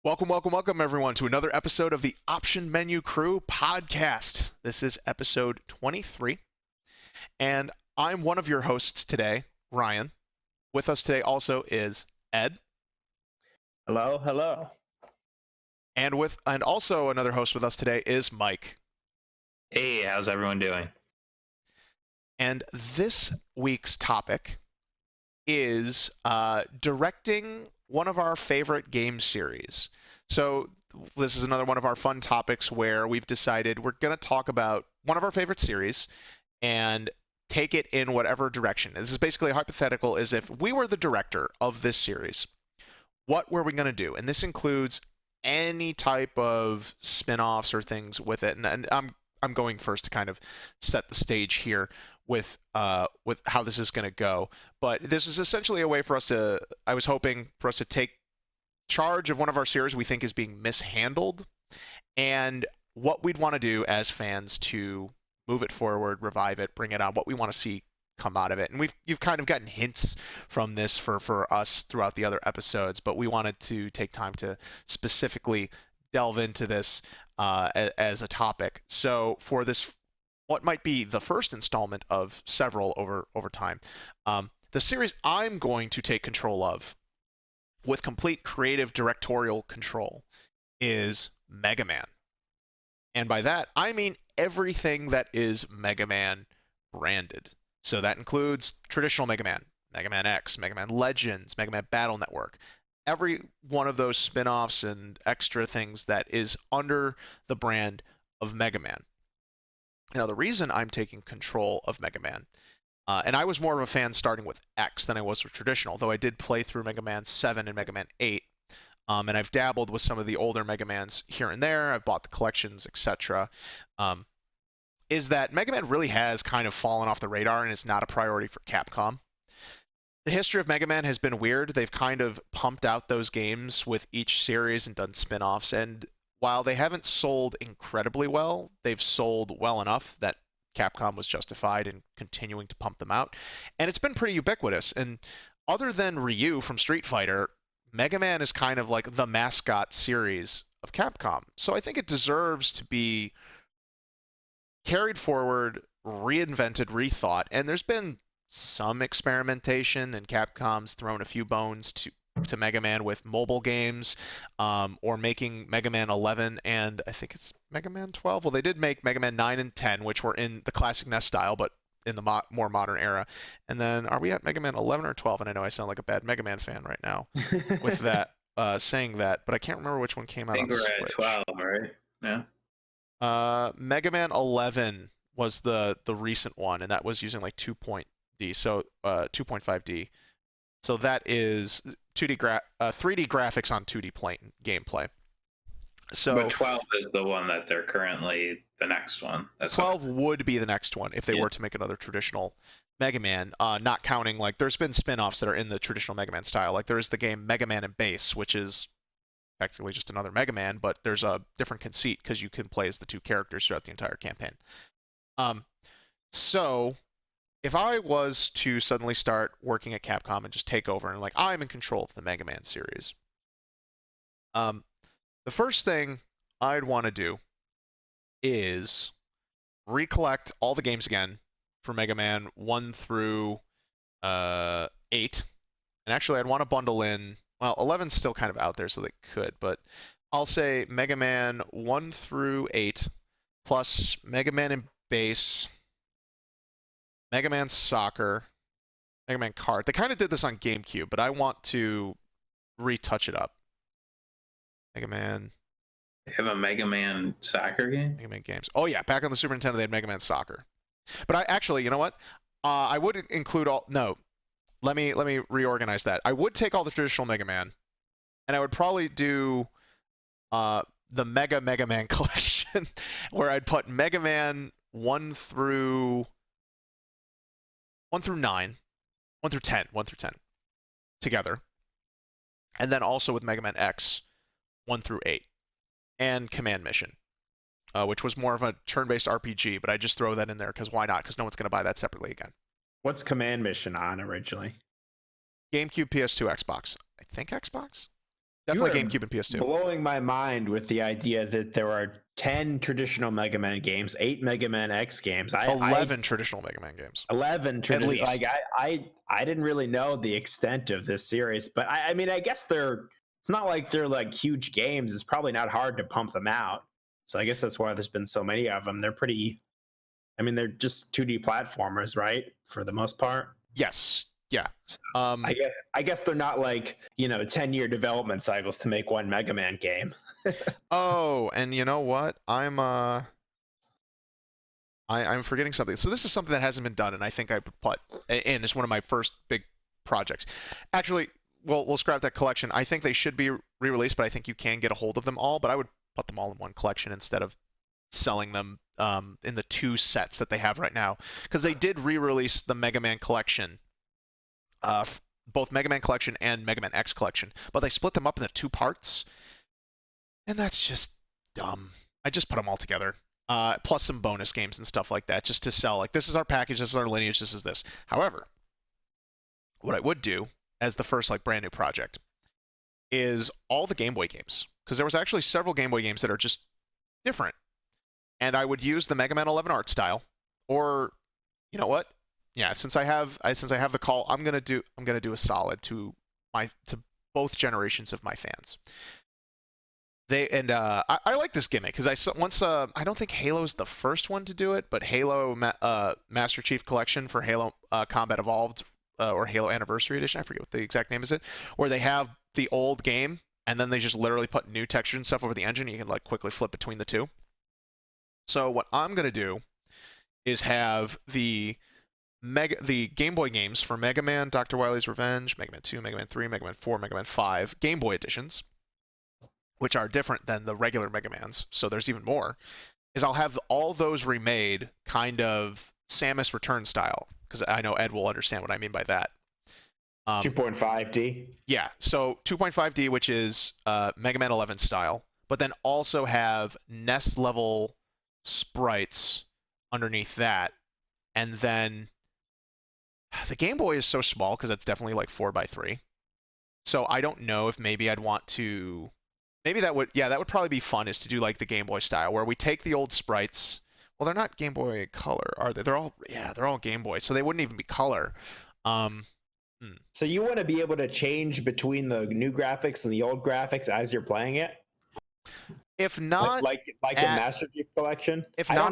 Welcome, everyone, to another episode of the Option Menu Crew podcast. This is episode 23, and I'm one of your hosts today, Ryan. With us today also is Ed, Hello, hello. and also another host with us today is Mike. Hey, how's everyone doing? And this week's topic is directing one of our favorite game series. So this is another one of our fun topics where we've decided we're going to talk about one of our favorite series and take it in whatever direction. This is basically a hypothetical, is if we were the director of this series, what were we going to do? And this includes any type of spin-offs or things with it. And I'm going first to kind of set the stage here with how this is going to go. But this is essentially a way for us to, I was hoping for us to take charge of one of our series we think is being mishandled, and what we'd want to do as fans to move it forward, revive it, bring it on, what we want to see come out of it. And you've kind of gotten hints from this for us throughout the other episodes, but we wanted to take time to specifically delve into this as a topic. So for this, what might be the first installment of several over time, the series I'm going to take control of with complete creative directorial control is Mega Man. And by that, I mean everything that is Mega Man branded. So that includes traditional Mega Man, Mega Man X, Mega Man Legends, Mega Man Battle Network, every one of those spin-offs and extra things that is under the brand of Mega Man. Now, the reason I'm taking control of Mega Man, and I was more of a fan starting with X than I was with traditional, though I did play through Mega Man 7 and Mega Man 8, and I've dabbled with some of the older Mega Mans here and there. I've bought the collections, etc. Is that Mega Man really has kind of fallen off the radar and is not a priority for Capcom. The history of Mega Man has been weird. They've kind of pumped out those games with each series and done spin-offs, and while they haven't sold incredibly well, they've sold well enough that Capcom was justified in continuing to pump them out. And it's been pretty ubiquitous. And other than Ryu from Street Fighter, Mega Man is kind of like the mascot series of Capcom. So I think it deserves to be carried forward, reinvented, rethought. And there's been some experimentation, and Capcom's thrown a few bones to Mega Man with mobile games, or making Mega Man 11 and I think it's Mega Man 12. Well, they did make Mega Man 9 and 10, which were in the classic NES style, but in the more modern era. And then are we at Mega Man 11 or 12? And I know I sound like a bad Mega Man fan right now with I that, saying that, but I can't remember which one came out on think we're at Switch. 12, right? Yeah. Mega Man 11 was the recent one, and that was using like 2.D, so 2.5D. So that is 3D graphics on 2D gameplay. So But 12 is the one that they're currently the next one. That's 12 would be the next one if they were to make another traditional Mega Man, not counting, like, there's been spin-offs that are in the traditional Mega Man style. Like, there is the game Mega Man and Base, which is effectively just another Mega Man, but there's a different conceit because you can play as the two characters throughout the entire campaign. So if I was to suddenly start working at Capcom and just take over and, like, I'm in control of the Mega Man series, the first thing I'd want to do is recollect all the games again for Mega Man 1 through 8. And actually, I'd want to bundle in, well, 11's still kind of out there, so they could, but I'll say Mega Man 1 through 8, plus Mega Man and Base, Mega Man Soccer, Mega Man Kart. They kind of did this on GameCube, but I want to retouch it up. Mega Man. They have a Mega Man soccer game? Mega Man games. Oh yeah, back on the Super Nintendo they had Mega Man Soccer. But I actually, you know what? I would include all. No, let me reorganize that. I would take all the traditional Mega Man, and I would probably do the Mega Man collection, where I'd put Mega Man 1 through 9, 1 through 10, together, and then also with Mega Man X 1 through 8, and Command Mission, which was more of a turn-based RPG, but I just throw that in there because why not? Because no one's going to buy that separately again. What's Command Mission on originally? GameCube, PS2, Xbox. I think Xbox? You Definitely are GameCube and PS2. blowing my mind with the idea that there are 10 traditional Mega Man games, 8 Mega Man X games. 11 traditional Mega Man games. 11 At traditional. least. Like I didn't really know the extent of this series, but I mean, I guess it's not like they're like huge games. It's probably not hard to pump them out. So I guess that's why there's been so many of them. They're pretty, I mean, they're just 2D platformers, right? For the most part. Yes. Yeah. I guess they're not like, 10-year development cycles to make one Mega Man game. Oh, and you know what? I'm forgetting something. So this is something that hasn't been done, and I think I put in as one of my first big projects. Actually, we'll scrap that collection. I think they should be re-released, but I think you can get a hold of them all. But I would put them all in one collection instead of selling them in the 2 sets that they have right now, because they did re-release the Mega Man collection, both Mega Man collection and Mega Man X collection, but they split them up into 2 parts, and that's just dumb. I just put them all together. Plus some bonus games and stuff like that, just to sell. Like, this is our package, this is our lineage, this is this. However, what I would do as the first like brand new project is all the Game Boy games, because there was actually several Game Boy games that are just different, and I would use the Mega Man 11 art style, or you know what? Yeah, since I have the call, I'm gonna do a solid to both generations of my fans. I like this gimmick because I don't think Halo's the first one to do it, but Halo Master Chief Collection for Halo Combat Evolved or Halo Anniversary Edition, I forget what the exact name is, where they have the old game and then they just literally put new textures and stuff over the engine. You can like quickly flip between the two. So what I'm gonna do is have the Game Boy games for Mega Man, Dr. Wily's Revenge, Mega Man 2, Mega Man 3, Mega Man 4, Mega Man 5 Game Boy editions, which are different than the regular Mega Mans, so there's even more, is I'll have all those remade kind of Samus Return style, because I know Ed will understand what I mean by that. 2.5D? Yeah, so 2.5D, which is Mega Man 11 style, but then also have NES level sprites underneath that, and then the Game Boy is so small because it's definitely like 4x3. So I don't know if maybe I'd want to. Maybe that would probably be fun, is to do like the Game Boy style where we take the old sprites. Well, they're not Game Boy Color, are they? They're all Game Boy, so they wouldn't even be color. So you want to be able to change between the new graphics and the old graphics as you're playing it? If not, like a Master Chief Collection? I don't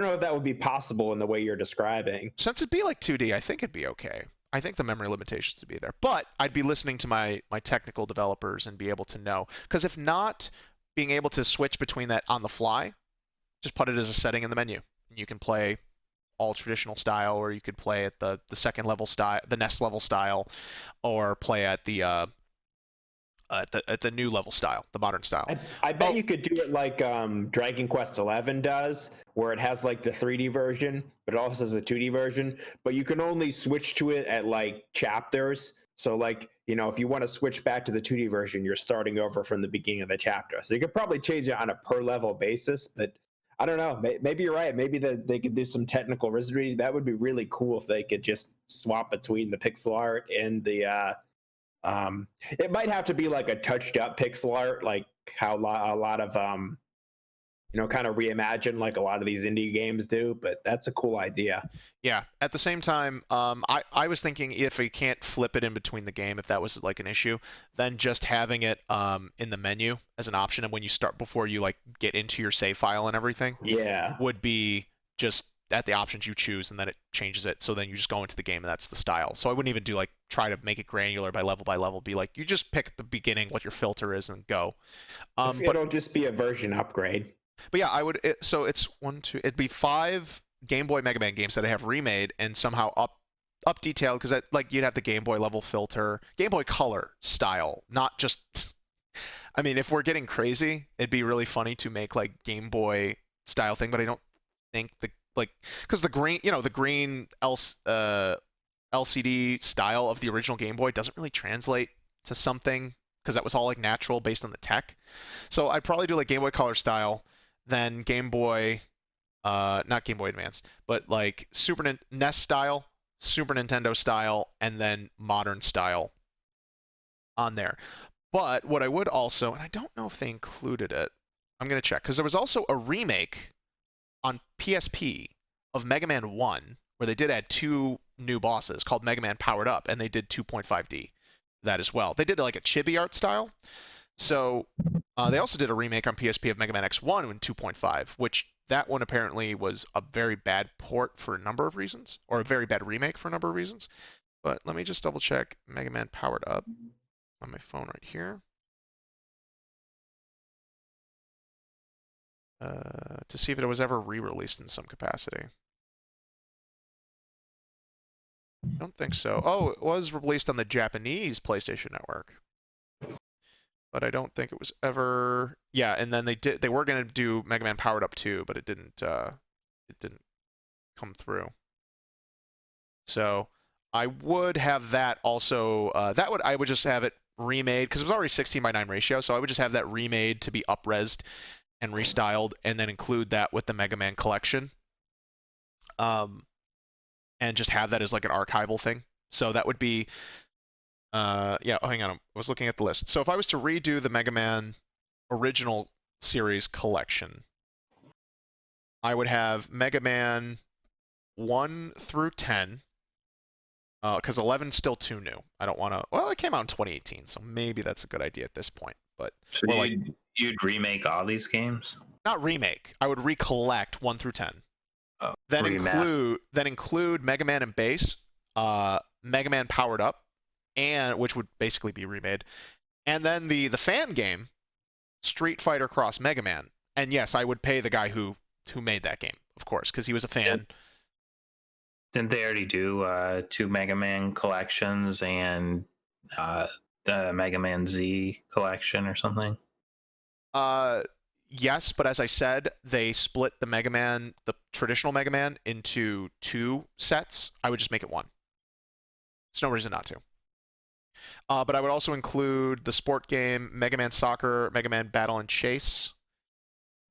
know if that would be possible in the way you're describing. Since it'd be like 2D, I think it'd be okay. I think the memory limitations would be there, but I'd be listening to my technical developers and be able to know. Because if not, being able to switch between that on the fly, just put it as a setting in the menu. You can play all traditional style, or you could play at the second level style, the NES level style, or play at the new level style, the modern style. I bet you could do it like Dragon Quest XI does, where it has like the 3D version, but it also has a 2D version. But you can only switch to it at like chapters. So like, if you want to switch back to the 2D version, you're starting over from the beginning of the chapter. So you could probably change it on a per level basis, but I don't know. Maybe you're right. Maybe they could do some technical wizardry. That would be really cool if they could just swap between the pixel art and the it might have to be like a touched up pixel art, like how a lot of kind of reimagine like a lot of these indie games do, but that's a cool idea. Yeah. At the same time, I was thinking if we can't flip it in between the game, if that was like an issue, then just having it in the menu as an option, and when you start, before you like get into your save file and everything, would be just at the options you choose, and then it changes it. So then you just go into the game and that's the style. So I wouldn't even do like try to make it granular by level. Be like, you just pick at the beginning what your filter is and go. It'll just be a version upgrade. But yeah, so it's it'd be 5 Game Boy Mega Man games that I have remade and somehow up detailed, because like you'd have the Game Boy level filter, Game Boy Color style, not just. I mean, if we're getting crazy, it'd be really funny to make like Game Boy style thing, but I don't think because the green LCD style of the original Game Boy doesn't really translate to something, because that was all like natural based on the tech. So I'd probably do like Game Boy Color style, then Game Boy, not Game Boy Advance, but like NES style, Super Nintendo style, and then modern style on there. But what I would also, and I don't know if they included it, I'm going to check, because there was also a remake on PSP of Mega Man 1, where they did add 2 new bosses called Mega Man Powered Up, and they did 2.5D that as well. They did like a chibi art style. So they also did a remake on PSP of Mega Man X1 in 2.5, which that one apparently was a very bad port for a number of reasons, or a very bad remake for a number of reasons. But let me just double check Mega Man Powered Up on my phone right here. To see if it was ever re-released in some capacity. I don't think so. Oh, it was released on the Japanese PlayStation Network, but I don't think it was ever. Yeah, and then they were gonna do Mega Man Powered Up 2, but it didn't come through. So I would have that also. I would just have it remade because it was already 16:9 ratio, so I would just have that remade to be up-resed and restyled, and then include that with the Mega Man collection. And just have that as like an archival thing. So that would be, yeah. Oh, hang on, I was looking at the list. So if I was to redo the Mega Man original series collection, I would have Mega Man 1 through 10, because 11's still too new. I don't want to. Well, it came out in 2018, so maybe that's a good idea at this point. But So you'd remake all these games? not remake. I would recollect 1 through 10. Oh, Then remaster. include Mega Man and Base, Mega Man Powered Up, and which would basically be remade, and then the fan game, Street Fighter Cross Mega Man. And yes, I would pay the guy who made that game, of course, because he was a fan. Didn't they already do 2 Mega Man collections and the Mega Man Z collection or something? Yes, but as I said, they split the traditional Mega Man, into 2 sets. I would just make it 1. There's no reason not to. But I would also include the sport game, Mega Man Soccer, Mega Man Battle and Chase.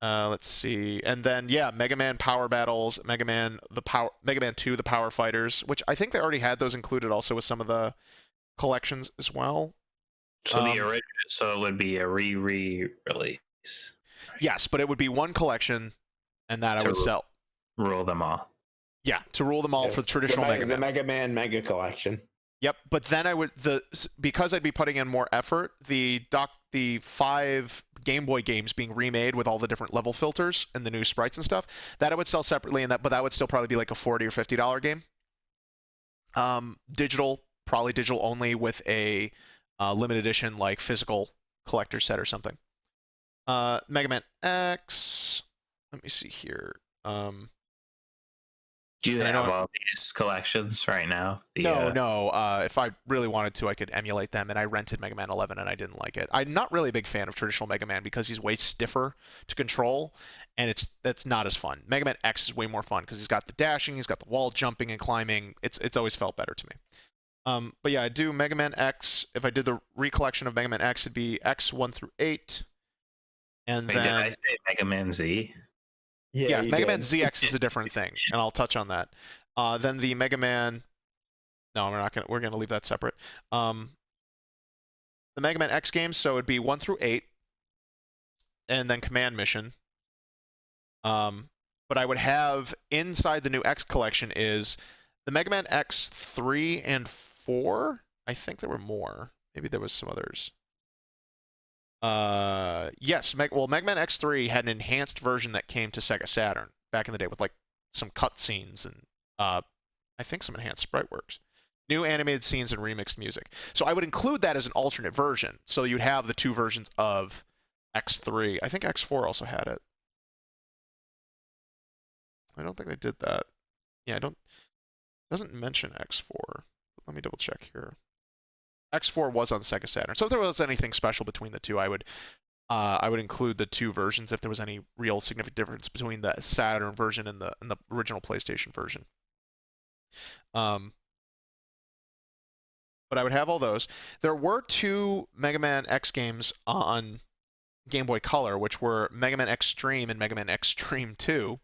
Let's see, and then yeah, Mega Man Power Battles, Mega Man 2, the Power Fighters, which I think they already had those included also with some of the collections as well. So the original, so it would be a re-release. Yes, but it would be 1 collection, and that I would sell. Rule them all. Yeah, to rule them all for the traditional Mega Man. The Mega Man Mega Collection. Yep, but then I would because I'd be putting in more effort, the 5 Game Boy games being remade with all the different level filters and the new sprites and stuff, that I would sell separately, but that would still probably be like a $40 or $50 game. Probably digital only with a limited edition like physical collector set or something. Mega Man X. Let me see here. Do you have all these collections right now? No. If I really wanted to, I could emulate them, and I rented Mega Man 11, and I didn't like it. I'm not really a big fan of traditional Mega Man because he's way stiffer to control, and that's not as fun. Mega Man X is way more fun because he's got the dashing, he's got the wall jumping and climbing. It's always felt better to me. But yeah, I do Mega Man X. If I did the recollection of Mega Man X, it'd be X 1 through 8. And Wait, then did I say Mega Man Z? Yeah, Mega Man ZX is a different thing, and I'll touch on that. Then the Mega Man. No, we're gonna leave that separate. The Mega Man X games, so it'd be 1 through 8, and then Command Mission. But I would have inside the new X collection is the Mega Man X 3 and 4. I think there were more. Maybe there was some others. Yes, Mega Man X3 had an enhanced version that came to Sega Saturn back in the day with like some cutscenes and I think some enhanced sprite works, new animated scenes and remixed music. So I would include that as an alternate version. So you'd have the 2 versions of X3. I think X4 also had it. I don't think they did that. Yeah, doesn't mention X4. Let me double check here. X4 was on Sega Saturn. So if there was anything special between the 2, I would include the 2 versions if there was any real significant difference between the Saturn version and the original PlayStation version. But I would have all those. There were 2 Mega Man X games on Game Boy Color, which were Mega Man Extreme and Mega Man Extreme 2,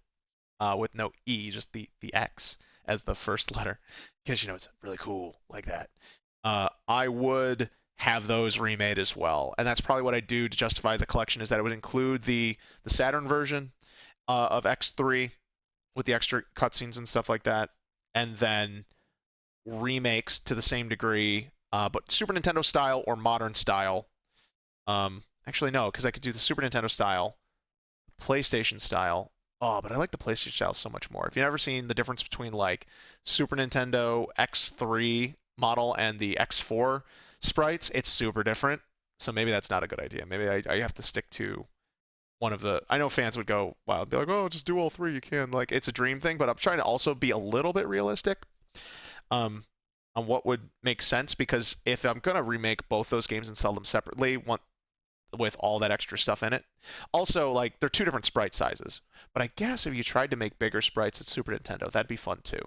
with no E, just the X as the first letter, because it's really cool like that. I would have those remade as well. And that's probably what I do to justify the collection, is that it would include the Saturn version of X3 with the extra cutscenes and stuff like that, and then remakes to the same degree, but Super Nintendo style or modern style. Actually, no, because I could do the Super Nintendo style, PlayStation style. Oh, but I like the PlayStation style so much more. If you've never seen the difference between like Super Nintendo X3 model and the X4 sprites, it's super different. So maybe that's not a good idea. Maybe I have to stick to one of the. I know fans would go wild, be like, "Oh, just do all three. You can." Like it's a dream thing, but I'm trying to also be a little bit realistic um, on what would make sense, because if I'm gonna remake both those games and sell them separately, with all that extra stuff in it. Also, like they're two different sprite sizes. But I guess if you tried to make bigger sprites at Super Nintendo, that'd be fun too.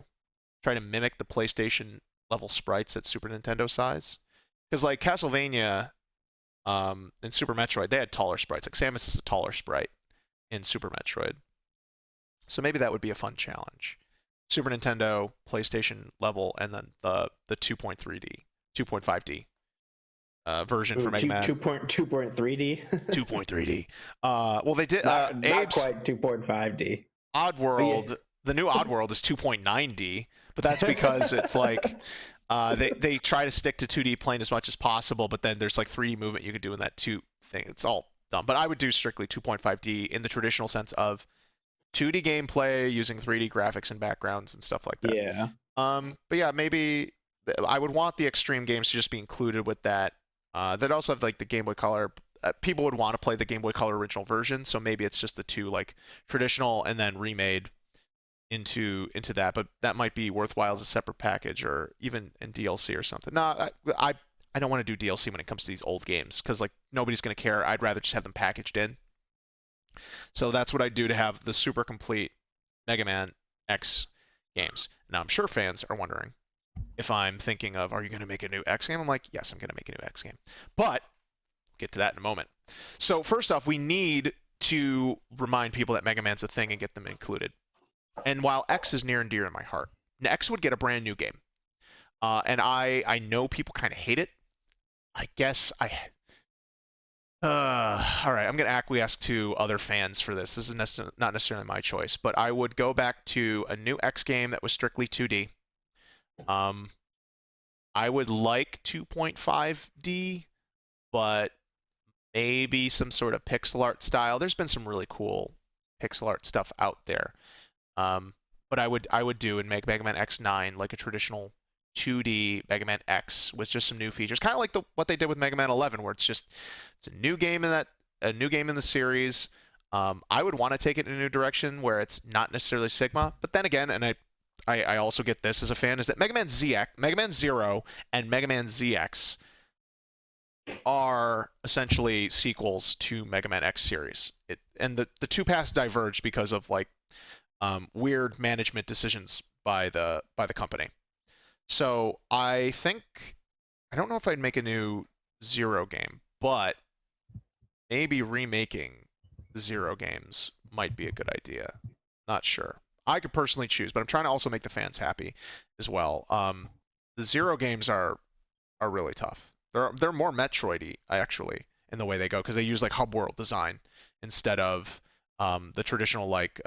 Try to mimic the PlayStation level sprites at Super Nintendo size. Because like Castlevania and Super Metroid, they had taller sprites. Like Samus is a taller sprite in Super Metroid. So maybe that would be a fun challenge. Super Nintendo, PlayStation level, and then the 2.3D, 2.5D version for Mega Man. 2.3D. 2.3D. Well, they did. Not quite 2.5D. Oddworld. Yeah. The new Oddworld is 2.9D, but that's because it's like they try to stick to 2D plane as much as possible, but then there's like 3D movement you could do in that 2 thing. It's all dumb. But I would do strictly 2.5D in the traditional sense of 2D gameplay using 3D graphics and backgrounds and stuff like that. Yeah. But yeah, maybe I would want the extreme games to just be included with that. They'd also have like the Game Boy Color. People would want to play the Game Boy Color original version, so maybe it's just the two, like traditional and then remade into that. But that might be worthwhile as a separate package or even in DLC or something. No, I don't want to do DLC when it comes to these old games, because like nobody's gonna care. I'd rather just have them packaged in. So that's what I do to have the super complete Mega Man X games. Now I'm sure fans are wondering if I'm thinking of, are you going to make a new X game? I'm like, yes, I'm going to make a new X game. But we'll get to that in a moment. So first off, we need to remind people that Mega Man's a thing and get them included. And while X is near and dear to my heart, X would get a brand new game. And I know people kind of hate it. I guess all right, I'm going to acquiesce to other fans for this. This is not necessarily my choice, but I would go back to a new X game that was strictly 2D. I would like 2.5D, but maybe some sort of pixel art style. There's been some really cool pixel art stuff out there. But I would do and make Mega Man X9 like a traditional 2D Mega Man X with just some new features, kind of like what they did with Mega Man 11, where it's a new game in the series. I would want to take it in a new direction where it's not necessarily Sigma, but then again, and I also get this as a fan, is that Mega Man Zero, and Mega Man ZX are essentially sequels to Mega Man X series. And the two paths diverged because of like weird management decisions by the company. So I don't know if I'd make a new Zero game, but maybe remaking the Zero games might be a good idea. Not sure. I could personally choose, but I'm trying to also make the fans happy as well. The Zero games are really tough. They're more Metroid-y, actually, in the way they go, because they use like hub world design instead of the traditional like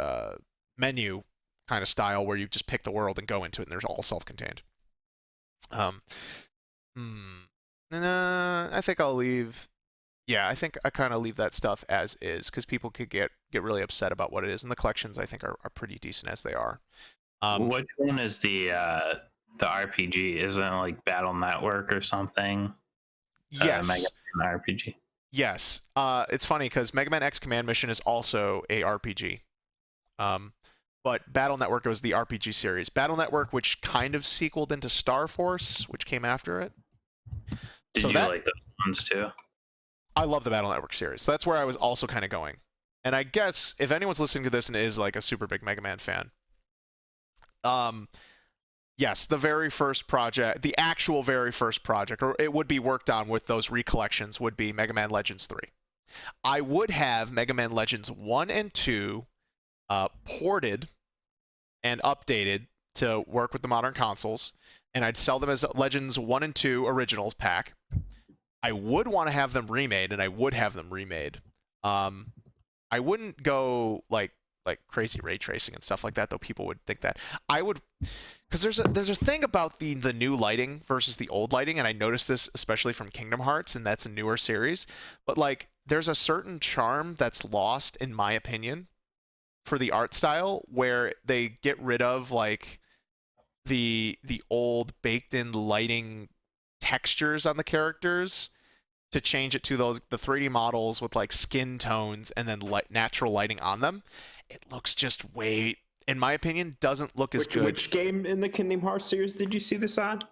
menu kind of style where you just pick the world and go into it and there's all self-contained. I think I'll leave. Yeah, I think I kind of leave that stuff as is, because people could get really upset about what it is, and the collections I think are pretty decent as they are. Which one is the RPG? Isn't it like Battle Network or something? Yes. Mega Man RPG. Yes. It's funny because Mega Man X Command Mission is also a RPG. But Battle Network was the RPG series. Battle Network, which kind of sequeled into Star Force, which came after it. Did you like those ones too? I love the Battle Network series. So that's where I was also kind of going. And I guess if anyone's listening to this and is like a super big Mega Man fan, yes, the very first project, the actual very first project, or it would be worked on with those recollections, would be Mega Man Legends 3. I would have Mega Man Legends 1 and 2 ported and updated to work with the modern consoles, and I'd sell them as Legends 1 and 2 Originals pack. I would want to have them remade, and I would have them remade. I wouldn't go like crazy ray tracing and stuff like that, though people would think that. I would, because there's a thing about the new lighting versus the old lighting, and I noticed this especially from Kingdom Hearts, and that's a newer series. But like, there's a certain charm that's lost, in my opinion, for the art style where they get rid of like the old baked in lighting textures on the characters to change it to the 3D models with like skin tones and then natural lighting on them. It looks just way, in my opinion, doesn't look as good. Which game in the Kingdom Hearts series did you see this on?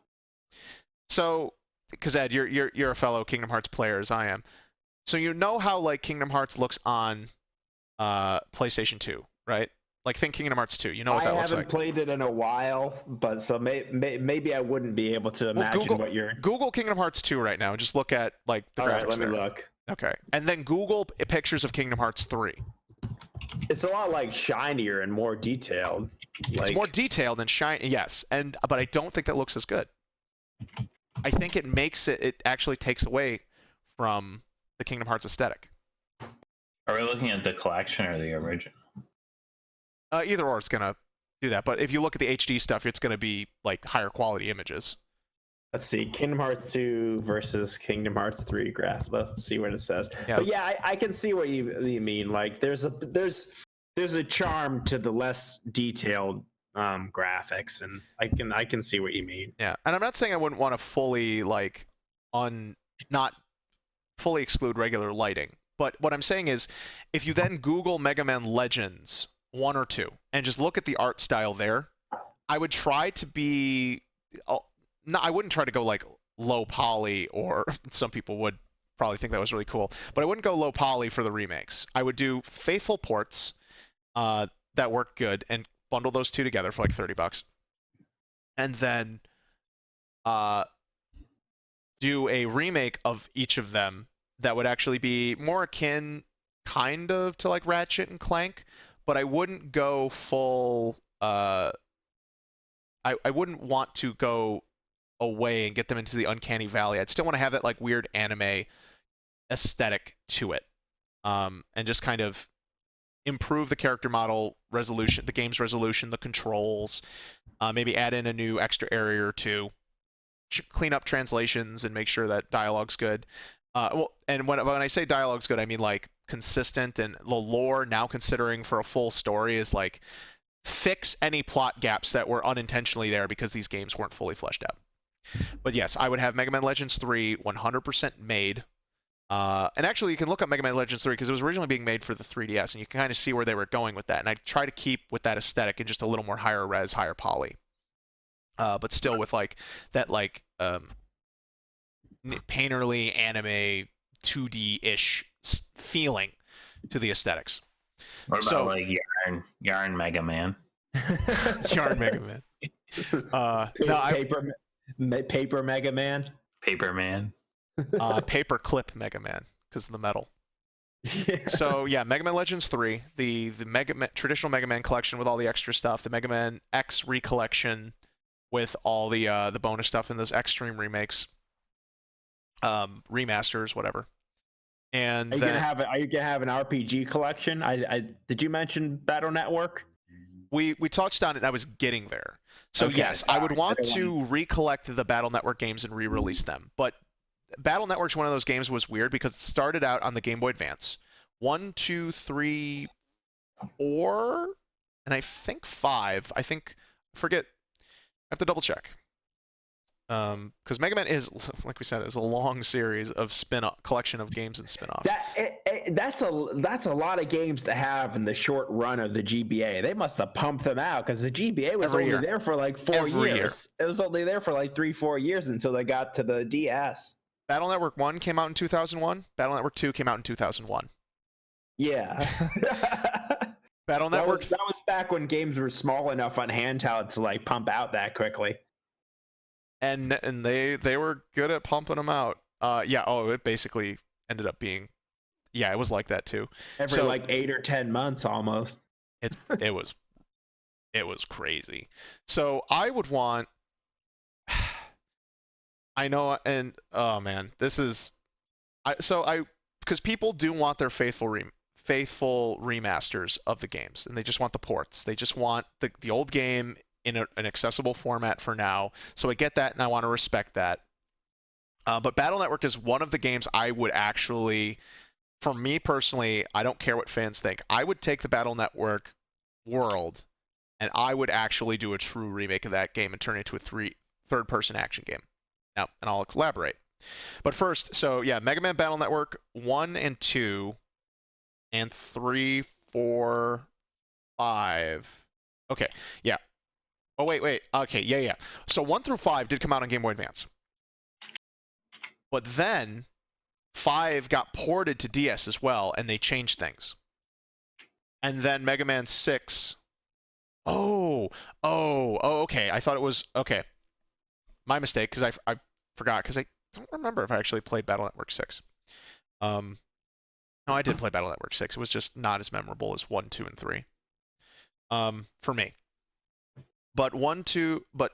So, because Ed, you're a fellow Kingdom Hearts player as I am. So you know how like Kingdom Hearts looks on PlayStation 2, right? Like think Kingdom Hearts 2. You know what that looks like. I haven't played it in a while, but so maybe I wouldn't be able to imagine what you're. Google Kingdom Hearts 2 right now and just look at like the graphics. All right, let me there. look. Okay, and then Google pictures of Kingdom Hearts 3. It's a lot like shinier and more detailed. It's more detailed and shiny, yes, but I don't think that looks as good. I think it makes it actually takes away from the Kingdom Hearts aesthetic. Are we looking at the collection or the original? Either or, it's gonna do that. But if you look at the HD stuff, it's gonna be like higher quality images. Let's see, Kingdom Hearts 2 versus Kingdom Hearts 3 graph. Let's see what it says. Yeah. But yeah, I can see what you mean. Like there's a charm to the less detailed graphics, and I can see what you mean. Yeah, and I'm not saying I wouldn't want to fully like not fully exclude regular lighting. But what I'm saying is, if you then Google Mega Man Legends 1 or 2 and just look at the art style there, I would try to be. No, I wouldn't try to go like low poly, or some people would probably think that was really cool. But I wouldn't go low poly for the remakes. I would do faithful ports that work good and bundle those two together for like $30, and then do a remake of each of them that would actually be more akin, kind of, to like Ratchet and Clank. But I wouldn't go full. I wouldn't want to go away and get them into the uncanny valley. I'd still want to have that like weird anime aesthetic to it, and just kind of improve the character model resolution, the game's resolution, the controls, maybe add in a new extra area or two, clean up translations and make sure that dialogue's good. And when I say dialogue's good, I mean like consistent, and the lore, now considering for a full story, is like fix any plot gaps that were unintentionally there because these games weren't fully fleshed out. But yes, I would have Mega Man Legends 3 100% made. And actually, you can look up Mega Man Legends 3 because it was originally being made for the 3DS, and you can kind of see where they were going with that. And I try to keep with that aesthetic and just a little more higher res, higher poly, but still with like that like painterly anime 2D-ish feeling to the aesthetics. What about like Yarn Mega Man? Yarn Mega Man. Paper Mega Man. Paper Man. Paper clip Mega Man because of the metal. Yeah. So yeah, Mega Man Legends 3, the traditional Mega Man collection with all the extra stuff, the Mega Man X recollection with all the bonus stuff in those Extreme remakes, remasters, whatever. And are you gonna have an RPG collection? I did you mention Battle Network? We touched on it, and I was getting there. So okay, yes, I would want to recollect the Battle Network games and re-release them. But Battle Network's one of those games was weird because it started out on the Game Boy Advance. 1, 2, 3, 4, and I think 5. I forget. I have to double check. Because Mega Man is, like we said, is a long series of collection of games and spin-offs. That's a lot of games to have in the short run of the GBA. They must have pumped them out because the GBA was only there for like 4 years. It was only there for like 3-4 years until they got to the DS. Battle Network 1 came out in 2001. Battle Network 2 came out in 2001. Yeah. Battle Network. That was back when games were small enough on handheld to like pump out that quickly. And they were good at pumping them out. It basically ended up being, it was like that too. Every like 8 or 10 months almost. It was crazy. So I would want, I know, and oh man, this is because people do want their faithful remasters of the games, and they just want the ports. They just want the old game in an accessible format for now. So I get that, and I want to respect that. But Battle Network is one of the games I would actually, for me personally, I don't care what fans think. I would take the Battle Network world, and I would actually do a true remake of that game and turn it into a third-person action game. Now, and I'll elaborate. But first, so yeah, Mega Man Battle Network 1 and 2 and 3, 4, 5. Okay, yeah. Oh, wait. Okay, yeah. So 1 through 5 did come out on Game Boy Advance. But then 5 got ported to DS as well, and they changed things. And then Mega Man 6. Oh, okay. I thought it was okay. My mistake, because I forgot, because I don't remember if I actually played Battle Network 6. No, I did play Battle Network 6. It was just not as memorable as 1, 2, and 3. For me. But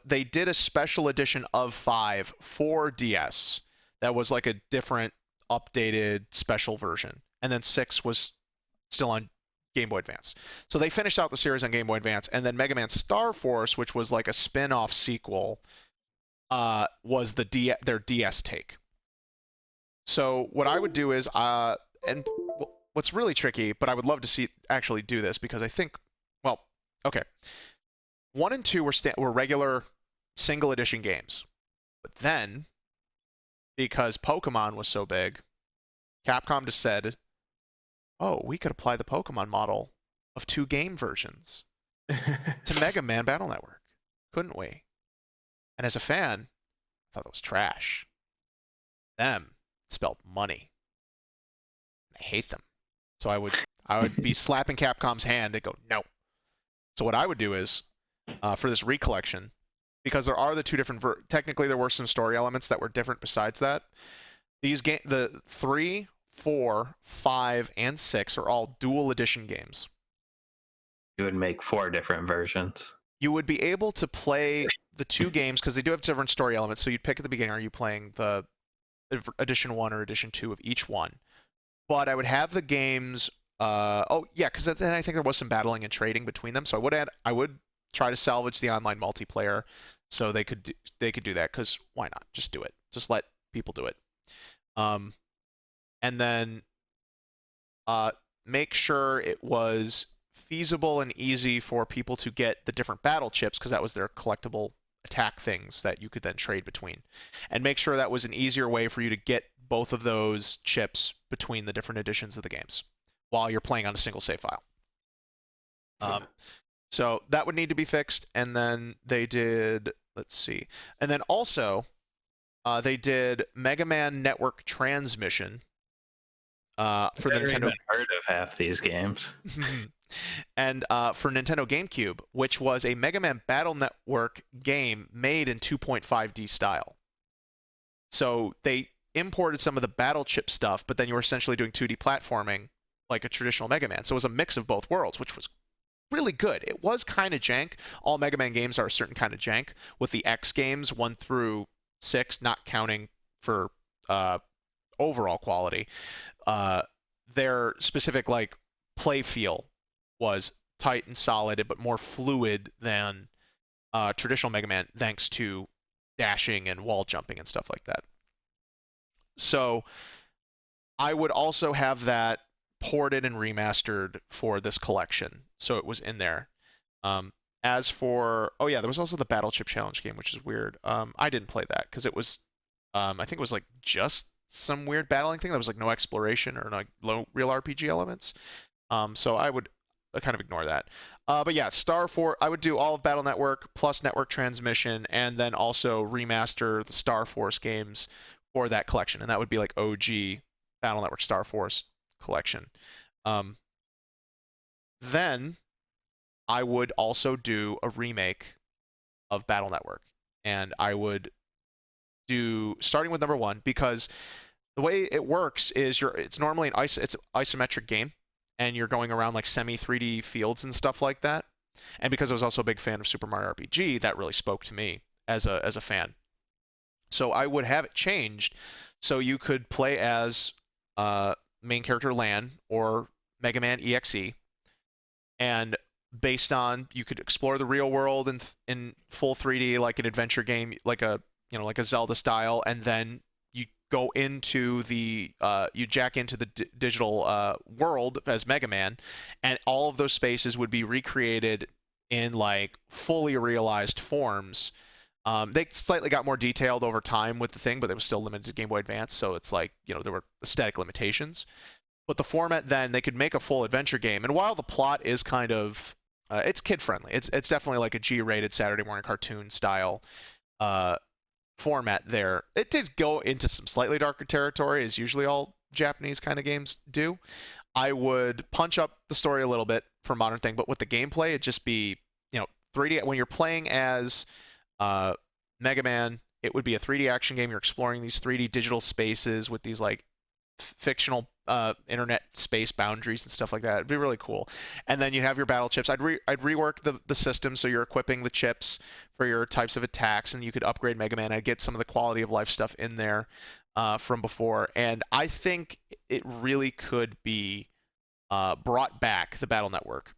they did a special edition of 5 for DS that was like a different updated special version. And then 6 was still on Game Boy Advance. So they finished out the series on Game Boy Advance, and then Mega Man Star Force, which was like a spin-off sequel, was their DS take. So what I would do is, and what's really tricky, but I would love to actually do this because I think, well, okay, 1 and 2 were regular single edition games, but then because Pokemon was so big, Capcom just said, "Oh, we could apply the Pokemon model of 2 game versions to Mega Man Battle Network, couldn't we?" And as a fan, I thought that was trash. Them spelled money. I hate them. So I would be slapping Capcom's hand and go, no. So what I would do is, for this recollection, because there are the 2 different technically there were some story elements that were different besides that. The 3, 4, 5, and 6 are all dual edition games. You would make 4 different versions. You would be able to play the 2 games because they do have different story elements. So you'd pick at the beginning, are you playing the edition 1 or edition 2 of each one? But I would have the games. Because then I think there was some battling and trading between them. So I would try to salvage the online multiplayer, so they could do that. Because why not? Just do it. Just let people do it. And then make sure it was feasible and easy for people to get the different battle chips, because that was their collectible attack things that you could then trade between, and make sure that was an easier way for you to get both of those chips between the different editions of the games while you're playing on a single save file. So that would need to be fixed. And then they did, let's see, and then also they did Mega Man Network Transmission for the Nintendo. Even heard of half these games. And for Nintendo GameCube, which was a Mega Man Battle Network game made in 2.5D style. So they imported some of the battle chip stuff, but then you were essentially doing 2D platforming like a traditional Mega Man. So it was a mix of both worlds, which was really good. It was kind of jank. All Mega Man games are a certain kind of jank, with the X games 1 through 6 not counting for overall quality. Their specific like play feel was tight and solid, but more fluid than traditional Mega Man, thanks to dashing and wall jumping and stuff like that. So I would also have that ported and remastered for this collection, so it was in there. As for, there was also the Battle Chip Challenge game, which is weird. I didn't play that because it was, I think it was like just some weird battling thing. There was like no exploration or no real RPG elements. So I would kind of ignore that. But yeah, Star Force, I would do all of Battle Network plus Network Transmission, and then also remaster the Star Force games for that collection, and that would be like OG Battle Network Star Force collection. Then I would also do a remake of Battle Network, and I would do starting with number 1, because the way it works is it's normally it's an isometric game, and you're going around like semi 3D fields and stuff like that. And because I was also a big fan of Super Mario RPG, that really spoke to me as a fan. So I would have it changed so you could play as main character Lan or Mega Man EXE, and based on you could explore the real world in full 3D like an adventure game, like a like a Zelda style, and then you go into the you jack into the digital world as Mega Man, and all of those spaces would be recreated in like fully realized forms. They slightly got more detailed over time with the thing, but it was still limited to Game Boy Advance, so it's like there were aesthetic limitations. But the format then they could make a full adventure game, and while the plot is kind of it's kid friendly, it's definitely like a G-rated Saturday morning cartoon style uh, format there. It did go into some slightly darker territory, as usually all Japanese kind of games do. I would punch up the story a little bit for modern thing, but with the gameplay, it'd just be 3D. When you're playing as Mega Man, it would be a 3D action game. You're exploring these 3D digital spaces with these like fictional internet space boundaries and stuff like that. It'd be really cool. And then you have your battle chips. I'd rework the system so you're equipping the chips for your types of attacks, and you could upgrade Mega Man. I'd get some of the quality of life stuff in there from before. And I think it really could be brought back, the Battle Network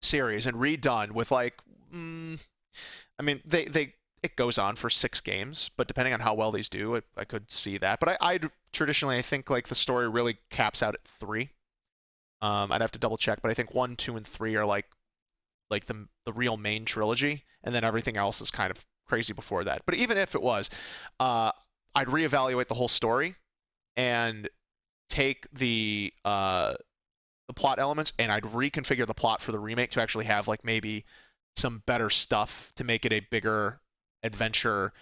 series, and redone with like I mean, they it goes on for 6 games, but depending on how well these do, I could see that. But I'd traditionally, I think like the story really caps out at 3. I'd have to double check, but I think 1, 2, and 3 are like the real main trilogy, and then everything else is kind of crazy before that. But even if it was, I'd reevaluate the whole story and take the plot elements, and I'd reconfigure the plot for the remake to actually have like maybe some better stuff to make it a bigger adventure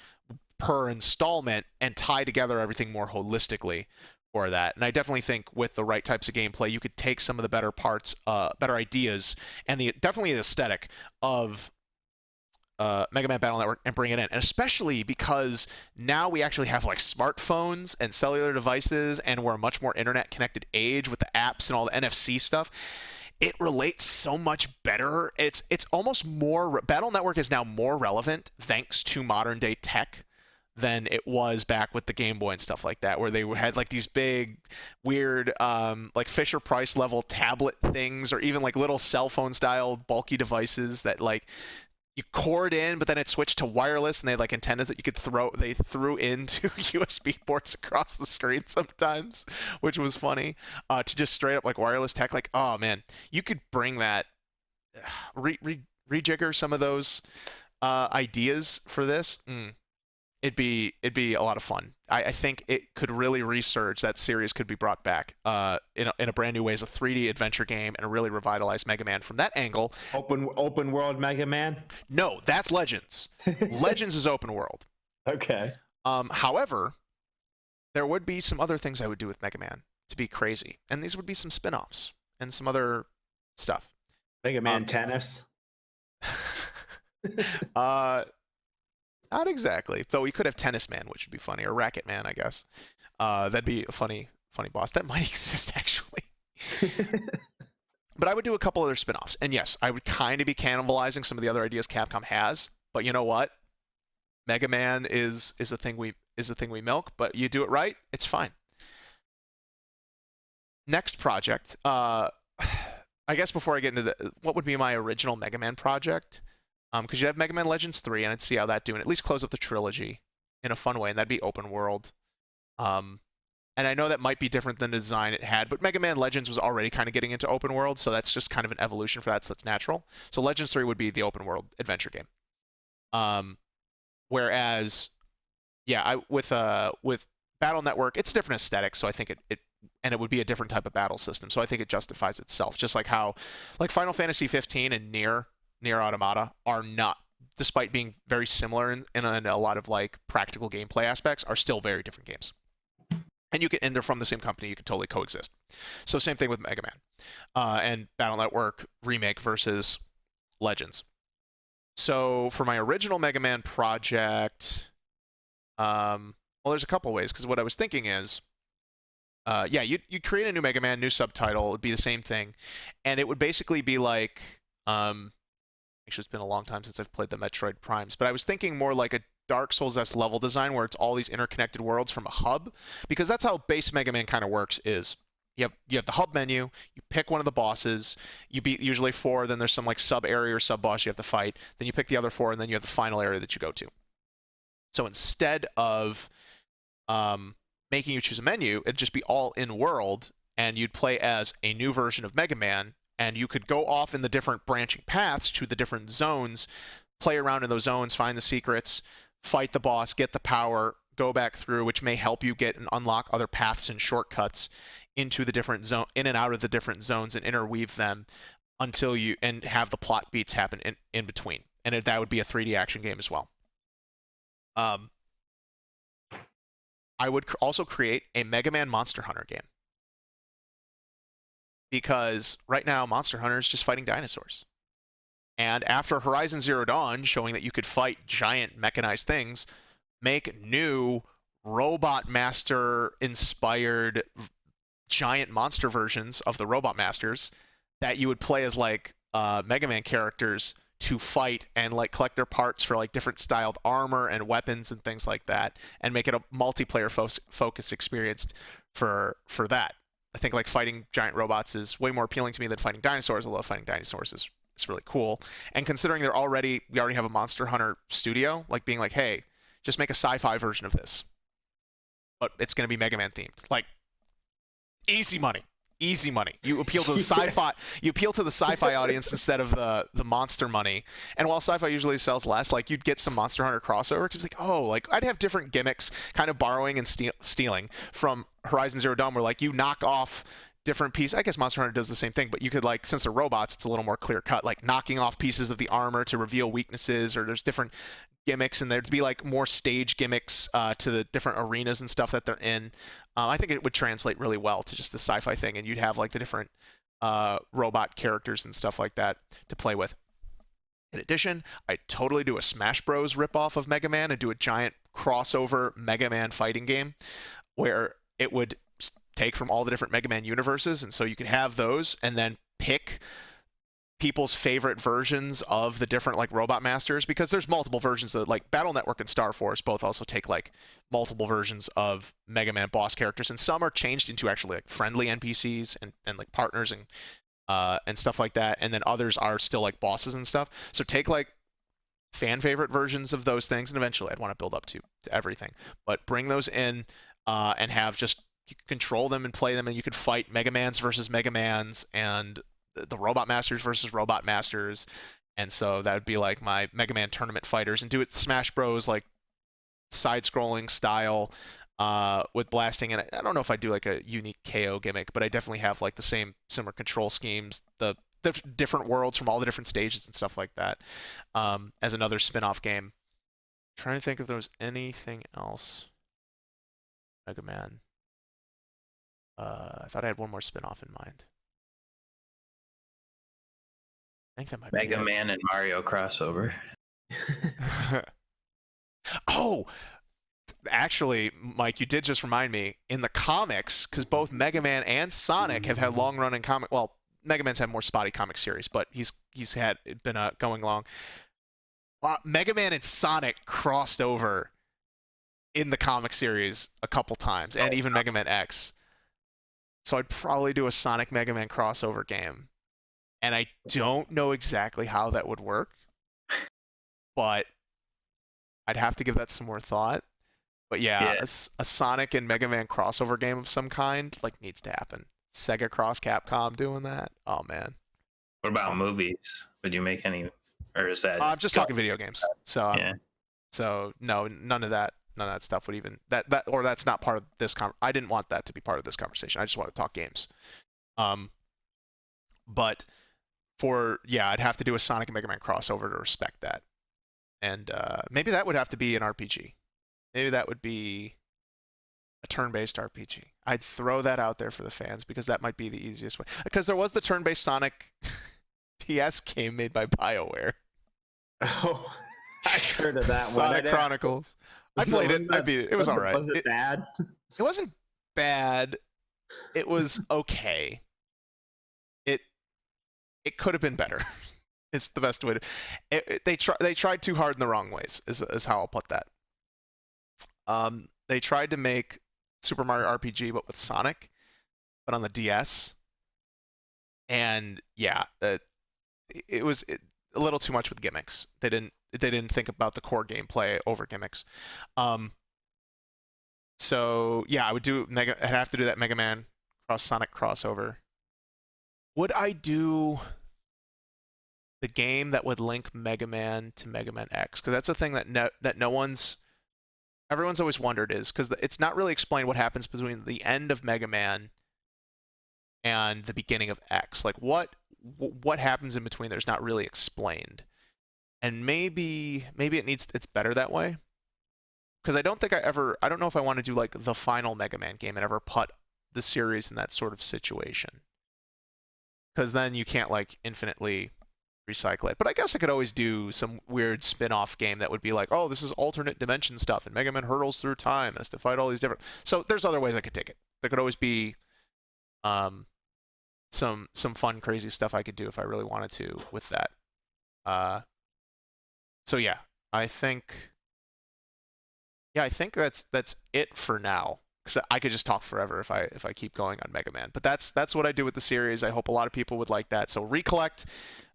per installment and tie together everything more holistically for that. And I definitely think with the right types of gameplay, you could take some of the better parts, better ideas, and definitely the aesthetic of Mega Man Battle Network and bring it in. And especially because now we actually have like smartphones and cellular devices, and we're a much more internet connected age with the apps and all the NFC stuff. It relates so much better. It's almost more. Battle Network is now more relevant thanks to modern day tech than it was back with the Game Boy and stuff like that, where they had like these big, weird, like Fisher Price level tablet things, or even like little cell phone style bulky devices that like you cord in, but then it switched to wireless, and they had like antennas that you could they threw into USB ports across the screen sometimes, which was funny. To just straight up like wireless tech, like, oh man, you could bring that, rejigger some of those ideas for this. It'd be a lot of fun. I think it could really resurge. That series could be brought back in a brand new way as a 3D adventure game, and a really revitalized Mega Man from that angle. Open world Mega Man? No, that's Legends. Legends is open world. Okay. However, there would be some other things I would do with Mega Man to be crazy, and these would be some spin-offs and some other stuff. Mega Man tennis? Not exactly. Though we could have Tennis Man, which would be funny, or Racket Man, I guess. That'd be a funny boss. That might exist actually. But I would do a couple other spin-offs. And yes, I would kind of be cannibalizing some of the other ideas Capcom has. But you know what? Mega Man is the thing we milk. But you do it right, it's fine. Next project. I guess before I get into what would be my original Mega Man project. Because you have Mega Man Legends 3, and I'd see how that do, and at least close up the trilogy in a fun way, and that'd be open world. And I know that might be different than the design it had, but Mega Man Legends was already kind of getting into open world, so that's just kind of an evolution for that, so that's natural. So Legends 3 would be the open world adventure game. Whereas, yeah, with Battle Network, it's a different aesthetic, so I think it would be a different type of battle system, so I think it justifies itself. Just like how, like Final Fantasy 15 and Nier Automata are not, despite being very similar in a lot of like practical gameplay aspects, are still very different games. And they're from the same company. You can totally coexist. So same thing with Mega Man and Battle Network remake versus Legends. So for my original Mega Man project, well, there's a couple ways, because what I was thinking is, you create a new Mega Man, new subtitle, it would be the same thing, and it would basically be like, actually, it's been a long time since I've played the Metroid Primes, but I was thinking more like a Dark Souls-esque level design where it's all these interconnected worlds from a hub, because that's how base Mega Man kind of works. Is you have the hub menu, you pick one of the bosses, you beat usually 4, then there's some like sub area or sub boss you have to fight, then you pick the other 4, and then you have the final area that you go to. So instead of making you choose a menu, it'd just be all in world, and you'd play as a new version of Mega Man, and you could go off in the different branching paths to the different zones, play around in those zones, find the secrets, fight the boss, get the power, go back through, which may help you get and unlock other paths and shortcuts into the different zone, in and out of the different zones, and interweave them until you and have the plot beats happen in between. And that would be a 3D action game as well. I would also create a Mega Man Monster Hunter game, because right now Monster Hunter is just fighting dinosaurs. And after Horizon Zero Dawn showing that you could fight giant mechanized things, make new Robot Master inspired giant monster versions of the Robot Masters that you would play as like Mega Man characters to fight and like collect their parts for like different styled armor and weapons and things like that, and make it a multiplayer focused experience for that. I think like fighting giant robots is way more appealing to me than fighting dinosaurs, although fighting dinosaurs is really cool. And considering we already have a Monster Hunter studio, like being like, hey, just make a sci-fi version of this, but it's going to be Mega Man themed. Like, easy money. Easy money. You appeal to the sci-fi. You appeal to the sci-fi audience instead of the monster money. And while sci-fi usually sells less, like you'd get some Monster Hunter crossover. Because it's like, oh, like I'd have different gimmicks, kind of borrowing and stealing from Horizon Zero Dawn, where like you knock off different pieces. I guess Monster Hunter does the same thing, but you could like, since they're robots, it's a little more clear cut. Like knocking off pieces of the armor to reveal weaknesses, or there's different gimmicks, and there'd be like more stage gimmicks to the different arenas and stuff that they're in. I think it would translate really well to just the sci-fi thing, and you'd have like the different robot characters and stuff like that to play with. In addition, I'd totally do a Smash Bros. Ripoff of Mega Man and do a giant crossover Mega Man fighting game where it would take from all the different Mega Man universes, and so you could have those and then pick people's favorite versions of the different like Robot Masters, because there's multiple versions of like Battle Network and Star Force both also take like multiple versions of Mega Man boss characters, and some are changed into actually like friendly NPCs and like partners and stuff like that, and then others are still like bosses and stuff. So take like fan favorite versions of those things, and eventually I'd want to build up to everything, but bring those in and have just, you can control them and play them, and you could fight Mega Mans versus Mega Mans and the Robot Masters versus Robot Masters. And so that would be like my Mega Man tournament fighters, and do it Smash Bros. Like side-scrolling style with blasting. And I don't know if I do like a unique KO gimmick, but I definitely have like the same similar control schemes, the different worlds from all the different stages and stuff like that, as another spin-off game. I'm trying to think if there was anything else. Mega Man. I thought I had one more spin-off in mind. I think that might be Mega Man and Mario crossover. Oh, actually, Mike, you did just remind me. In the comics, because both Mega Man and Sonic have had long-running comic. Well, Mega Man's had more spotty comic series, but he's had it been going long. Mega Man and Sonic crossed over in the comic series a couple times, and even Mega Man X. So I'd probably do a Sonic Mega Man crossover game. And I don't know exactly how that would work, but I'd have to give that some more thought. But yeah. A Sonic and Mega Man crossover game of some kind like needs to happen. Sega Cross Capcom doing that. Oh man. What about movies? Would you make any, or is that? I'm just talking video games. So yeah. So no, none of that stuff would even that's not part of this I didn't want that to be part of this conversation. I just want to talk games. But I'd have to do a Sonic and Mega Man crossover to respect that. And maybe that would have to be an RPG. Maybe that would be a turn-based RPG. I'd throw that out there for the fans because that might be the easiest way. Because there was the turn-based Sonic TS game made by BioWare. Oh, I've heard of that Sonic one. Chronicles. I played it. I beat it. It was alright. Was it bad? It wasn't bad. It was okay. It could have been better. It's the best way to. They tried too hard in the wrong ways. Is how I'll put that. They tried to make Super Mario RPG but with Sonic, but on the DS, and yeah, it was a little too much with gimmicks. They didn't think about the core gameplay over gimmicks. Um, so yeah, I'd have to do that Mega Man cross Sonic crossover. Would I do the game that would link Mega Man to Mega Man X? Because that's a thing that everyone's always wondered, is because it's not really explained what happens between the end of Mega Man and the beginning of X. Like what happens in between there's not really explained. And maybe it's better that way. Because I don't know if I want to do like the final Mega Man game and ever put the series in that sort of situation. Because then you can't like infinitely recycle it. But I guess I could always do some weird spin-off game that would be like, oh, this is alternate dimension stuff, and Mega Man hurtles through time and has to fight all these different. So there's other ways I could take it. There could always be some fun, crazy stuff I could do if I really wanted to with that. So yeah, I think that's it for now. Because I could just talk forever if I keep going on Mega Man. But that's what I do with the series. I hope a lot of people would like that. So recollect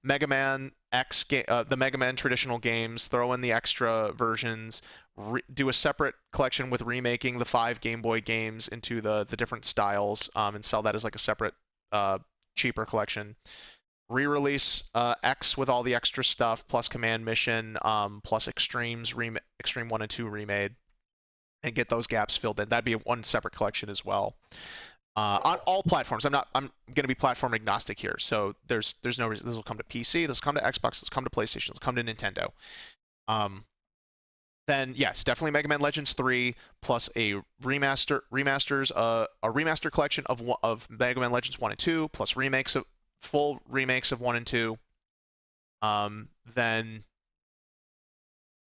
Mega Man X, the Mega Man traditional games, throw in the extra versions, do a separate collection with remaking the 5 Game Boy games into the different styles, and sell that as like a separate, cheaper collection. Re-release X with all the extra stuff, plus Command Mission, plus Extreme 1 and 2 remade, and get those gaps filled in. That'd be one separate collection as well. On all platforms. I'm going to be platform agnostic here. So there's no reason. This will come to PC, this will come to Xbox, this will come to PlayStation, this will come to Nintendo. Then yes, definitely Mega Man Legends 3 plus a remaster collection of Mega Man Legends 1 and 2 plus full remakes of 1 and 2. Then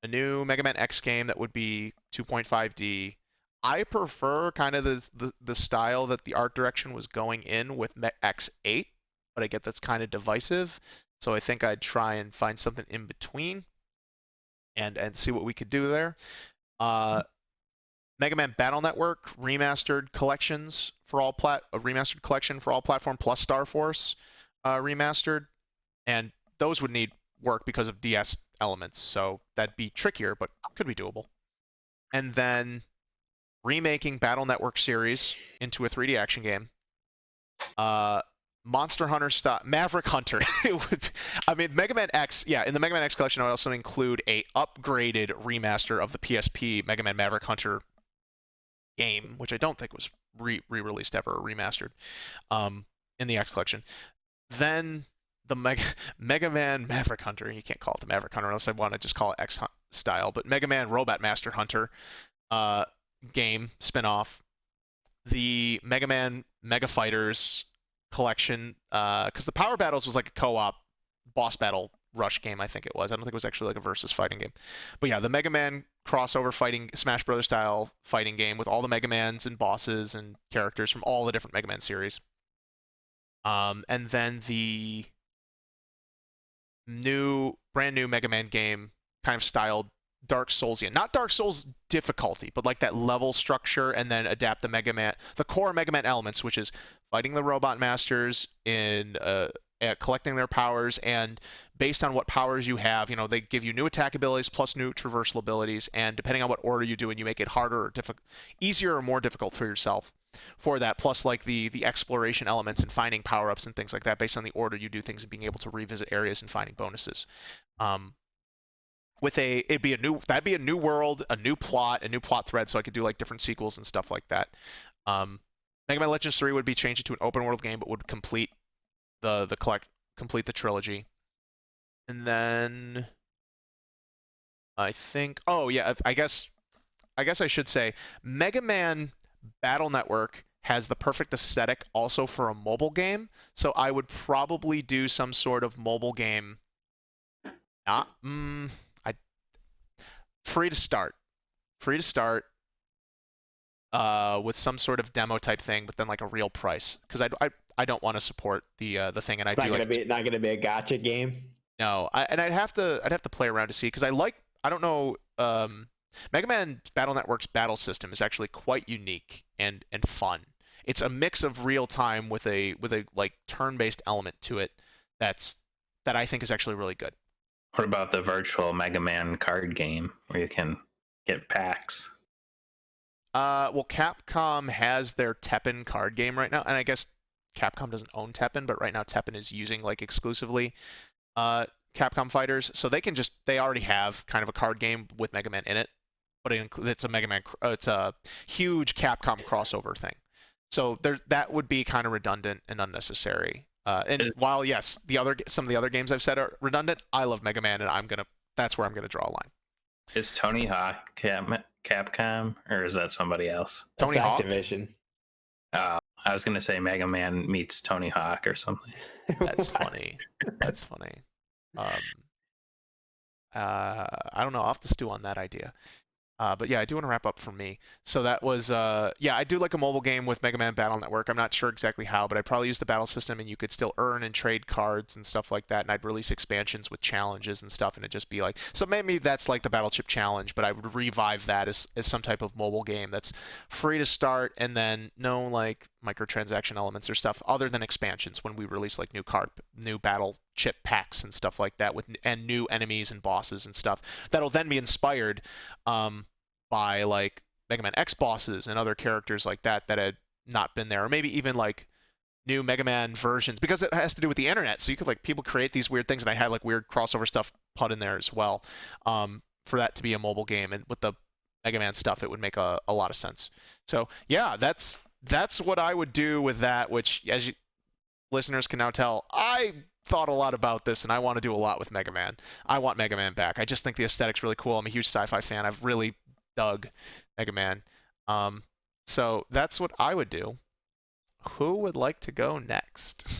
a new Mega Man X game that would be 2.5D. I prefer kind of the style that the art direction was going in with X8, but I get that's kind of divisive. So I think I'd try and find something in between and see what we could do there. Mega Man Battle Network remastered collections for all a remastered collection for all platform plus Star Force remastered, and those would need work because of DS elements, so that'd be trickier, but could be doable. And then remaking Battle Network series into a 3D action game. Monster Hunter style Maverick Hunter. I mean, Mega Man X. Yeah, in the Mega Man X collection, I would also include a upgraded remaster of the PSP Mega Man Maverick Hunter game, which I don't think was re-released ever or remastered in the X collection. Then the Mega Man Maverick Hunter. You can't call it the Maverick Hunter unless I want to just call it X style. But Mega Man Robot Master Hunter game spinoff. The Mega Man Mega Fighters collection, because the Power Battles was like a co-op boss battle rush game, I think it was. I don't think it was actually like a versus fighting game. But yeah, the Mega Man crossover fighting Smash Brothers style fighting game with all the Mega Mans and bosses and characters from all the different Mega Man series. And then the brand new Mega Man game, kind of styled Dark Soulsian, not Dark Souls difficulty, but like that level structure, and then adapt the core Mega Man elements, which is fighting the Robot Masters in collecting their powers, and based on what powers you have, they give you new attack abilities plus new traversal abilities, and depending on what order you do, and you make it harder or easier or more difficult for yourself for that, plus like the exploration elements and finding power-ups and things like that based on the order you do things and being able to revisit areas and finding bonuses. That'd be a new world, a new plot thread, so I could do like different sequels and stuff like that. Mega Man Legends 3 would be changed to an open world game, but would complete complete the trilogy. And then I think, oh yeah, I guess I should say Mega Man Battle Network has the perfect aesthetic also for a mobile game, so I would probably do some sort of mobile game. Free to start with some sort of demo type thing, but then like a real price, because I don't want to support the thing, and it's not gonna be a gacha game. No, I'd have to play around to see, because I don't know Mega Man Battle Network's battle system is actually quite unique and fun. It's a mix of real time with a like turn-based element to it that I think is actually really good. What about the virtual Mega Man card game where you can get packs? Well, Capcom has their Tekken card game right now, and I guess Capcom doesn't own Tekken, but right now Tekken is using like exclusively uh, Capcom fighters, so they already have kind of a card game with Mega Man in it, but it's a Mega Man, it's a huge Capcom crossover thing. So that would be kind of redundant and unnecessary. And Is, while yes, some of the other games I've said are redundant, I love Mega Man, and that's where I'm gonna draw a line. is Tony Hawk Capcom, or is that somebody else? That's Tony Hawk. Activision. I was gonna say Mega Man meets Tony Hawk or something. That's What? funny. That's funny. Um, I don't know. I'll have to stew on that idea. But yeah, I do want to wrap up for me. So that was yeah, I do like a mobile game with Mega Man Battle Network. I'm not sure exactly how, but I'd probably use the battle system and you could still earn and trade cards and stuff like that. And I'd release expansions with challenges and stuff, and it'd just be like, so maybe that's like the Battle Chip Challenge, but I would revive that as some type of mobile game that's free to start and then no like microtransaction elements or stuff other than expansions when we release like new battle chip packs and stuff like that and new enemies and bosses and stuff that'll then be inspired by like Mega Man X bosses and other characters like that had not been there, or maybe even like new Mega Man versions, because it has to do with the internet. So you could like people create these weird things, and I had like weird crossover stuff put in there as well, for that to be a mobile game. And with the Mega Man stuff, it would make a lot of sense. So yeah, that's what I would do with that. Which, as you listeners can now tell, I thought a lot about this, and I want to do a lot with Mega Man. I want Mega Man back. I just think the aesthetic's really cool. I'm a huge sci-fi fan. I've really dug Mega Man. So that's what I would do. Who would like to go next?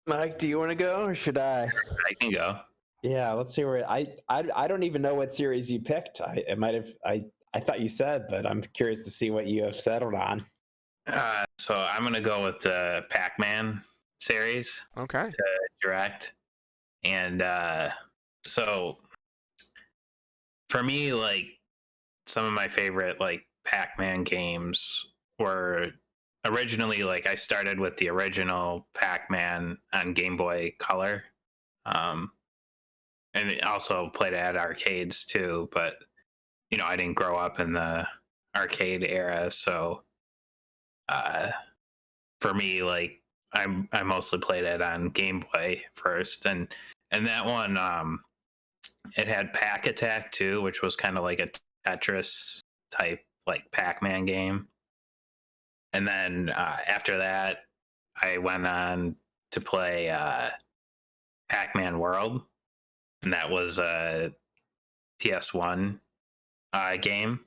Mike, do you want to go or should I? I can go. Yeah, let's see where I don't even know what series you picked. I thought you said, but I'm curious to see what you have settled on. So I'm gonna go with the Pac-Man series Okay. to direct, and so for me, like some of my favorite like Pac-Man games were originally like I started with the original Pac-Man on Game Boy Color, um, and it also played it at arcades too. But I didn't grow up in the arcade era, so for me, like I mostly played it on Game Boy first, and that one it had Pac Attack too, which was kind of like a Tetris type like Pac-Man game. And then after that, I went on to play Pac-Man World, and that was a PS1 game.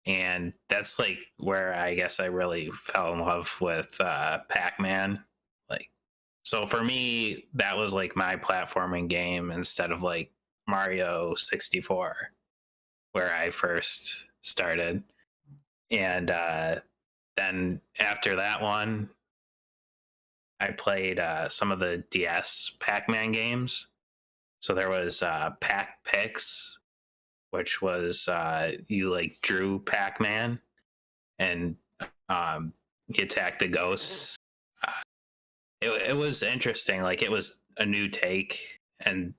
And that's like where I guess I really fell in love with Pac-Man. Like, so for me, that was like my platforming game instead of like Mario 64, where I first started. And then after that one, I played some of the DS Pac-Man games. So there was pac-pix, which was you like drew Pac-Man and he attacked the ghosts. Uh, it was interesting. Like it was a new take, and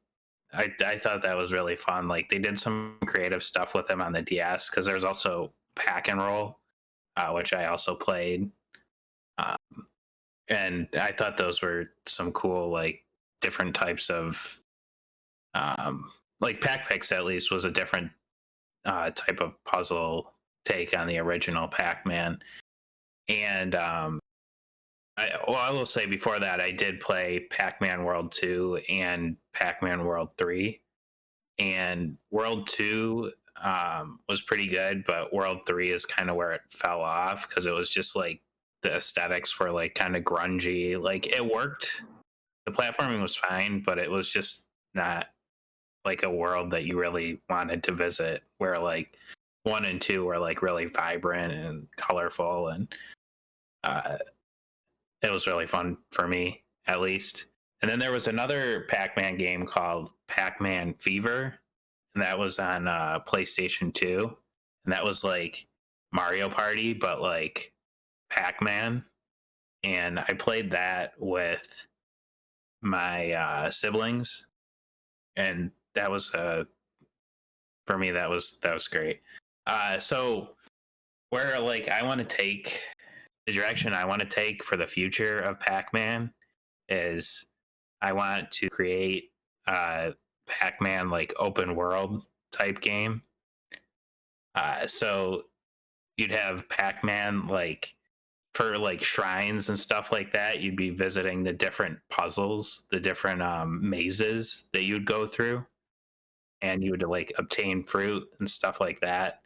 I thought that was really fun. Like they did some creative stuff with him on the DS because there's also Pack and Roll, which I also played, and I thought those were some cool like different types of like pac-pix at least was a different type of puzzle take on the original Pac-Man. And I will say before that, I did play Pac-Man World 2 and Pac-Man World 3. And World 2 was pretty good, but World 3 is kind of where it fell off because it was just like the aesthetics were like kind of grungy. Like it worked. The platforming was fine, but it was just not like a world that you really wanted to visit where like 1 and 2 were like really vibrant and colorful, and it was really fun for me at least. And then there was another Pac-Man game called Pac-Man Fever, and that was on PlayStation 2, and that was like Mario Party, but like Pac-Man. And I played that with my siblings, and that was for me that was great. So where like I want to take the direction I want to take for the future of Pac-Man is I want to create a Pac-Man like open world type game. So you'd have Pac-Man like for like shrines and stuff like that. You'd be visiting the different puzzles, the different mazes that you'd go through, and you would like obtain fruit and stuff like that.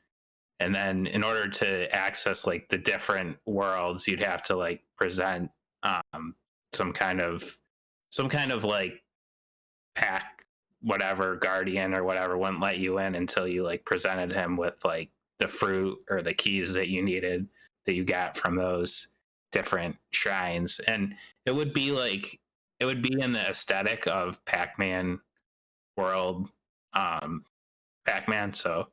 And then in order to access like the different worlds, you'd have to like present um, some kind of like pack whatever guardian or whatever wouldn't let you in until you like presented him with like the fruit or the keys that you needed that you got from those different shrines. And it would be like it would be in the aesthetic of Pac-Man world, Pac-Man. So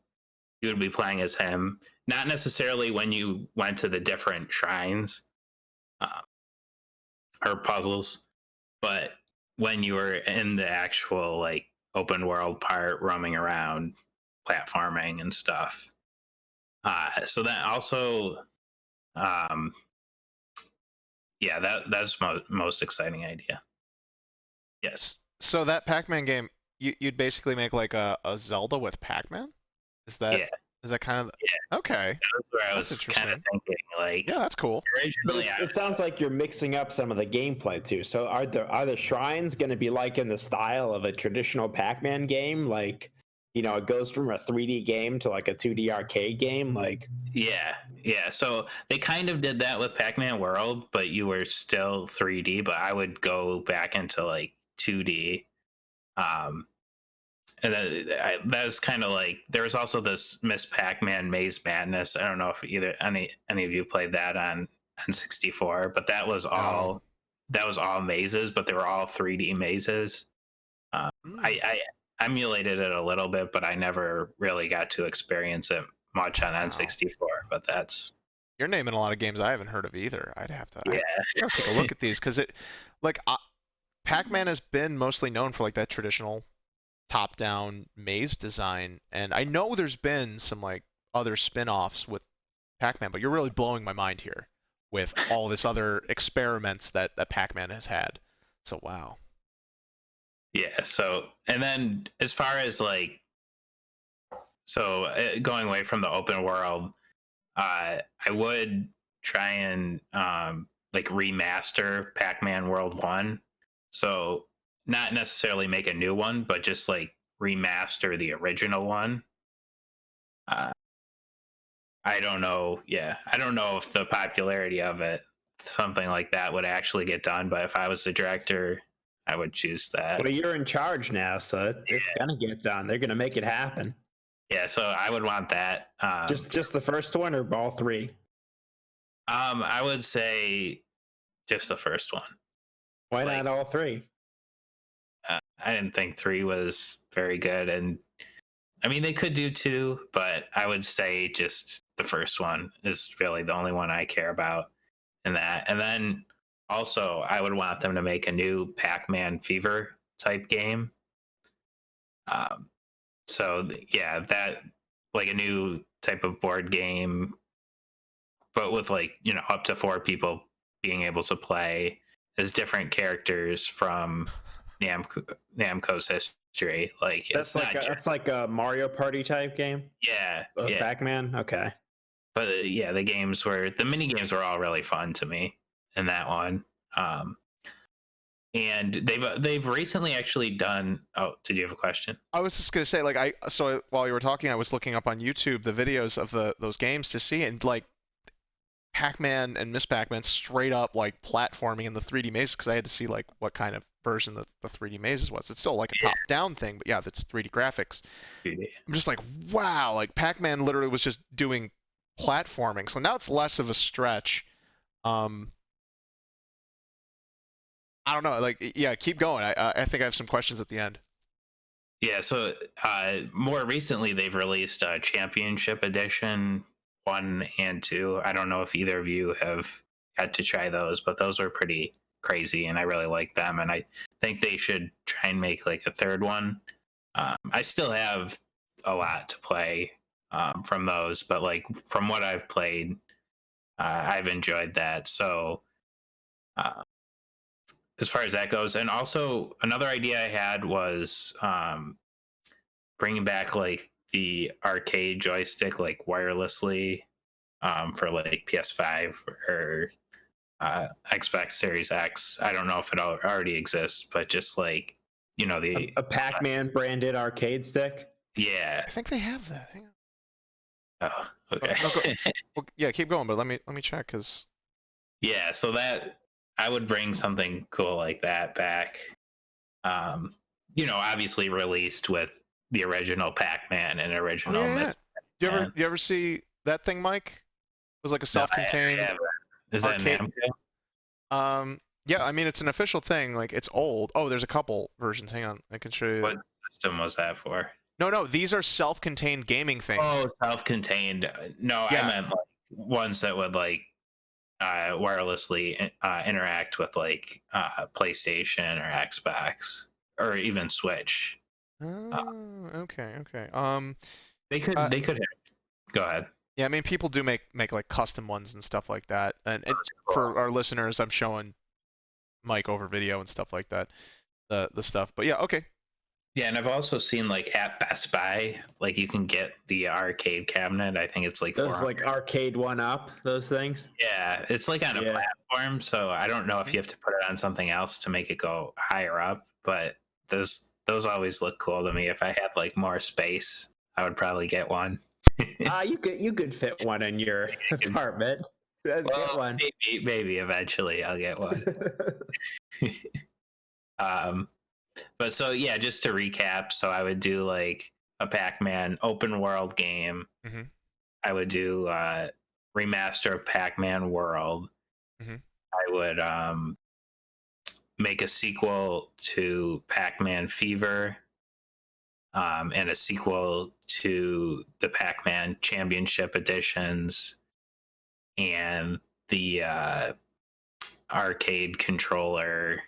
you would be playing as him, not necessarily when you went to the different shrines uh, or puzzles, but when you were in the actual like open world part, roaming around, platforming and stuff. So that also, um, yeah, that's most exciting idea. Yes. So that Pac-Man game, you'd basically make like a Zelda with Pac-Man? Is that Yeah. is that kind of Yeah. okay? That's where I That's was kind of interesting. thinking. Like, Yeah, that's cool. But originally, it sounds like you're mixing up some of the gameplay too. So are the shrines going to be like in the style of a traditional Pac-Man game? Like, it goes from a 3D game to like a 2D arcade game. Like, yeah. So they kind of did that with Pac-Man World, but you were still 3D. But I would go back into like 2D. Um, and that was kind of like there was also this Miss Pac-Man Maze Madness. I don't know if either any of you played that on N64, but No. that was all mazes, but they were all 3D mazes. I emulated it a little bit, but I never really got to experience it much on Wow. N64. But that's You're naming a lot of games I haven't heard of either. I yeah, gotta take a look at these because like, Pac-Man has been mostly known for like that traditional top-down maze design, and I know there's been some like other spin-offs with Pac-Man, but you're really blowing my mind here with all this other experiments that Pac-Man has had. So wow. yeah. So and then as far as like going away from the open world, I would try and like remaster Pac-Man World 1. So not necessarily make a new one, but just like remaster the original one. Uh, I don't know. Yeah, I don't know if the popularity of it, something like that, would actually get done. But if I was the director, I would choose that. well, you're in charge now, so it's Yeah, gonna get done. They're gonna make it happen. yeah. So I would want that. Just the first one or all three? I would say just the first one. Why Like, not all three? I didn't think 3 was very good, and I mean they could do 2, but I would say just the first one is really the only one I care about in that. And then also I would want them to make a new Pac-Man Fever type game. Um, so yeah, that like a new type of board game, but with like up to 4 people being able to play as different characters from Namco's history. Like it's not just That's like a Mario Party type game yeah, of yeah. Pac-Man. Okay. But yeah, the mini games were all really fun to me in that one. Um, and they've recently actually done. Oh, did you have a question? I was just gonna say, like, while you were talking, I was looking up on YouTube the videos of those games to see, and like Pac-Man and Miss Pac-Man straight up like platforming in the 3D mazes because I had to see like what kind of version the 3D mazes was. It's still like a top-down thing, but yeah, that's 3D graphics. Yeah. I'm just like, wow, like Pac-Man literally was just doing platforming. So now it's less of a stretch. Um, I don't know. Like, yeah, keep going. I think I have some questions at the end. Yeah, so more recently they've released a Championship Edition 1 and 2. I don't know if either of you have had to try those, but those are pretty crazy and I really like them. And I think they should try and make like a third one. I still have a lot to play from those, but like from what I've played, I've enjoyed that. So uh, as far as that goes, and also another idea I had was bringing back like the arcade joystick like wirelessly for like PS5 or Xbox Series X. I don't know if it already exists, but just like the A Pac-Man branded arcade stick. yeah. I think they have that. Hang on. Oh, Oh, okay. no, go. Well, yeah, keep going, but let me check because. Yeah, so that I would bring something cool like that back. Um, obviously released with the original Pac-Man and Oh original yeah, yeah. Miss Do you ever Man. do you ever see that thing, Mike? It was like a No, I self-contained haven't. Is that arcade. Namco? Yeah, I mean it's an official thing. Like it's old. Oh, there's a couple versions. Hang on, I can show you. What system was that for? No, these are self-contained gaming things. Oh, self-contained. No, I Yeah. meant like ones that would like wirelessly interact with like PlayStation or Xbox or even Switch. Uh, Oh, okay. they could Uh, they could have. Go ahead. yeah, I mean people do make like custom ones and stuff like that. And That's for cool. our listeners, I'm showing Mike over video and stuff like that. The stuff. But yeah, okay. Yeah, and I've also seen like at Best Buy, like you can get the arcade cabinet. I think it's like Those 400. like arcade one up, those things. Yeah, it's like on a Yeah. platform, so I don't know if Mhm. you have to put it on something else to make it go higher up, but those always look cool to me. If I had like more space, I would probably get one. You could fit one in your apartment. Get Well, one. maybe eventually I'll get one. Um, but so yeah, just to recap, so I would do like a Pac-Man open world game. Mhm. I would do remaster of Pac-Man World. Mhm. I would make a sequel to Pac-Man Fever, and a sequel to the Pac-Man Championship editions, and the arcade controller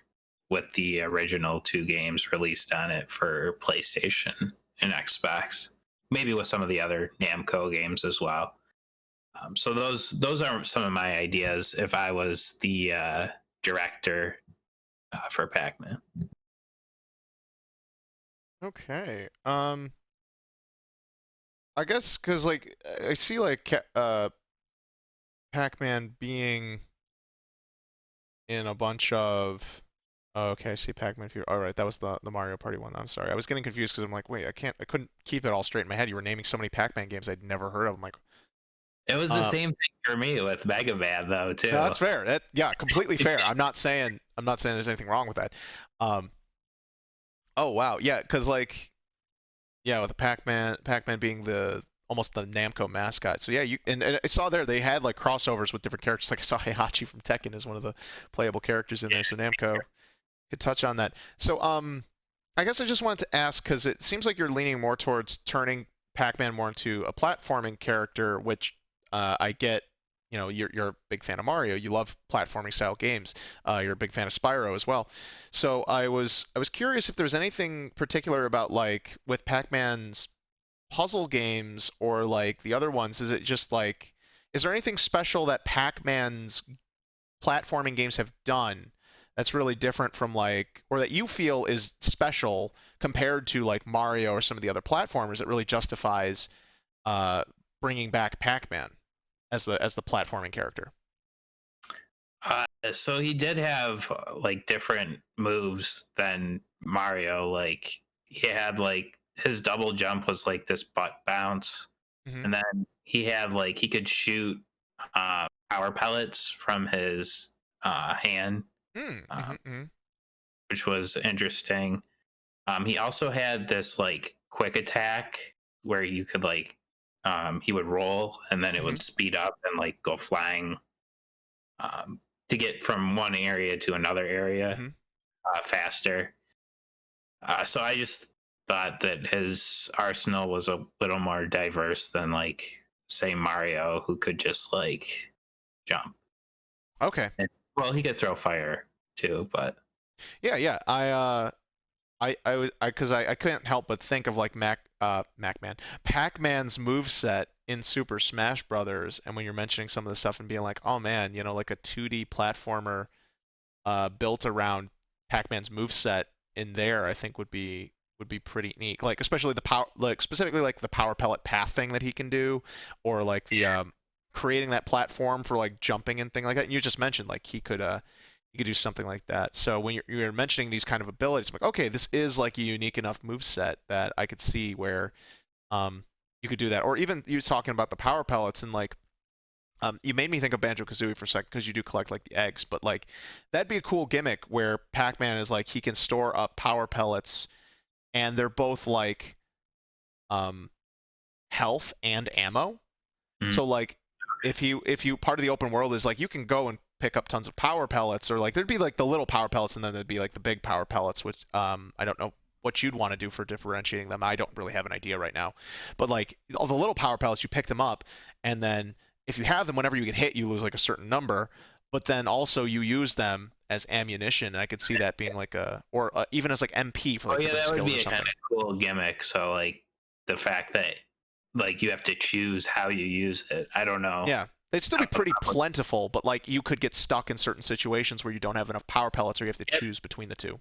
with the original two games released on it for PlayStation and Xbox. Maybe with some of the other Namco games as well. So those are some of my ideas if I was the director for Pac-Man. Okay. I guess because like I see like Pac-Man being in a bunch of. Oh, okay, I see Pac-Man Fever. All right, that was the Mario Party one. I'm sorry, I was getting confused because I'm like, wait, I couldn't keep it all straight in my head. You were naming so many Pac-Man games I'd never heard of. I'm like, It was the uh, same thing for me with Mega Man though no, too. that's fair. Yeah, completely fair. I'm not saying there's anything wrong with that. Um, oh wow, yeah, because like yeah, with the Pac-Man being the almost the Namco mascot. So yeah, and I saw there they had like crossovers with different characters. Like I saw Heihachi from Tekken as one of the playable characters in there. So Namco could touch on that. So I guess I just wanted to ask because it seems like you're leaning more towards turning Pac-Man more into a platforming character, which I get. You know, you're a big fan of Mario. You love platforming style games. You're a big fan of Spyro as well. So I was curious if there's anything particular about like with Pac-Man's puzzle games or like the other ones. Is it just like is there anything special that Pac-Man's platforming games have done that's really different from like or that you feel is special compared to like Mario or some of the other platformers that really justifies uh, bringing back Pac-Man as the platforming character? So he did have like different moves than Mario. Like he had like his double jump was like this butt bounce, Hmm. and then he had like he could shoot power pellets from his hand, Mm-hmm, hmm. which was interesting. He also had this like quick attack where you could like he would roll and then it Hmm. would speed up and like go flying to get from one area to another area. Hmm. faster. So I just thought that his arsenal was a little more diverse than like say Mario, who could just like jump. Okay. And, well, he could throw fire too, but Yeah, yeah. I couldn't help but think of like Pac-Man's move set in Super Smash Brothers, and when you're mentioning some of the stuff and being like, oh man, like a 2D platformer built around Pac-Man's move set in there, I think would be pretty neat. Like especially the power, like specifically like the power pellet path thing that he can do, or like the creating that platform for like jumping and thing like that. And you just mentioned like he could do something like that. So when you're mentioning these kind of abilities, I'm like, okay, this is like a unique enough move set that I could see where you could do that. Or even you talking about the power pellets and like you made me think of Banjo-Kazooie for a second because you do collect like the eggs, but like that'd be a cool gimmick where Pac-Man is like he can store up power pellets and they're both like um health and ammo. mm, So like if you part of the open world is like you can go and pick up tons of power pellets or like there'd be like the little power pellets and then there'd be like the big power pellets which I don't know what you'd want to do for differentiating them. I don't really have an idea right now. But like all the little power pellets you pick them up and then if you have them whenever you get hit you lose like a certain number, but then also you use them as ammunition and I could see that being like a or even as like MP for oh like yeah, different that would skills or be a kind something. of cool gimmick. So like the fact that like you have to choose how you use it. I don't know. Yeah, they'd still be pretty plentiful, but like you could get stuck in certain situations where you don't have enough power pellets or you have to choose between the two.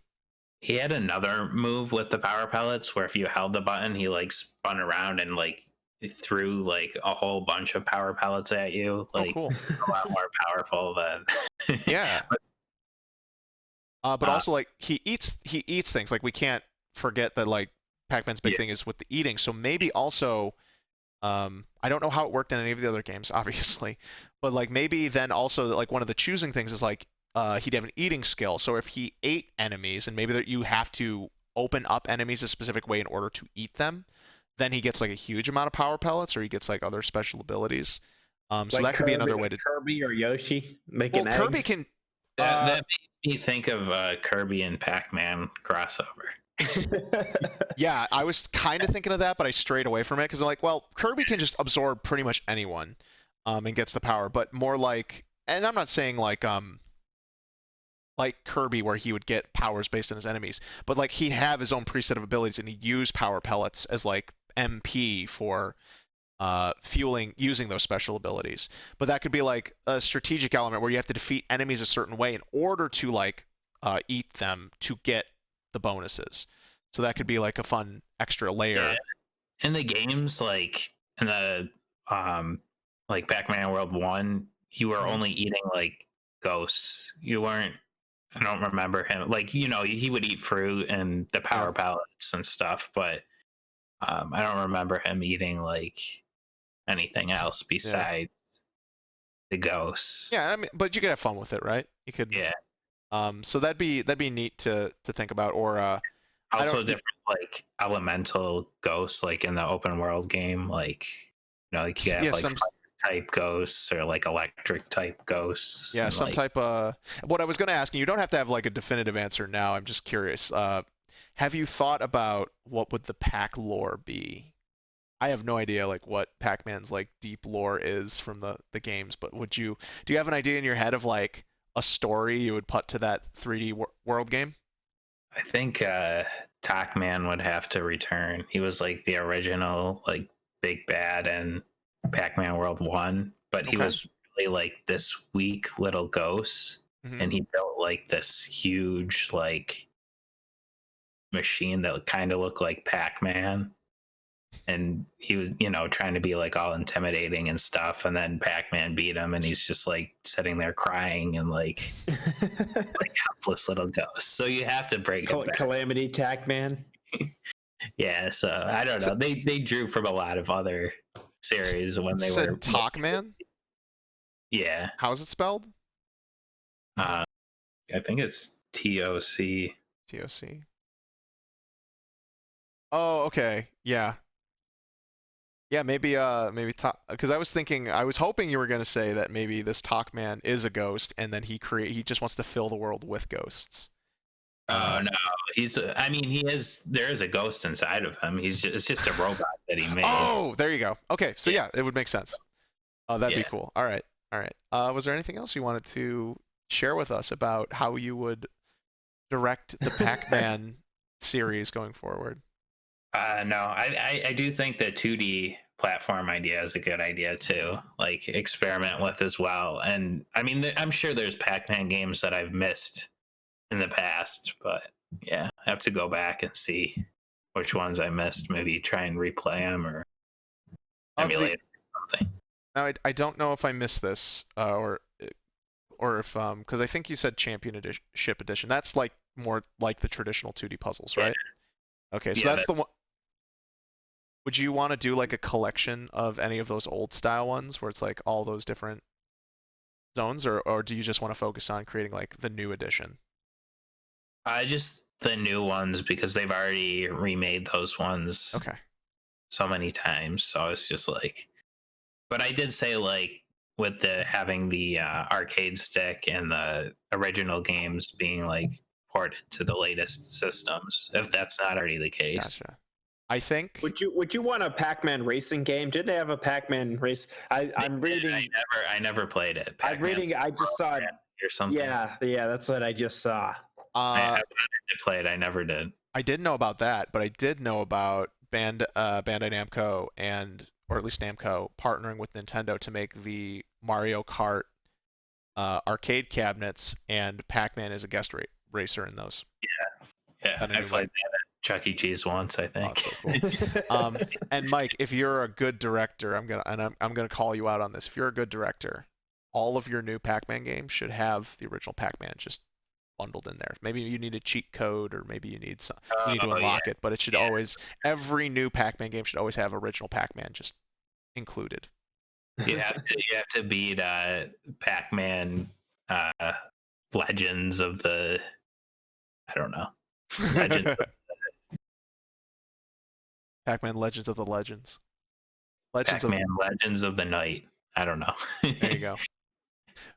He had another move with the power pellets where if you held the button, he like spun around and like threw like a whole bunch of power pellets at you, Oh, like cool. a lot more powerful than. Yeah. But, But also like he eats things. Like we can't forget that like Pac-Man's big yeah, thing is with the eating. So maybe also I don't know how it worked in any of the other games, obviously, but like maybe then also like one of the choosing things is like he'd have an eating skill. So if he ate enemies and maybe that you have to open up enemies a specific way in order to eat them, then he gets like a huge amount of power pellets or he gets like other special abilities. So Like that could be Kirby, another way like to. Kirby or Yoshi Well, making Kirby eggs. can. that made me think of Kirby and Pac-Man crossover. Yeah, I was kind of thinking of that, but I strayed away from it because I'm like, well, Kirby can just absorb pretty much anyone, and gets the power, but more like, and I'm not saying like Kirby where he would get powers based on his enemies, but like he'd have his own preset of abilities and he'd use power pellets as like MP for fueling using those special abilities. But that could be like a strategic element where you have to defeat enemies a certain way in order to like eat them to get the bonuses. So that could be like a fun extra Yeah, layer. in the games, like in the um, like Pac-Man World One, you were Hmm. only eating like ghosts. You weren't. I don't remember him. Like he would eat fruit and the Yeah, power pellets and stuff, but I don't remember him eating like anything else yeah, besides the ghosts. yeah. I mean, but you could have fun with it, right? You could. Yeah. So that'd be neat to think about. Or I don't. Also different like elemental ghosts like in the open world game, like like you could have Yeah, like fire type ghosts or like electric type ghosts and some like type of. What I was going to ask you, you don't have to have like a definitive answer now. I'm just curious. Have you thought about what would the pack lore be? I have no idea like what Pac-Man's like deep lore is from the games, but do you have an idea in your head of like a story you would put to that 3D world game? I think Pac-Man would have to return. He was like the original like big bad in Pac-Man World 1, but he Okay. was really like this weak little ghost Hmm. and he built like this huge like machine that kind of looked like Pac-Man and he was trying to be like all intimidating and stuff and then Pac-Man beat him and he's just like sitting there crying and like helpless little ghost, so you have to break it back. Calamity Tac Man. Yeah, so I don't So, know, they drew from a lot of other series when they said were Talkman? yeah. How's it spelled? uh I think it's TOC. TOC. Oh, okay. Yeah. Yeah, maybe because I was hoping you were gonna say that maybe this Talkman is a ghost and then he just wants to fill the world with ghosts. Oh no, he's. I mean, he is. There is a ghost inside of him. It's just a robot that he made. Oh, there you go. Okay, so yeah, it would make sense. Oh, that'd be Yeah. cool. All right, all right. Was there anything else you wanted to share with us about how you would direct the Pac-Man series going forward? No, I do think the 2D platform idea is a good idea too. Like experiment with as well. And I mean, I'm sure there's Pac-Man games that I've missed in the past, but yeah, I have to go back and see which ones I missed. Maybe try and replay them or Of the emulate something. Now, I don't know if I missed this, or if because I think you said Championship Edition. That's like more like the traditional 2D puzzles, right? Okay, so Yeah, that's the one. Would you want to do like a collection of any of those old style ones where it's like all those different zones, or do you just want to focus on creating like the new edition? just the new ones because they've already remade those ones Okay. so many times. So it's just like, but I did say like with the having the arcade stick and the original games being like ported to the latest systems, if that's not already the case. Gotcha. I think. Would you want a Pac-Man racing game? Did they have a Pac-Man race? I'm reading. I never played it. I'm reading. I just saw it. Or something. Yeah, that's what I just saw. I did play it. I never did. I didn't know about that, but I did know about Bandai Namco or at least Namco partnering with Nintendo to make the Mario Kart arcade cabinets, and Pac-Man is a guest racer in those. Yeah, I played that at Chuck E. Cheese once, I think. Oh, so cool. And Mike, if you're a good director, I'm gonna call you out on this. If you're a good director, all of your new Pac-Man games should have the original Pac-Man just bundled in there. Maybe you need a cheat code, or maybe you need to unlock it, but it should always, every new Pac-Man game should always have original Pac-Man just included. You have to beat Pac-Man Legends of the, I don't know. Pac-Man Legends of the Legends. Pac-Man Legends of the Night. I don't know. There you go.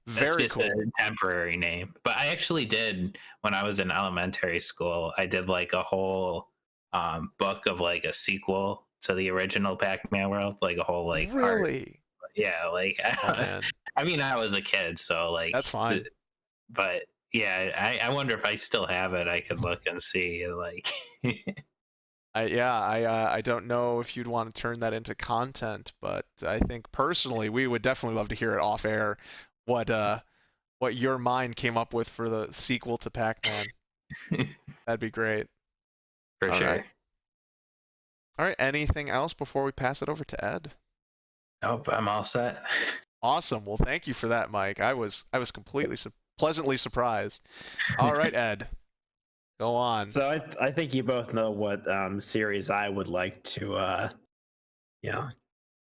That's Very just cool. a temporary name. But I actually did, when I was in elementary school, I did like a whole book of like a sequel to the original Pac-Man world, like a whole like really art. Yeah, like I mean, I was a kid, so like that's fine. But yeah, I wonder if I still have it. I could look and see like. I don't know if you'd want to turn that into content, but I think personally we would definitely love to hear it off air. What your mind came up with for the sequel to Pac-Man. That'd be great. For sure. Right. All right. Anything else before we pass it over to Ed? Nope, I'm all set. Awesome. Well, thank you for that, Mike. I was completely pleasantly surprised. All right, Ed. Go on. So I think you both know what series I would like to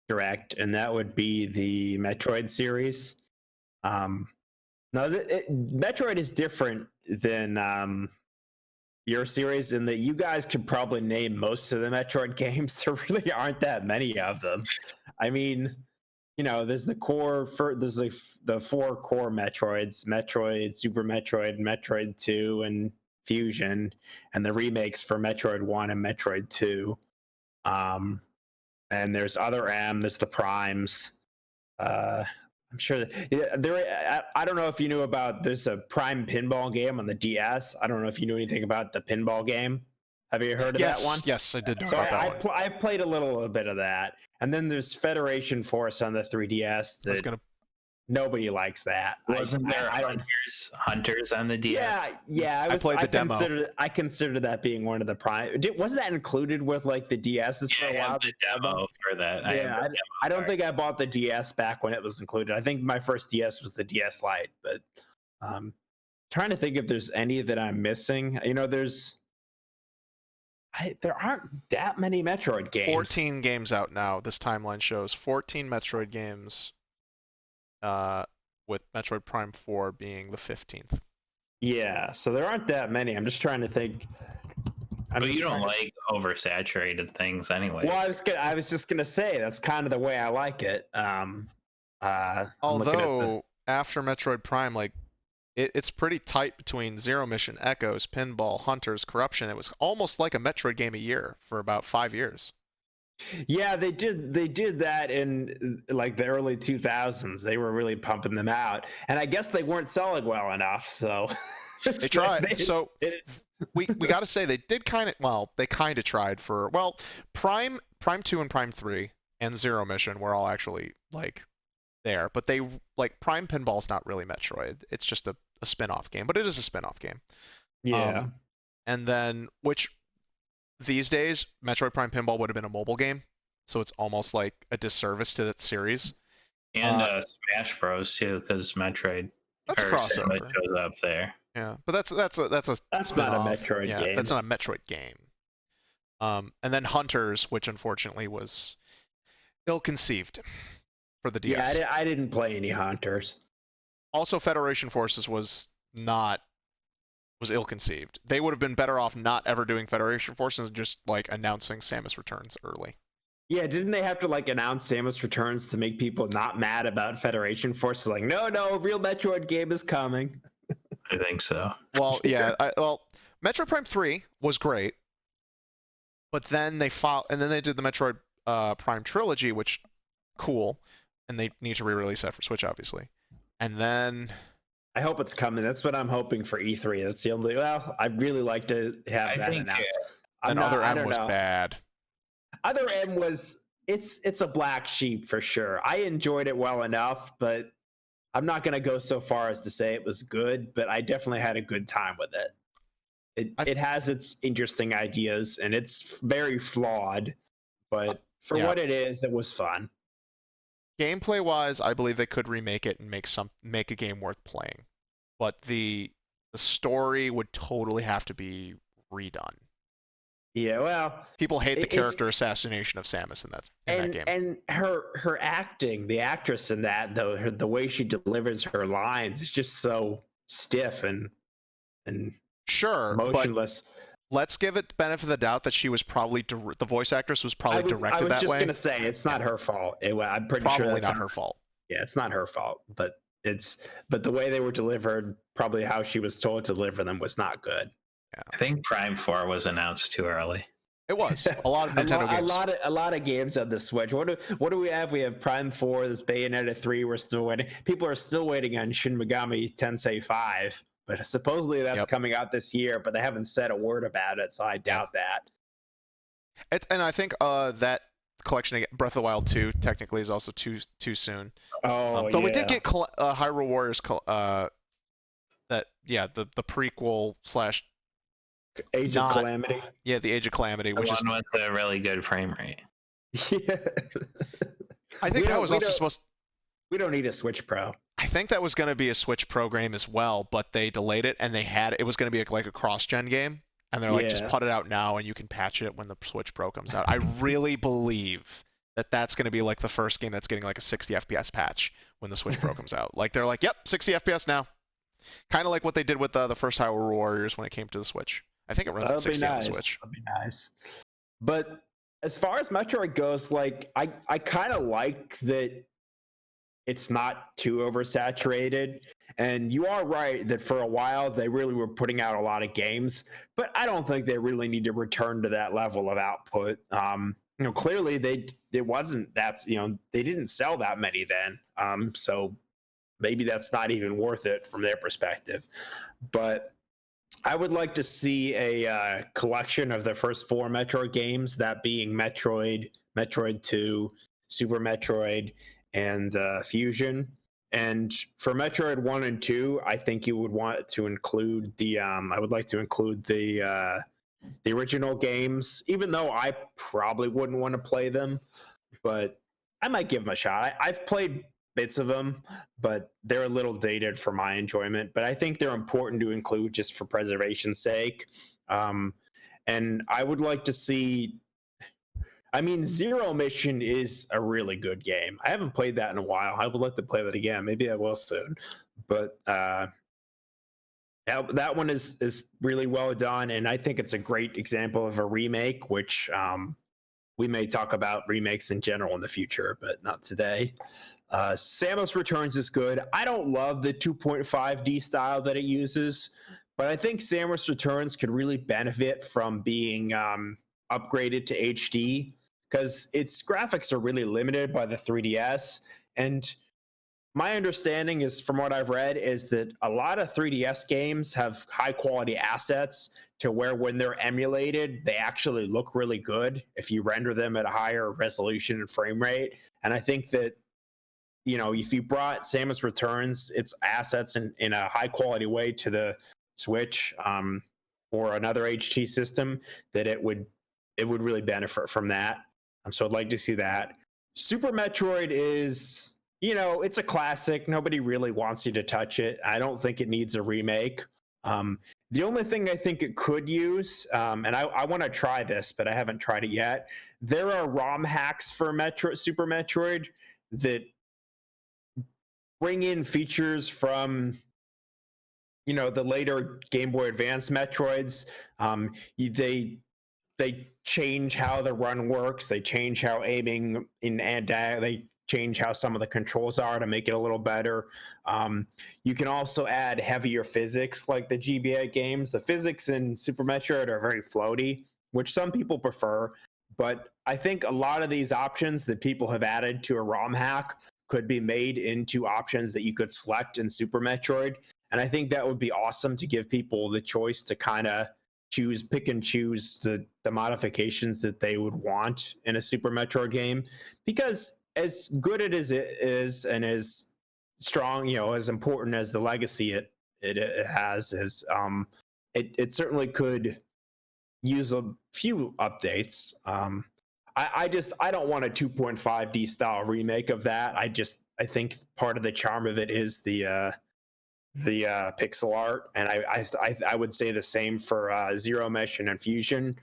direct, and that would be the Metroid series. Metroid is different than your series in that you guys could probably name most of the Metroid games. There really aren't that many of them. I mean, there's the the 4 core Metroids: Metroid, Super Metroid, Metroid 2, and Fusion, and the remakes for Metroid 1 and Metroid 2. And there's Other M, there's the Primes. I'm sure I don't know if you knew about, there's a Prime pinball game on the DS. I don't know if you knew anything about the pinball game. Have you heard of that one? Yes, I did know So about that one. I played a little bit of that. And then there's Federation Force on the 3DS. Nobody likes that. Wasn't there Hunters on the DS? Yeah. I played the demo. I considered that being one of the prime. Wasn't that included with like the DSs for a while? The demo for that. Yeah, I don't think I bought the DS back when it was included. I think my first DS was the DS Lite. But trying to think if there's any that I'm missing. There aren't that many Metroid games. 14 games out now. This timeline shows 14 Metroid games. With Metroid Prime 4 being the 15th. Yeah, so there aren't that many. I'm just trying to think. But you don't like oversaturated things anyway. Well, I was just gonna say that's kind of the way I like it. Although after Metroid Prime, like it's pretty tight between Zero Mission, Echoes, Pinball, Hunters, Corruption. It was almost like a Metroid game a year for about 5 years. Yeah, they did that in like the early 2000s. They were really pumping them out, and I guess they weren't selling well enough. So They tried. So we got to say they did they kind of tried for Prime 2 and Prime 3 and Zero Mission were all actually like there, but they like Prime Pinball's not really Metroid. It's just a spin-off game, but it is a spin-off game. Yeah. And then which these days Metroid Prime Pinball would have been a mobile game, so it's almost like a disservice to that series. And Smash Bros too, because Metroid That's a crossover. shows up there. Yeah, but that's not a Metroid game. That's not a Metroid game. And then Hunters, which unfortunately was ill-conceived for the DS. Yeah, I didn't play any Hunters. Also, Federation Forces was ill-conceived. They would have been better off not ever doing Federation Forces and just like announcing Samus Returns early. Yeah, didn't they have to like announce Samus Returns to make people not mad about Federation Forces? Like, no, a real Metroid game is coming. I think so. Well, yeah. Metroid Prime 3 was great, but then they did the Metroid Prime trilogy, which cool, and they need to re-release that for Switch, obviously. And then I hope it's coming. That's what I'm hoping for E3. That's the only. Well, I'd really like to have that announced. And Other M was bad. Other M was it's a black sheep for sure. I enjoyed it well enough, but I'm not going to go so far as to say it was good, but I definitely had a good time with it. It has its interesting ideas and it's very flawed, but for what it is, it was fun. Gameplay wise, I believe they could remake it and make a game worth playing, but the story would totally have to be redone. Yeah, well, people hate the character assassination of Samus in that game. And her acting, the actress in that, though, the way she delivers her lines is just so stiff and sure motionless. But let's give it the benefit of the doubt that she was probably the voice actress was probably directed that way. I was just gonna say it's not her fault. I'm pretty sure that's not her fault. Yeah, it's not her fault, but the way they were delivered, probably how she was told to deliver them, was not good. Yeah. I think Prime 4 was announced too early. It was a lot of Nintendo games. A lot of games on the Switch. What do we have? We have Prime 4. There's Bayonetta 3. We're still waiting. People are still waiting on Shin Megami Tensei 5, but supposedly that's coming out this year. But they haven't said a word about it, so I doubt that. And I think that collection, Breath of the Wild 2, technically is also too soon. Oh, so we did get Hyrule Warriors. The prequel / Age of Calamity. Yeah, the Age of Calamity, which is with the really good frame rate. Yeah. I think that was also supposed. We don't need a Switch Pro. I think that was going to be a Switch Pro game as well, but they delayed it, and it was going to be like a cross-gen game, and they're like, just put it out now, and you can patch it when the Switch Pro comes out. I really believe that that's going to be like the first game that's getting like a 60 FPS patch when the Switch Pro comes out. Like they're like, yep, 60 FPS now. Kind of like what they did with the first Hyrule Warriors when it came to the Switch. I think it runs at 60 on the Switch. That'd be nice. But as far as Metroid goes, like I kind of like that it's not too oversaturated. And you are right that for a while they really were putting out a lot of games, but I don't think they really need to return to that level of output. Clearly they didn't sell that many then. So maybe that's not even worth it from their perspective. But I would like to see a collection of the first 4 Metroid games, that being Metroid, Metroid 2, Super Metroid, and Fusion. And for Metroid 1 and 2, I think you would want to include I would like to include the original games, even though I probably wouldn't want to play them, but I might give them a shot. I've played bits of them, but they're a little dated for my enjoyment, but I think they're important to include just for preservation's sake. And I would like to see, Zero Mission is a really good game. I haven't played that in a while. I would like to play that again. Maybe I will soon, but that one is really well done, and I think it's a great example of a remake, which we may talk about remakes in general in the future, but not today. Samus Returns is good. I don't love the 2.5D style that it uses, but I think Samus Returns could really benefit from being upgraded to HD because its graphics are really limited by the 3DS. And my understanding is, from what I've read, is that a lot of 3DS games have high quality assets to where when they're emulated, they actually look really good if you render them at a higher resolution and frame rate. And I think that, if you brought Samus Returns, its assets in a high quality way to the Switch or another HD system, that it would really benefit from that. So I'd like to see that. Super Metroid is, it's a classic. Nobody really wants you to touch it. I don't think it needs a remake. The only thing I think it could use, and I want to try this, but I haven't tried it yet. There are ROM hacks for Super Metroid that bring in features from the later Game Boy Advance Metroids. They change how the run works. They change how aiming they change how some of the controls are to make it a little better. You can also add heavier physics like the GBA games. The physics in Super Metroid are very floaty, which some people prefer. But I think a lot of these options that people have added to a ROM hack could be made into options that you could select in Super Metroid. And I think that would be awesome to give people the choice to kind of pick and choose the modifications that they would want in a Super Metroid game. Because as good it is and as strong, as important as the legacy it has, it certainly could use a few updates. I don't want a 2.5D style remake of that. I think part of the charm of it is the pixel art, and I would say the same for Zero Mission and Fusion.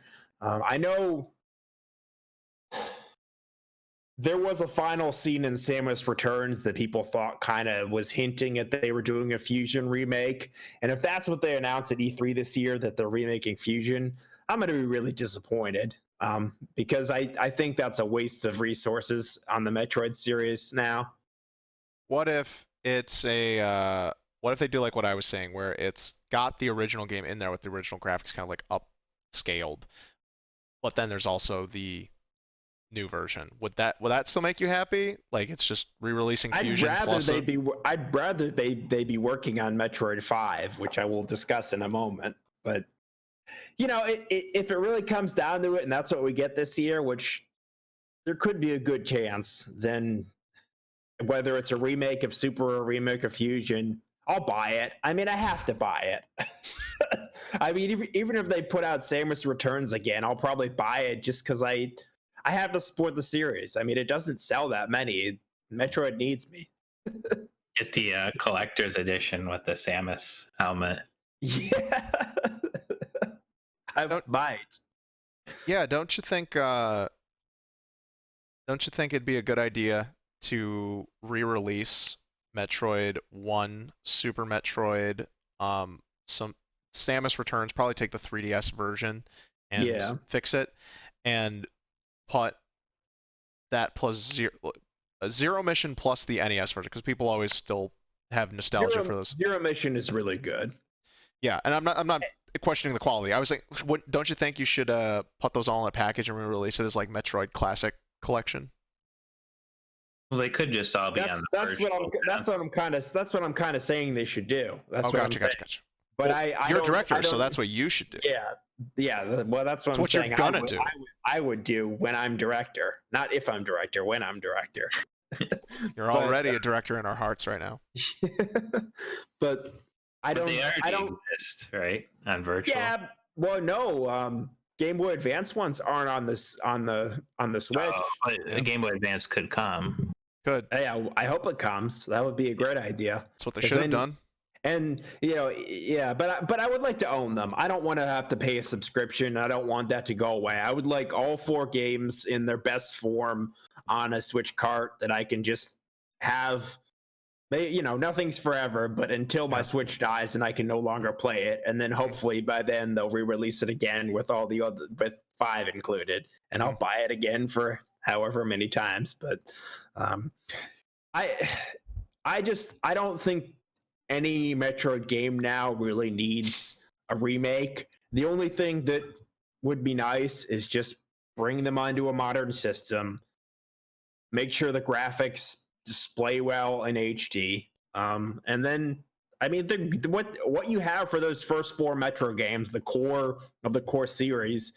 I know there was a final scene in Samus Returns that people thought kind of was hinting at that they were doing a Fusion remake, and if that's what they announced at E3 this year, that they're remaking Fusion, I'm going to be really disappointed. Because I think that's a waste of resources on the Metroid series now. What if what if they do like what I was saying, where it's got the original game in there with the original graphics kind of like upscaled, but then there's also the new version? Would that still make you happy? Like it's just re-releasing Fusion plus I'd rather they be working on Metroid 5, which I will discuss in a moment. But if it really comes down to it, and that's what we get this year, which there could be a good chance, then whether it's a remake of Super or a remake of Fusion, I'll buy it. I mean, I have to buy it. I mean, even if they put out Samus Returns again, I'll probably buy it just because I have to support the series. I mean, it doesn't sell that many. Metroid needs me. Get the collector's edition with the Samus helmet. Yeah. I might. Yeah, don't you think it'd be a good idea to re-release Metroid 1, Super Metroid, some Samus Returns, probably take the 3DS version and fix it, and put that plus Zero Mission plus the NES version, because people always still have nostalgia for those. Zero Mission is really good. Yeah, and I'm not questioning the quality. I was like, don't you think you should put those all in a package and re-release it as like Metroid Classic Collection? Well, they could just all be on the that's what I'm kind of saying they should do. That's what gotcha. But well, you're a director, so that's what you should do. Yeah. Well, that's what I'm saying. You're gonna do. I would do when I'm director, not if I'm director. When I'm director. You're already a director in our hearts right now. But they already exist, right? On virtual. Yeah. Well, no. Game Boy Advance ones aren't on the Switch. But Game Boy Advance could come. Good. Yeah, I hope it comes. That would be a great idea. That's what they should have done. And but I would like to own them. I don't want to have to pay a subscription. I don't want that to go away. I would like all 4 games in their best form on a Switch cart that I can just have nothing's forever, but until my Switch dies and I can no longer play it, and then hopefully by then they'll re-release it again with all the other, with 5 included, and I'll buy it again for however many times. But I don't think any Metroid game now really needs a remake. The only thing that would be nice is just bring them onto a modern system, make sure the graphics display well in HD, and then what you have for those first 4 Metro games, the core of the core series,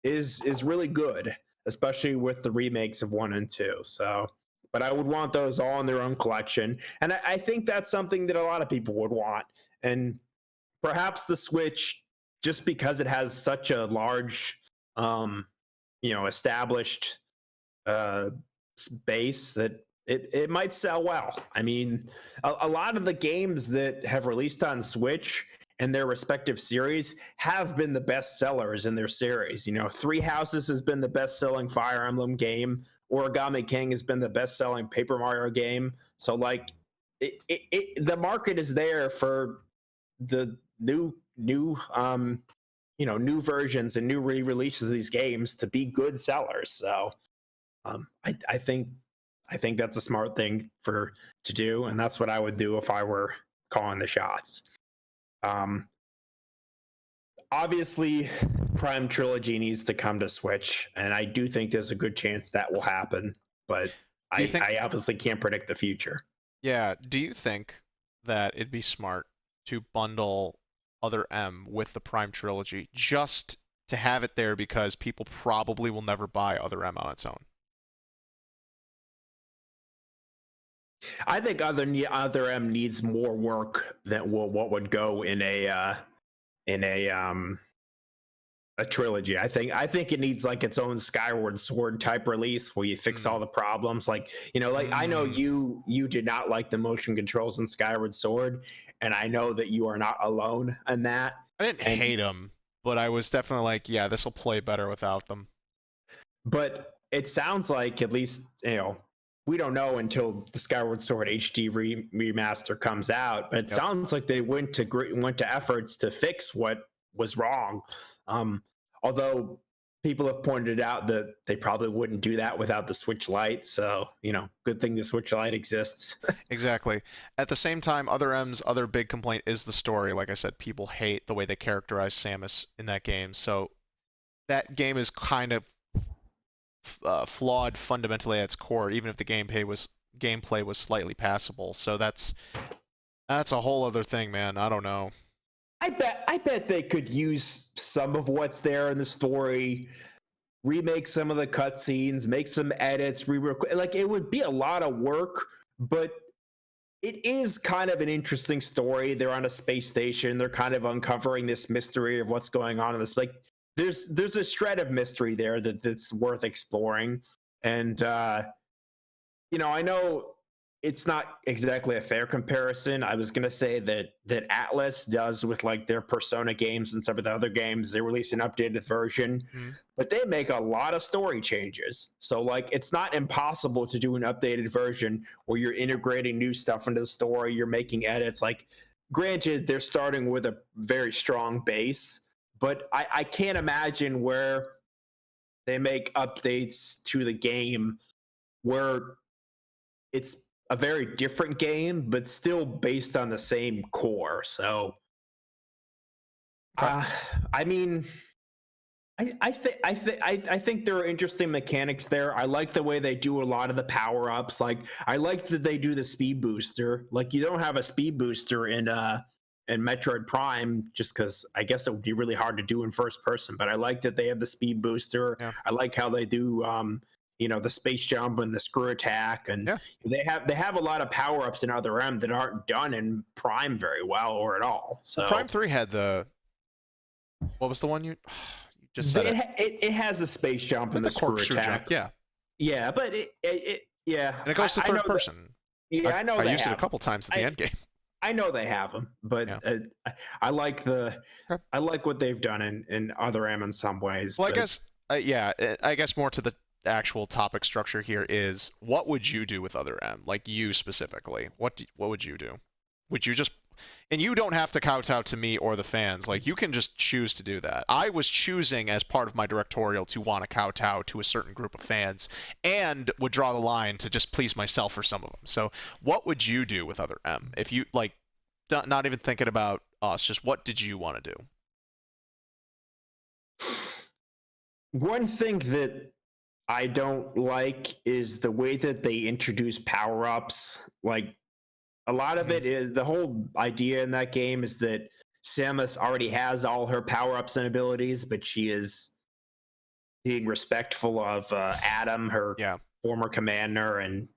is really good, especially with the remakes of 1 and 2. So, but I would want those all in their own collection, and I think that's something that a lot of people would want. And perhaps the Switch, just because it has such a large, established base, that it might sell well. I mean, a lot of the games that have released on Switch and their respective series have been the best sellers in their series. Three Houses has been the best selling Fire Emblem game. Origami King has been the best selling Paper Mario game. So like the market is there for the new versions and new re-releases of these games to be good sellers. So I think that's a smart thing to do, and that's what I would do if I were calling the shots. Obviously, Prime Trilogy needs to come to Switch, and I do think there's a good chance that will happen, but I obviously can't predict the future. Yeah, do you think that it'd be smart to bundle Other M with the Prime Trilogy just to have it there, because people probably will never buy Other M on its own? I think Other M needs more work than what would go in a trilogy. I think it needs like its own Skyward Sword type release where you fix all the problems. Like, I know you did not like the motion controls in Skyward Sword, and I know that you are not alone in that. I didn't hate them, but I was definitely like, yeah, this will play better without them. But it sounds like, at least, we don't know until the Skyward Sword HD remaster comes out, but it sounds like they went to efforts to fix what was wrong. Although people have pointed out that they probably wouldn't do that without the Switch Lite. So, good thing the Switch Lite exists. Exactly. At the same time, Other M's other big complaint is the story. Like I said, people hate the way they characterize Samus in that game. So that game is kind of flawed fundamentally at its core, even if the gameplay was slightly passable. So that's a whole other thing, man. I don't know. I bet they could use some of what's there in the story, remake some of the cutscenes, make some edits, like it would be a lot of work, but it is kind of an interesting story. They're on a space station. They're kind of uncovering this mystery of what's going on in this. Like, there's a shred of mystery there that's worth exploring. And I know it's not exactly a fair comparison. I was gonna say that Atlas does with like their Persona games and some of the other games. They release an updated version, but they make a lot of story changes. So like, it's not impossible to do an updated version where you're integrating new stuff into the story. You're making edits. Like, granted, they're starting with a very strong base, but I can't imagine where they make updates to the game where it's a very different game, but still based on the same core. So, I think there are interesting mechanics there. I like the way they do a lot of the power ups. Like, I like that they do the speed booster. Like, you don't have a speed booster in Metroid Prime, just because I guess it would be really hard to do in first person. But I like that they have the speed booster. Yeah. I like how they do the space jump and the screw attack, and they have a lot of power ups in Other M that aren't done in Prime very well or at all. So Prime 3 had what was the one you just said? It has the space jump and the screw attack. Jump, yeah, but it and it goes to third person. I know. I used it a couple times at the end game. I know they have them, but I like what they've done in Other M in some ways. Well, I guess more to the actual topic structure here is, what would you do with Other M? Like, you specifically. What would you do? Would you just, and you don't have to kowtow to me or the fans. Like, you can just choose to do that. I was choosing as part of my directorial to want to kowtow to a certain group of fans, and would draw the line to just please myself for some of them. So what would you do with Other M? If you, like, not even thinking about us, just what did you want to do? One thing that I don't like is the way that they introduce power-ups. Like, a lot of it is, the whole idea in that game is that Samus already has all her power-ups and abilities, but she is being respectful of Adam, her former commander, and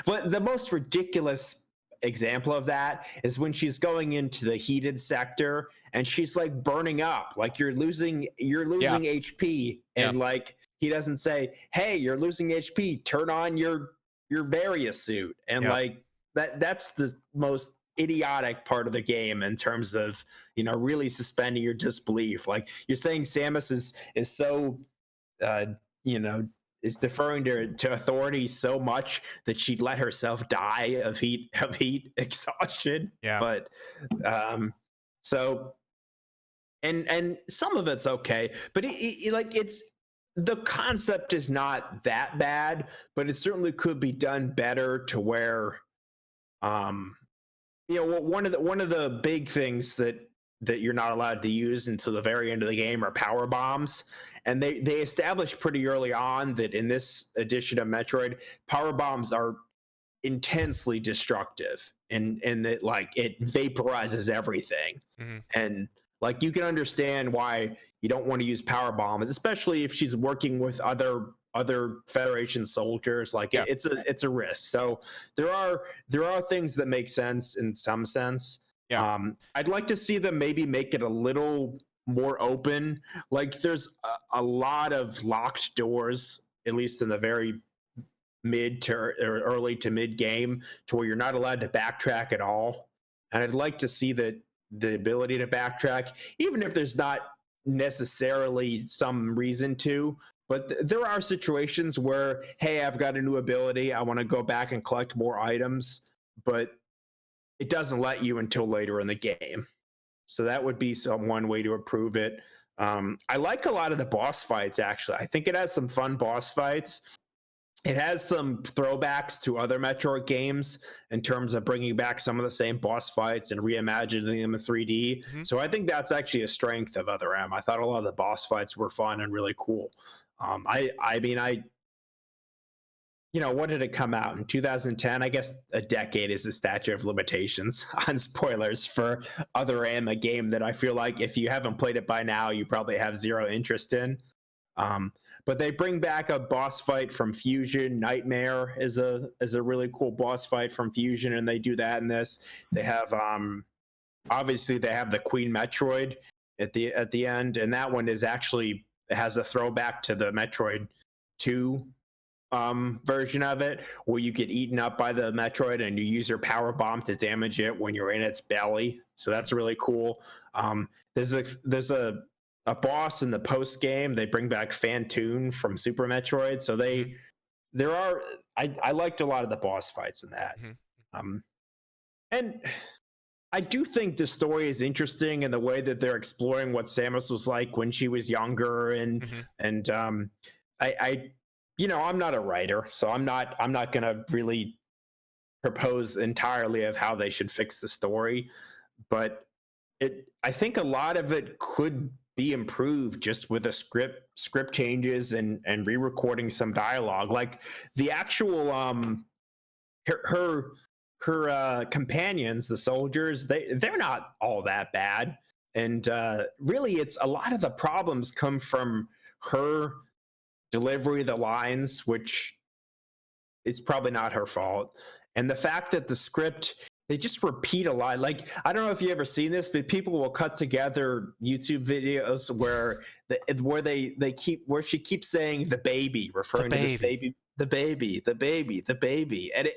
But the most ridiculous example of that is when she's going into the heated sector and she's like burning up, like you're losing HP, and like he doesn't say, "Hey, you're losing HP. Turn on your Varia suit," and like that's the most idiotic part of the game in terms of really suspending your disbelief. Like, you're saying Samus is so is deferring to authority so much that she'd let herself die of heat exhaustion. But so and some of it's okay, but it's, the concept is not that bad, but it certainly could be done better to where one of the big things that you're not allowed to use until the very end of the game are power bombs. And they established pretty early on that in this edition of Metroid, power bombs are intensely destructive, and that like it vaporizes everything. And like, you can understand why you don't want to use power bombs, especially if she's working with other Federation soldiers. Like, it's a risk. So there are things that make sense in some sense. I'd like to see them maybe make it a little more open. Like, there's a lot of locked doors, at least in the very mid to or early to mid game, to where you're not allowed to backtrack at all. And I'd like to see that the ability to backtrack, even if there's not necessarily some reason to. But there are situations where, hey, I've got a new ability, I want to go back and collect more items, but it doesn't let you until later in the game. So that would be one way to improve it. I like a lot of the boss fights, actually. I think it has some fun boss fights. It has some throwbacks to other Metroid games in terms of bringing back some of the same boss fights and reimagining them in 3D. So I think that's actually a strength of Other M. I thought a lot of the boss fights were fun and really cool. What did it come out in 2010? I guess a decade is the statute of limitations on spoilers for Other M, a game that I feel like if you haven't played it by now, you probably have zero interest in. But they bring back a boss fight from Fusion. Nightmare is a really cool boss fight from Fusion, and they do that in this. They have obviously they have the Queen Metroid at the end, and that one is actually, it has a throwback to the Metroid 2 version of it, where you get eaten up by the Metroid and you use your power bomb to damage it when you're in its belly. So that's really cool. There's a boss in the post game. They bring back Fantoon from Super Metroid. So I liked a lot of the boss fights in that. And I do think the story is interesting in the way that they're exploring what Samus was like when she was younger, and I'm not a writer, so I'm not going to really propose entirely of how they should fix the story, but I think a lot of it could be improved just with a script changes and re-recording some dialogue. Like, the actual her companions, the soldiers, they're not all that bad, and really it's a lot of the problems come from her delivery of the lines, which is probably not her fault. And the fact that the script, they just repeat a lot. Like, I don't know if you ever seen this, but people will cut together YouTube videos where she keeps saying the baby, referring to this baby, the baby, and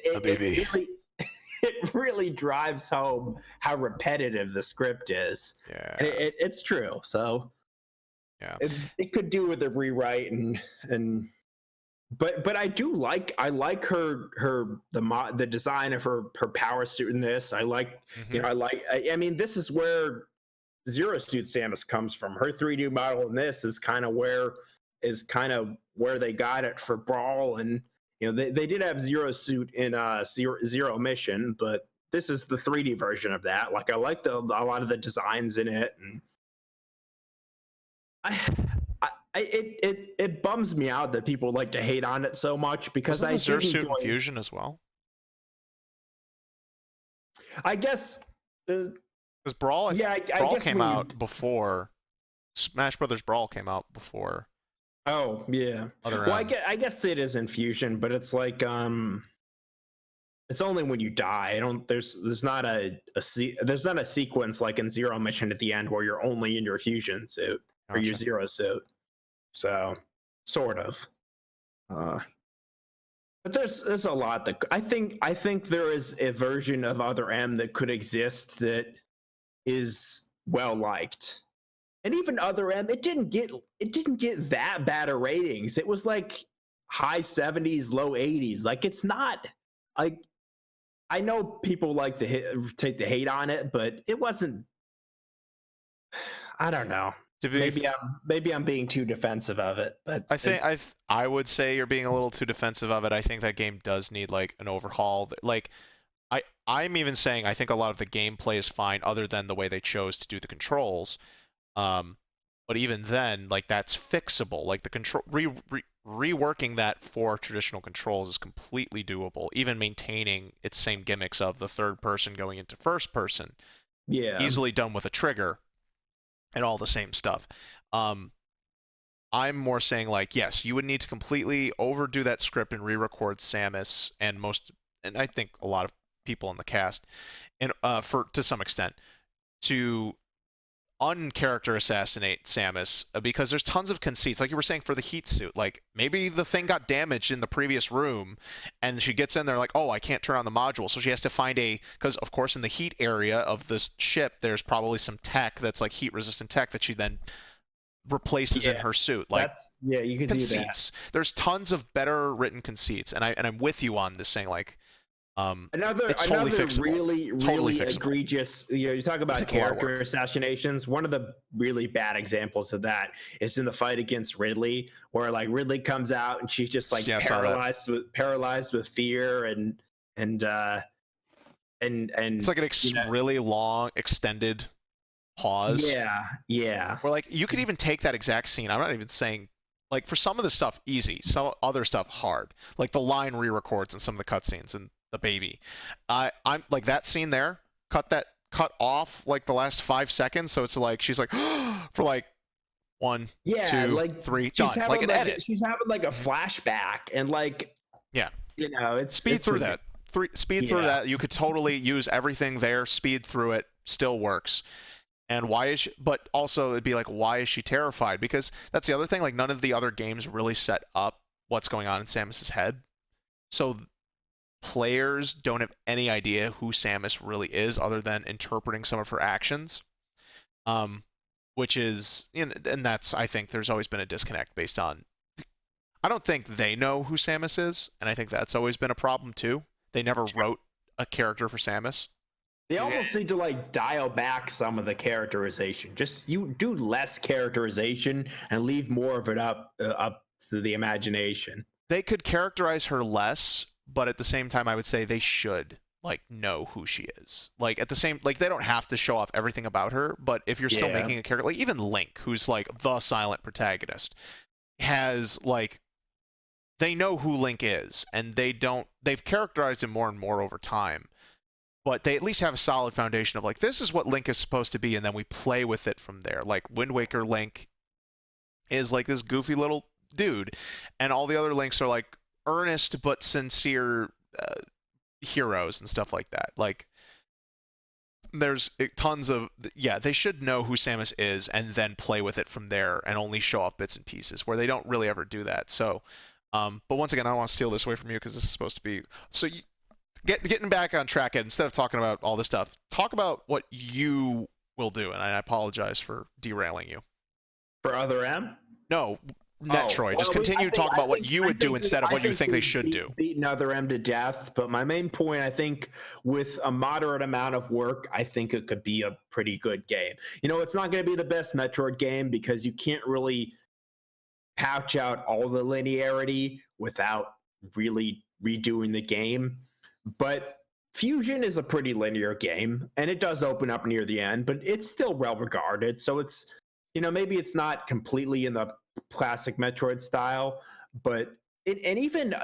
it really drives home how repetitive the script is. And it's true. So it could do with a rewrite, and but I do like the design of her power suit in this. I like I mean this is where Zero Suit Samus comes from. Her 3D model in this is kind of where they got it for Brawl, and they did have Zero Suit in Zero Mission, but this is the 3D version of that. Like I like a lot of the designs in it, and it bums me out that people like to hate on it so much because Wasn't I the Zero did Suit enjoy Infusion as well? I guess. Because Brawl, I Brawl guess came out before Smash Brothers Brawl came out before. Oh yeah. Other Well, I guess it is Infusion, but it's like it's only when you die. I don't. There's not there's not a sequence like in Zero Mission at the end where you're only in your fusion suit or your Zero suit. So, sort of. But there's a lot that I think there is a version of Other M that could exist that is well liked. And even Other M, it didn't get that bad of ratings. It was like high 70s, low 80s. Like it's not like I know people like to take the hate on it, but it wasn't. I don't know. Maybe I'm being too defensive of it, but I think I would say you're being a little too defensive of it. I think that game does need like an overhaul. Like I'm even saying I think a lot of the gameplay is fine, other than the way they chose to do the controls. But even then, like that's fixable. Like the control reworking that for traditional controls is completely doable. Even maintaining its same gimmicks of the third person going into first person, easily done with a trigger and all the same stuff. I'm more saying like yes, you would need to completely overdo that script and re-record Samus and I think a lot of people in the cast, and to some extent, to uncharacter assassinate Samus because there's tons of conceits, like you were saying for the heat suit. Like maybe the thing got damaged in the previous room, and she gets in there like, oh, I can't turn on the module, so she has to find because of course in the heat area of this ship, there's probably some tech that's like heat resistant tech that she then replaces in her suit. Like you could conceits. Do that. There's tons of better written conceits, and I'm with you on this saying like. Another really egregious. You talk about character assassinations. One of the really bad examples of that is in the fight against Ridley, where like Ridley comes out and she's just like paralyzed with fear and it's like an really long extended pause. Yeah. Where like you could even take that exact scene. I'm not even saying. Like for some of the stuff easy, some other stuff hard. Like the line re-records and some of the cutscenes and the baby. I'm like that scene there. Cut off like the last 5 seconds, so it's like she's like for like 1, 2, like 3, done. Like an edit. She's having like a flashback and like it's speed through that. Through that. You could totally use everything there. Speed through it. Still works. And why is she, but also it'd be like, why is she terrified? Because that's the other thing, like none of the other games really set up what's going on in Samus's head. So players don't have any idea who Samus really is other than interpreting some of her actions. Which is, and that's, I think there's always been a disconnect based on, I don't think they know who Samus is. And I think that's always been a problem too. They never wrote a character for Samus. They almost need to like dial back some of the characterization. Just you do less characterization and leave more of it up to the imagination. They could characterize her less, but at the same time, I would say they should like know who she is. Like at the same, like they don't have to show off everything about her, but if you're still making a character, like even Link, who's like the silent protagonist, has like they know who Link is, and they've characterized him more and more over time. But they at least have a solid foundation of like, this is what Link is supposed to be, and then we play with it from there. Like Wind Waker Link is like this goofy little dude, and all the other Links are like earnest but sincere heroes and stuff like that. Like there's tons of they should know who Samus is and then play with it from there and only show off bits and pieces where they don't really ever do that. So but once again, I don't want to steal this away from you because this is supposed to be so getting back on track, instead of talking about all this stuff, talk about what you will do. And I apologize for derailing you. For Other M? No, Metroid. Just continue to talk about what you would do instead of what you think they should do. Beat Other M to death, but my main point, I think, with a moderate amount of work, I think it could be a pretty good game. You know, it's not going to be the best Metroid game because you can't really pouch out all the linearity without really redoing the game. But Fusion is a pretty linear game, and it does open up near the end, but it's still well regarded. So it's, you know, maybe it's not completely in the classic Metroid style, but even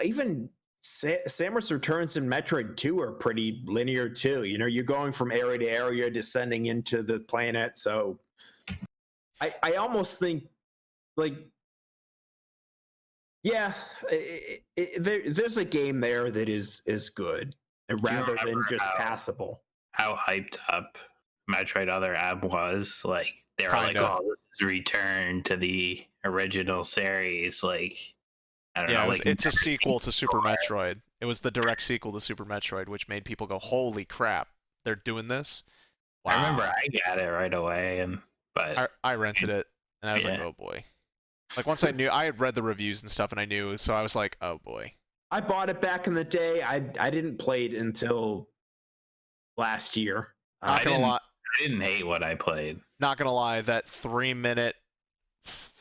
Samus Returns and Metroid 2 are pretty linear too. You know, you're going from area to area, descending into the planet. So I almost think, like, yeah, there's a game there that is good rather than just passable. How hyped up Metroid Other M was. Like, they were like, oh, this is return to the original series. Like, I don't know. Like, it's a sequel to Super Metroid. It was the direct sequel to Super Metroid, which made people go, holy crap, they're doing this? Wow. I remember I got it right away, but I rented it, and I was like, oh boy. Like, once I had read the reviews and stuff, and I knew, so I was like, oh boy. I bought it back in the day. I didn't play it until last year. I didn't hate what I played. Not gonna lie, that 3 minute,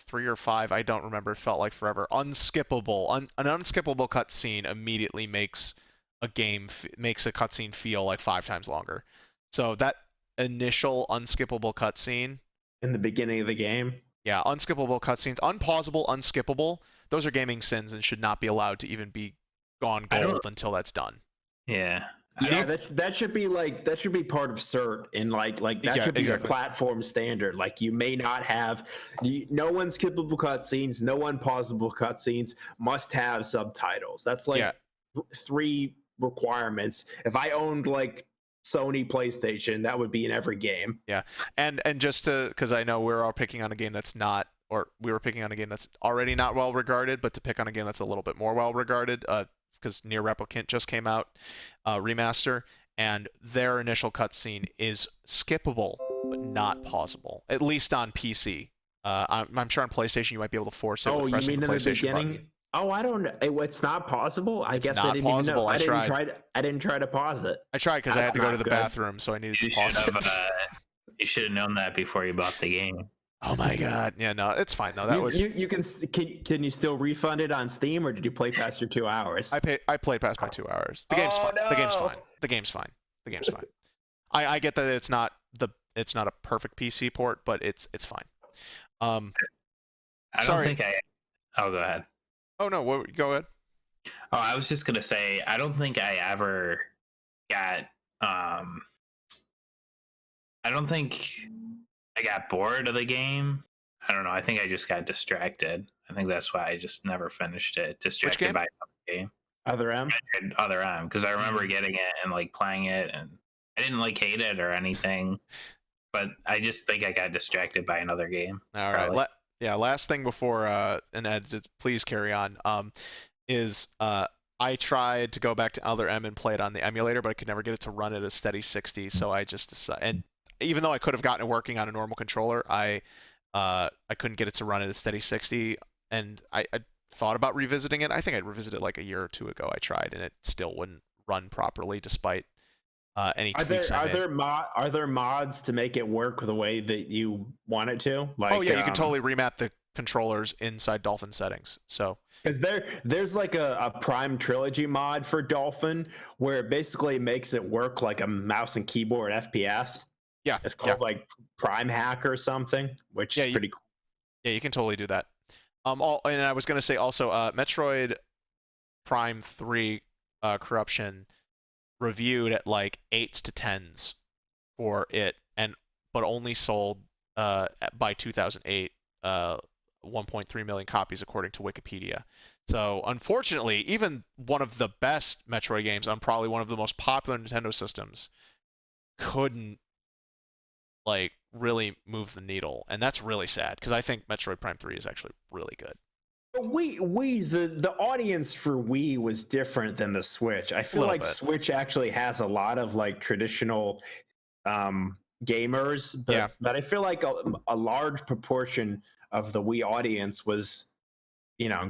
3 or 5, I don't remember, it felt like forever. Unskippable. An unskippable cutscene immediately makes a cutscene feel like 5 times longer. So that initial unskippable cutscene in the beginning of the game. Yeah, unskippable cutscenes, unpausable, unskippable. Those are gaming sins and should not be allowed to even be gone gold until that's done. Yeah. Yeah, that should be part of cert, and like that should be a platform standard. Like, you may not have no unskippable cutscenes, no unpausable cutscenes, must have subtitles. That's like 3 requirements. If I owned like Sony PlayStation, that would be in every game. Yeah, and just because I know we're all picking on a game that's not, or we were picking on a game that's already not well regarded, but to pick on a game that's a little bit more well regarded, because Nier Replicant just came out, remaster, and their initial cutscene is skippable but not pausable, at least on PC. I'm sure on PlayStation you might be able to force it. With pressing the PlayStation button. Oh, I don't know. It's not possible. I guess I didn't even know. I didn't try to pause it. I tried because I had to go to the bathroom, so I needed to pause it. You should have known that before you bought the game. Oh my god. Yeah, no, it's fine though. You can you still refund it on Steam, or did you play past your 2 hours? I played past my 2 hours. The game's fine. No. The game's fine. The game's fine. I get that it's not a perfect PC port, but it's fine. I don't think I'll go ahead. Oh no, go ahead. Oh, I was just gonna say, I don't think I ever got I don't think I got bored of the game. I don't know. I think I just got distracted. I think that's why I just never finished it. Distracted by another game. Other M? Other M, because I remember getting it and like playing it, and I didn't like hate it or anything, but I just think I got distracted by another game. All right. Last thing before and Ed, please carry on. Is I tried to go back to Other M and play it on the emulator, but I could never get it to run at a steady 60. So I just decided, and even though I could have gotten it working on a normal controller, I couldn't get it to run at a steady 60. And I thought about revisiting it. I think I revisited it like a year or 2 ago. I tried, and it still wouldn't run properly despite any tweaks I made. Are there mods to make it work the way that you want it to? Like, oh yeah, you can totally remap the controllers inside Dolphin settings. So because there's like a Prime Trilogy mod for Dolphin where it basically makes it work like a mouse and keyboard FPS. Yeah, it's called like Prime Hack or something, which is pretty cool. Yeah, you can totally do that. And I was gonna say also, Metroid Prime 3 Corruption reviewed at like 8s to 10s for it, but only sold by 2008 1.3 million copies according to Wikipedia. So unfortunately, even one of the best Metroid games on probably one of the most popular Nintendo systems couldn't like really move the needle, and that's really sad because I think Metroid Prime 3 is actually really good. The audience for Wii was different than the Switch. I feel like Switch actually has a lot of like traditional gamers, but I feel like a large proportion of the Wii audience was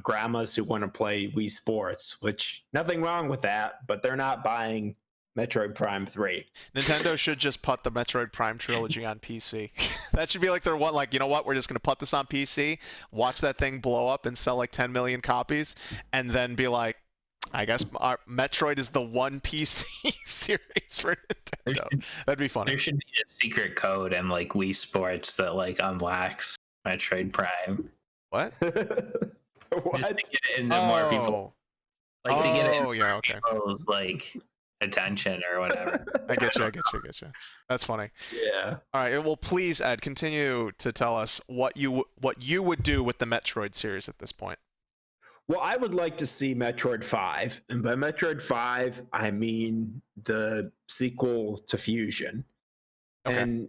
grandmas who want to play Wii Sports, which nothing wrong with that, but they're not buying Metroid Prime 3. Nintendo should just put the Metroid Prime trilogy on PC. That should be like their one, like, you know what, we're just going to put this on PC, watch that thing blow up and sell like 10 million copies, and then be like, I guess our Metroid is the one PC series for Nintendo. That'd be funny. There should be a secret code in like Wii Sports that like unlocks Metroid Prime. What? What? Just to get it into more people. Like to get it into more people's like attention or whatever. I get you. That's funny. Yeah. All right. Well, please, Ed, continue to tell us what you would do with the Metroid series at this point. Well, I would like to see Metroid 5. And by Metroid 5, I mean the sequel to Fusion. Okay. And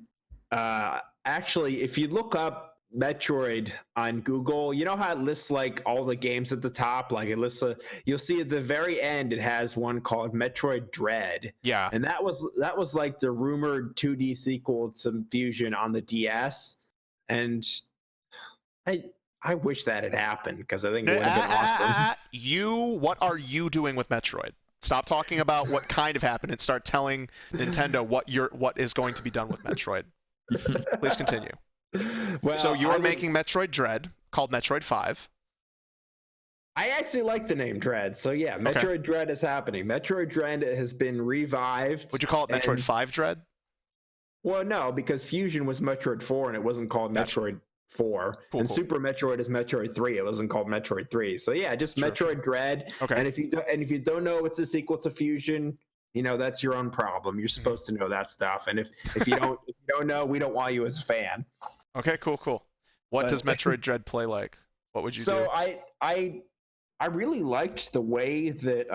actually, if you look up Metroid on Google, you know how it lists like all the games at the top? Like it lists you'll see at the very end, it has one called Metroid Dread. Yeah. And that was like the rumored 2D sequel to Fusion on the DS. And I wish that had happened because I think it would have been awesome. What are you doing with Metroid? Stop talking about what kind of happened and start telling Nintendo what is going to be done with Metroid. Please continue. Well, so you are making Metroid Dread, called Metroid 5. I actually like the name Dread, so yeah, Metroid Dread is happening. Metroid Dread has been revived. Would you call it Metroid 5 Dread? Well, no, because Fusion was Metroid 4 and it wasn't called Metroid 4. Cool. Super Metroid is Metroid 3. It wasn't called Metroid 3. So yeah, just Metroid Dread. Okay. And if you don't know it's a sequel to Fusion, that's your own problem. You're supposed to know that stuff. And if you don't know, we don't want you as a fan. Okay, cool. What does Metroid Dread play like? What would you do? So I really liked the way that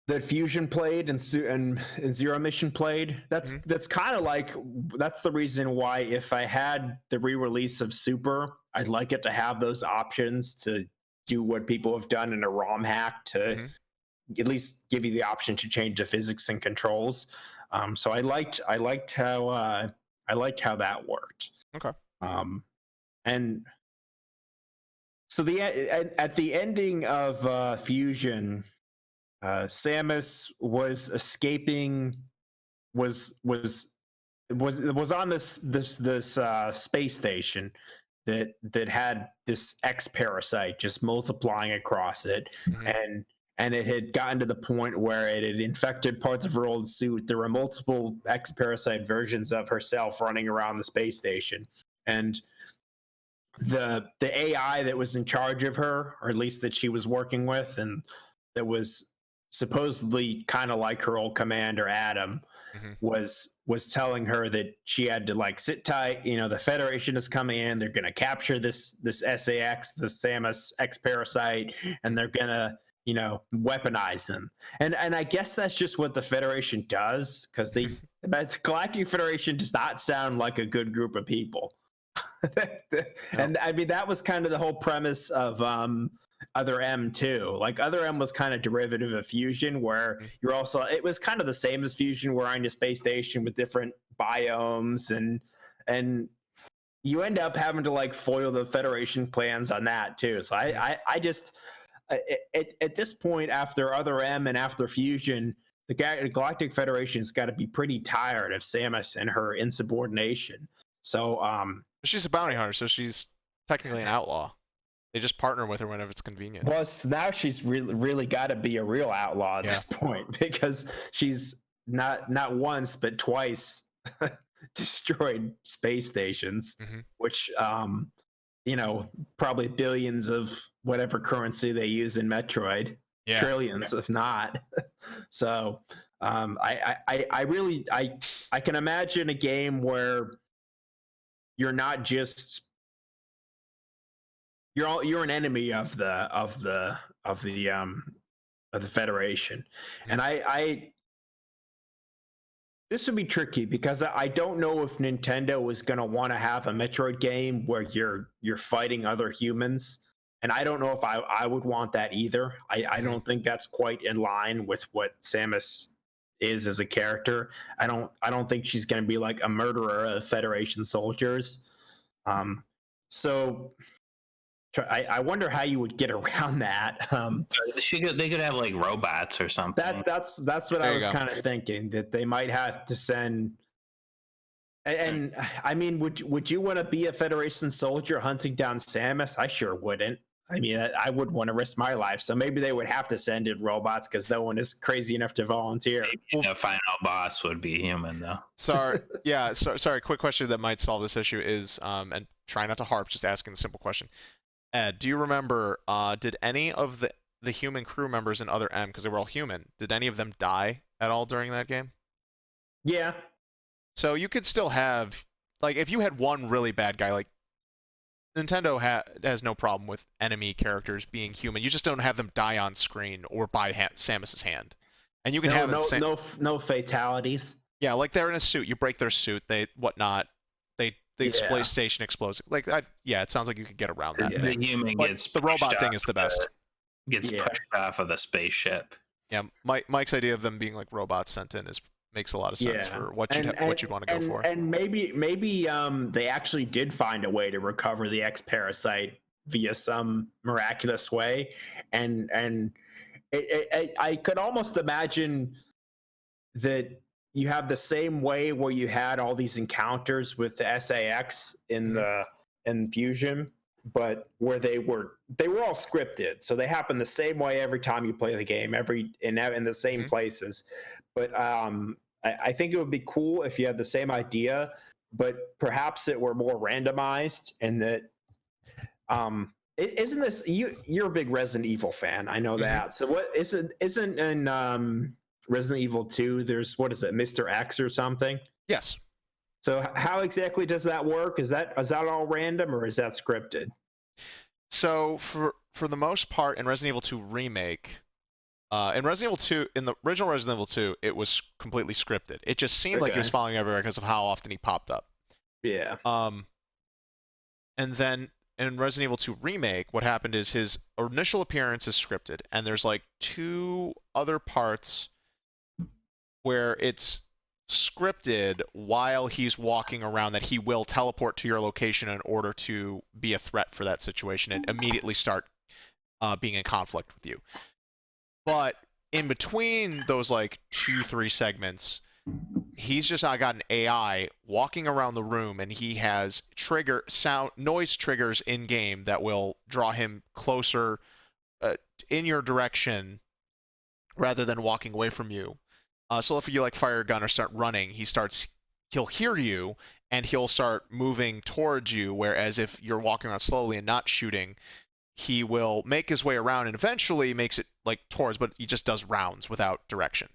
that Fusion played and Zero Mission played. That's kind of like that's the reason why if I had the re-release of Super, I'd like it to have those options to do what people have done in a ROM hack to at least give you the option to change the physics and controls. So I liked how that worked. Okay. And so at the ending of Fusion, Samus was escaping, was on this space station that had this X parasite just multiplying across it, and it had gotten to the point where it had infected parts of her old suit. There were multiple X parasite versions of herself running around the space station, and the AI that was in charge of her, or at least that she was working with, and that was supposedly kind of like her old commander Adam, was telling her that she had to like sit tight. The Federation is coming in. They're going to capture this SAX, the Samus X parasite, and they're going to weaponize them. And I guess that's just what the Federation does, because the Galactic Federation does not sound like a good group of people. And I mean, that was kind of the whole premise of Other M too. Like Other M was kind of derivative of Fusion, where it was kind of the same as Fusion, where on your space station with different biomes, and you end up having to like foil the Federation plans on that too. So I just at this point, after Other M and after Fusion, the Galactic Federation's got to be pretty tired of Samus and her insubordination. So she's a bounty hunter, so she's technically an outlaw. They just partner with her whenever it's convenient. Well, now she's really got to be a real outlaw at this point, because she's not once but twice destroyed space stations, which probably billions of whatever currency they use in Metroid, trillions if not. So I really can imagine a game where you're not just you're an enemy of the Federation. And this would be tricky, because I don't know if Nintendo is going to want to have a Metroid game where you're fighting other humans, and I don't know if I would want that either. I don't think that's quite in line with what Samus is as a character. I don't think she's going to be like a murderer of Federation soldiers. So I wonder how you would get around that. They could have like robots or something. That's what There I you was go. kind of thinking, that they might have to send. And I mean, would you want to be a Federation soldier hunting down Samus? I sure wouldn't. I mean, I wouldn't want to risk my life. So maybe they would have to send in robots because no one is crazy enough to volunteer. Maybe the final boss would be human though. Sorry, yeah. Sorry. Quick question that might solve this issue is, and try not to harp, just asking a simple question. Ed, do you remember? Did any of the human crew members in Other M, because they were all human, did any of them die at all during that game? Yeah. So you could still have, like, if you had one really bad guy, like Nintendo has no problem with enemy characters being human. You just don't have them die on screen or by Samus's hand, and you can have it no fatalities. Yeah, like they're in a suit. You break their suit. They whatnot. The Yeah. station explodes. Like yeah, it sounds like you could get around that. The thing. human But gets the robot pushed thing is the best. Gets Yeah. pushed off of the spaceship. Yeah, Mike's idea of them being like robots sent in makes a lot of sense Yeah. for what you'd want to go for. And maybe they actually did find a way to recover the X parasite via some miraculous way, and I could almost imagine that you have the same way where you had all these encounters with the SAX in in Fusion, but where they were all scripted, so they happen the same way every time you play the game, in the same places. But I think it would be cool if you had the same idea, but perhaps it were more randomized, and that isn't this you're a big Resident Evil fan, I know that. So what isn't in Resident Evil 2, there's, what is it, Mr. X or something? Yes. So how exactly does that work? Is that all random, or is that scripted? So for the most part in Resident Evil 2 remake, in the original Resident Evil 2, it was completely scripted. It just seemed like he was following everywhere because of how often he popped up. Yeah. And then in Resident Evil 2 remake, what happened is his initial appearance is scripted, and there's like 2 other parts where it's scripted while he's walking around, that he will teleport to your location in order to be a threat for that situation and immediately start being in conflict with you. But in between those like 2-3 segments, he's just got an AI walking around the room, and he has noise triggers in game that will draw him closer in your direction rather than walking away from you. So if you like fire a gun or start running, he'll hear you and he'll start moving towards you. Whereas if you're walking around slowly and not shooting, he will make his way around and eventually makes it like towards, but he just does rounds without direction.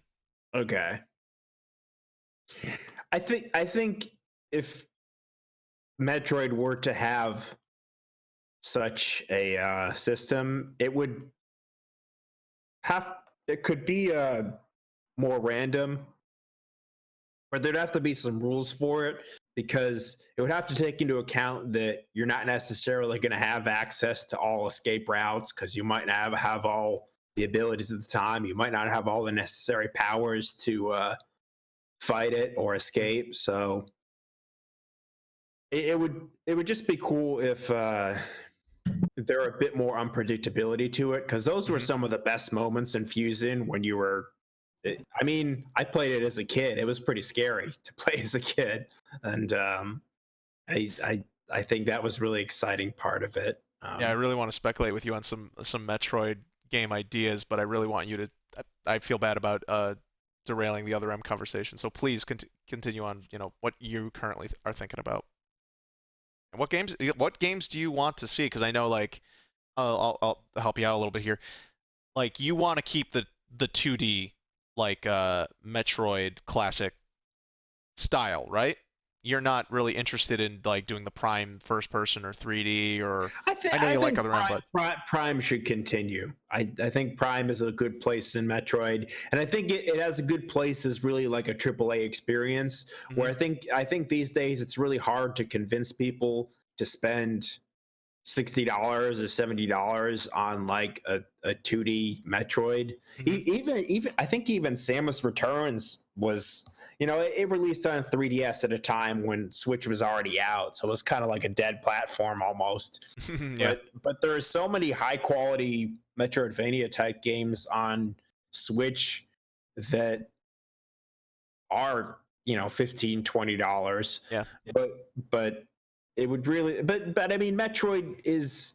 Okay. I think if Metroid were to have such a system, it could be more random, or there'd have to be some rules for it, because it would have to take into account that you're not necessarily going to have access to all escape routes, because you might not have all the abilities at the time. You might not have all the necessary powers to fight it or escape. So it would just be cool if there were a bit more unpredictability to it, because those were some of the best moments in Fusion when you were. I mean, I played it as a kid. It was pretty scary to play as a kid, and I think that was really exciting part of it. Yeah, I really want to speculate with you on some Metroid game ideas, but I really want you to. I feel bad about derailing the Other M conversation, so please continue on. What you currently are thinking about. And what games do you want to see? Because I know, like, I'll help you out a little bit here. Like, you want to keep the 2D, like Metroid classic style, right? You're not really interested in like doing the Prime first person or 3D, or I know you like Other M, but Prime should continue. I think Prime is a good place in Metroid, and I think it has a good place as really like a AAA experience. Where I think these days it's really hard to convince people to spend $60 or $70 on like a 2D Metroid. Even I think even Samus Returns was, it released on 3DS at a time when Switch was already out, so it was kind of like a dead platform almost. Yeah. But there are so many high quality Metroidvania type games on Switch that are $15-20. Yeah. But it would really, but I mean, Metroid is,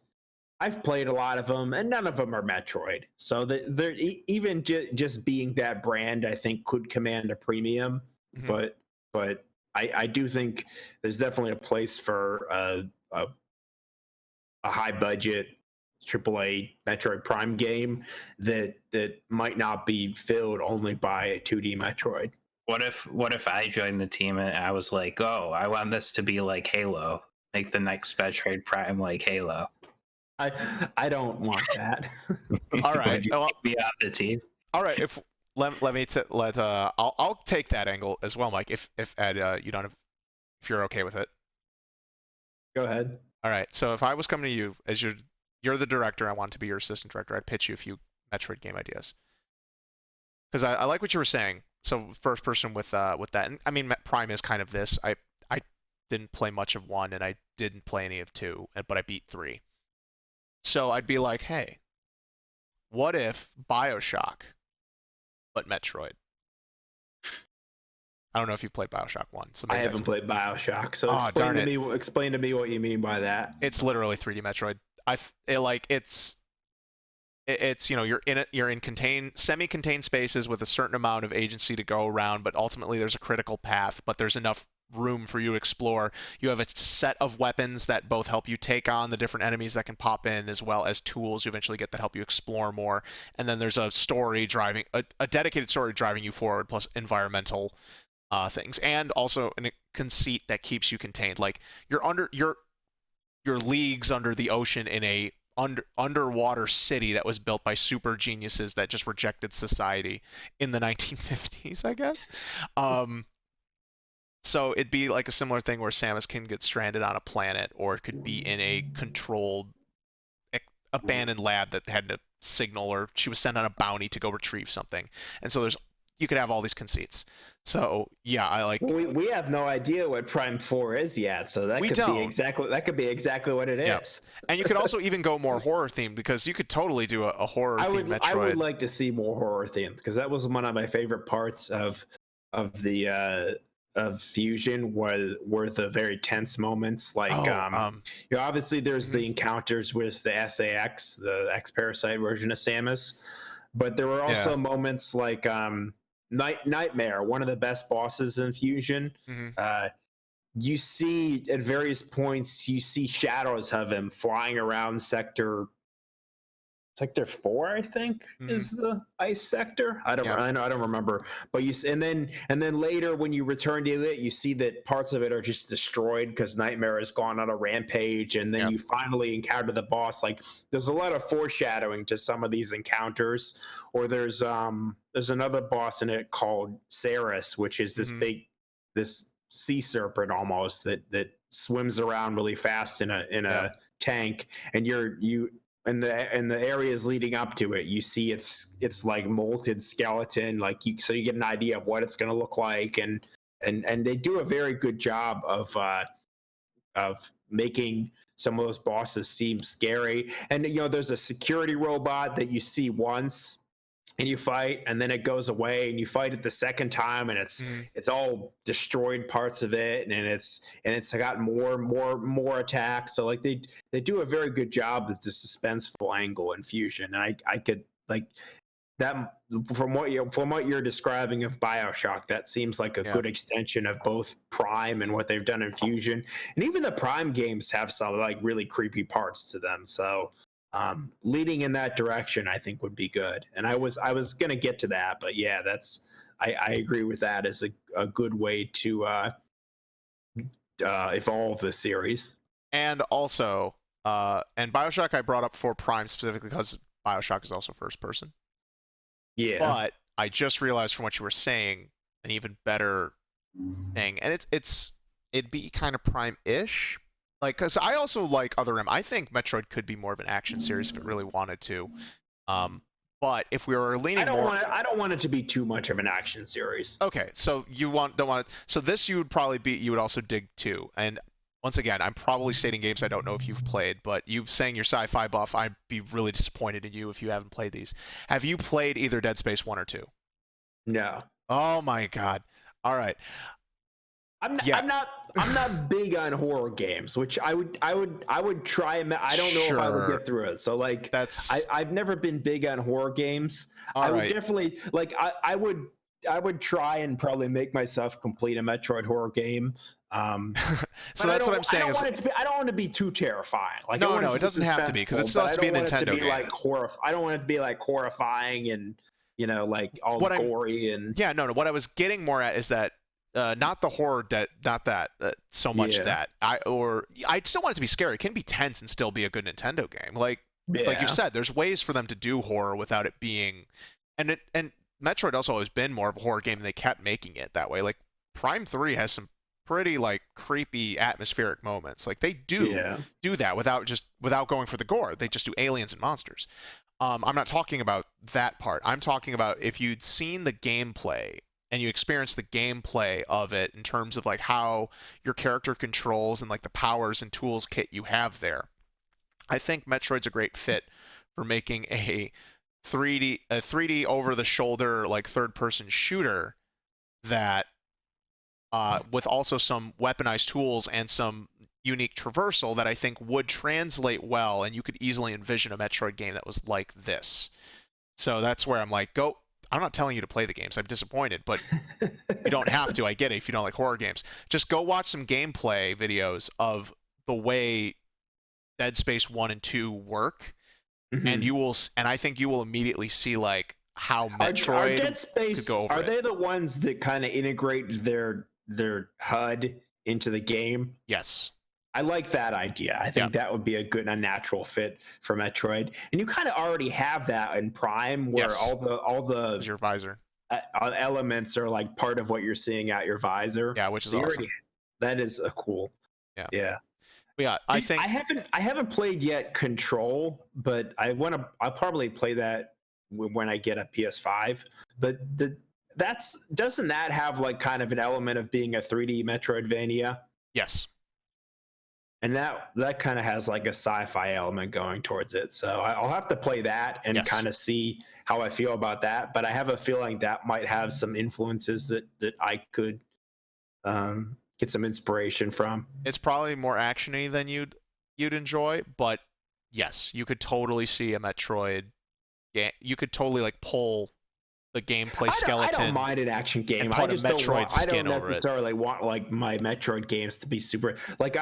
I've played a lot of them and none of them are Metroid, so they're even just being that brand, I think, could command a premium. But I do think there's definitely a place for a high budget AAA Metroid Prime game that might not be filled only by a 2D Metroid. What if I joined the team and I was like, oh, I want this to be like Halo, like the next Metroid Prime like Halo. I don't want that. All right. Would you Well, take me off the team? all right. If I'll take that angle as well, Mike. If Ed, you don't have, if you're okay with it. Go ahead. All right. So if I was coming to you as you're the director, I want to be your assistant director, I'd pitch you a few Metroid game ideas. Because I like what you were saying. So first person with that, and I mean Prime is kind of this. I didn't play much of 1 and I didn't play any of 2, but I beat 3. So I'd be like, hey, what if BioShock, but Metroid? I don't know if you've played BioShock 1. So I haven't played BioShock, so explain to me what you mean by that. It's literally 3D Metroid. It's you're in semi-contained spaces with a certain amount of agency to go around, but ultimately there's a critical path, but there's enough room for you to explore. You have a set of weapons that both help you take on the different enemies that can pop in, as well as tools you eventually get that help you explore more. And then there's a dedicated story driving you forward, plus environmental things, and also a conceit that keeps you contained. Like you're leagues under the ocean in a underwater city that was built by super geniuses that just rejected society in the 1950s, I guess. So it'd be like a similar thing where Samus can get stranded on a planet, or it could be in a controlled, abandoned lab that had a signal, or she was sent on a bounty to go retrieve something. And so you could have all these conceits. So yeah, I like. We have no idea what Prime 4 is yet, so that could be exactly what it is. And you could also even go more horror themed, because you could totally do a horror themed Metroid. I would like to see more horror themed, because that was one of my favorite parts of the of Fusion were the very tense moments. Like obviously there's the encounters with the SAX, the X-Parasite version of Samus, but there were also moments like Nightmare, one of the best bosses in Fusion. You see at various points, you see shadows of him flying around sector 4, I think, is the ice sector. I don't remember. But and then later when you return to it, you see that parts of it are just destroyed because Nightmare has gone on a rampage, and then you finally encounter the boss. Like, there's a lot of foreshadowing to some of these encounters. Or there's another boss in it called Ceres, which is this sea serpent almost that swims around really fast in a tank, and in the areas leading up to it, you see it's like molted skeleton, so you get an idea of what it's going to look like, and they do a very good job of making some of those bosses seem scary. And there's a security robot that you see once and you fight, and then it goes away, and you fight it the second time, and it's all destroyed parts of it, and it's got more attacks. So like they do a very good job with the suspenseful angle in Fusion, and I could like that from what you're describing of BioShock. That seems like a good extension of both Prime and what they've done in Fusion, and even the Prime games have some like really creepy parts to them. So leading in that direction, I think, would be good. And I was going to get to that, but yeah, I agree with that as a good way to evolve the series. And also, and BioShock I brought up for Prime specifically because BioShock is also first person. Yeah. But I just realized from what you were saying, an even better thing, and it'd be kind of Prime-ish, like, because I also like Other M. I think Metroid could be more of an action series if it really wanted to. Um, but if we were leaning more, I don't want it to be too much of an action series. okay, so you don't want it. So this you would probably be. You would also dig too. And once again, I'm probably stating games I don't know if you've played, but you saying you're sci-fi buff, I'd be really disappointed in you if you haven't played these. Have you played either Dead Space 1 or 2? No. Oh my God. All right. I'm not, Yeah. I'm not big on horror games, which I would try and I don't know if I would Sure. get through it. So like That's I've never been big on horror games. all I would right. definitely like I would try and probably make myself complete a Metroid horror game. So But that's what I'm saying. I don't want it to be too terrifying. Like I No, want no, it it to be doesn't have to be because it suspenseful, still but has I to be a don't want it to Nintendo be game. like I don't want it to be like horrifying and like all What I'm gory and Yeah, no, no. What I was getting more at is that not the horror not that so much yeah. that I still want it to be scary. It can be tense and still be a good Nintendo game. Like you Yeah. said, there's ways for them to do horror without it being, and Metroid also always been more of a horror game, and they kept making it that way. Like Prime 3 has some pretty like creepy atmospheric moments. Like they Yeah. do that without going for the gore. They just do aliens and monsters. I'm not talking about that part. I'm talking about if you'd seen the gameplay and you experienced the gameplay of it in terms of like how your character controls and like the powers and tools kit you have there. I think Metroid's a great fit for making a 3D over the shoulder like third person shooter that with also some weaponized tools and some unique traversal that I think would translate well, and you could easily envision a Metroid game that was like this. So that's where I'm like, go. I'm not telling you to play the games. I'm disappointed, but you don't have to. I get it if you don't like horror games. Just go watch some gameplay videos of the way Dead Space 1 and 2 work, and Mhm. you will, and I think you will immediately see like how Are Metroid Dead could Space go over are it. they the ones that kind of integrate their HUD into the game? Yes. I like that idea. I think that would be a good, a natural fit for Metroid. And you kind of already have that in Prime, where Yes. all Is the your visor. elements are like part of what you're seeeing at your visor. Yeah, which is So you awesome. already that is a cool. Yeah. Yeah. But yeah, I think I haven't played yet Control, but I'll probably play that when I get a PS5. But doesn't that have like kind of an element of being a 3D Metroidvania? yes. And that kind of has like a sci-fi element going towards it. So I'll have to play that and Yes. kind of see how I feel about that. But I have a feeling that might have some influences that I could get some inspiration from. It's probably more actiony than you'd enjoy, but yes, you could totally see a Metroid game. You could totally like pull the gameplay I don't skeleton mind an action game. and I put a just don't Metroid want. I don't skin over it. necessarily want like my Metroid games to be super. Like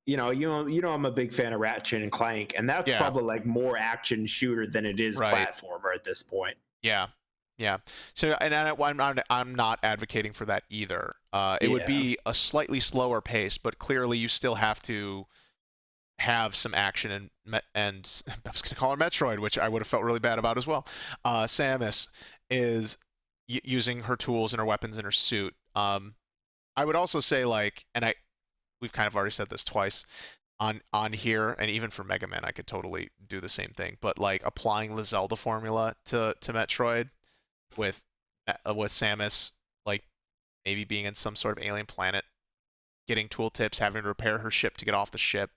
you know I'm a big fan of Ratchet and Clank, and that's Yeah. probably like more action shooter than it is Right. platformer at this point. Yeah, yeah. So, and I'm not advocating for that either. It would Yeah. be a slightly slower pace, but clearly you still have to have some action and I was gonna call her Metroid, which I would have felt really bad about as well. Samus is using her tools and her weapons in her suit. I would also say like, and we've kind of already said this twice on here, and even for Mega Man, I could totally do the same thing. But like applying the Zelda formula to Metroid with Samus, like maybe being in some sort of alien planet, getting tooltips, having to repair her ship to get off the ship,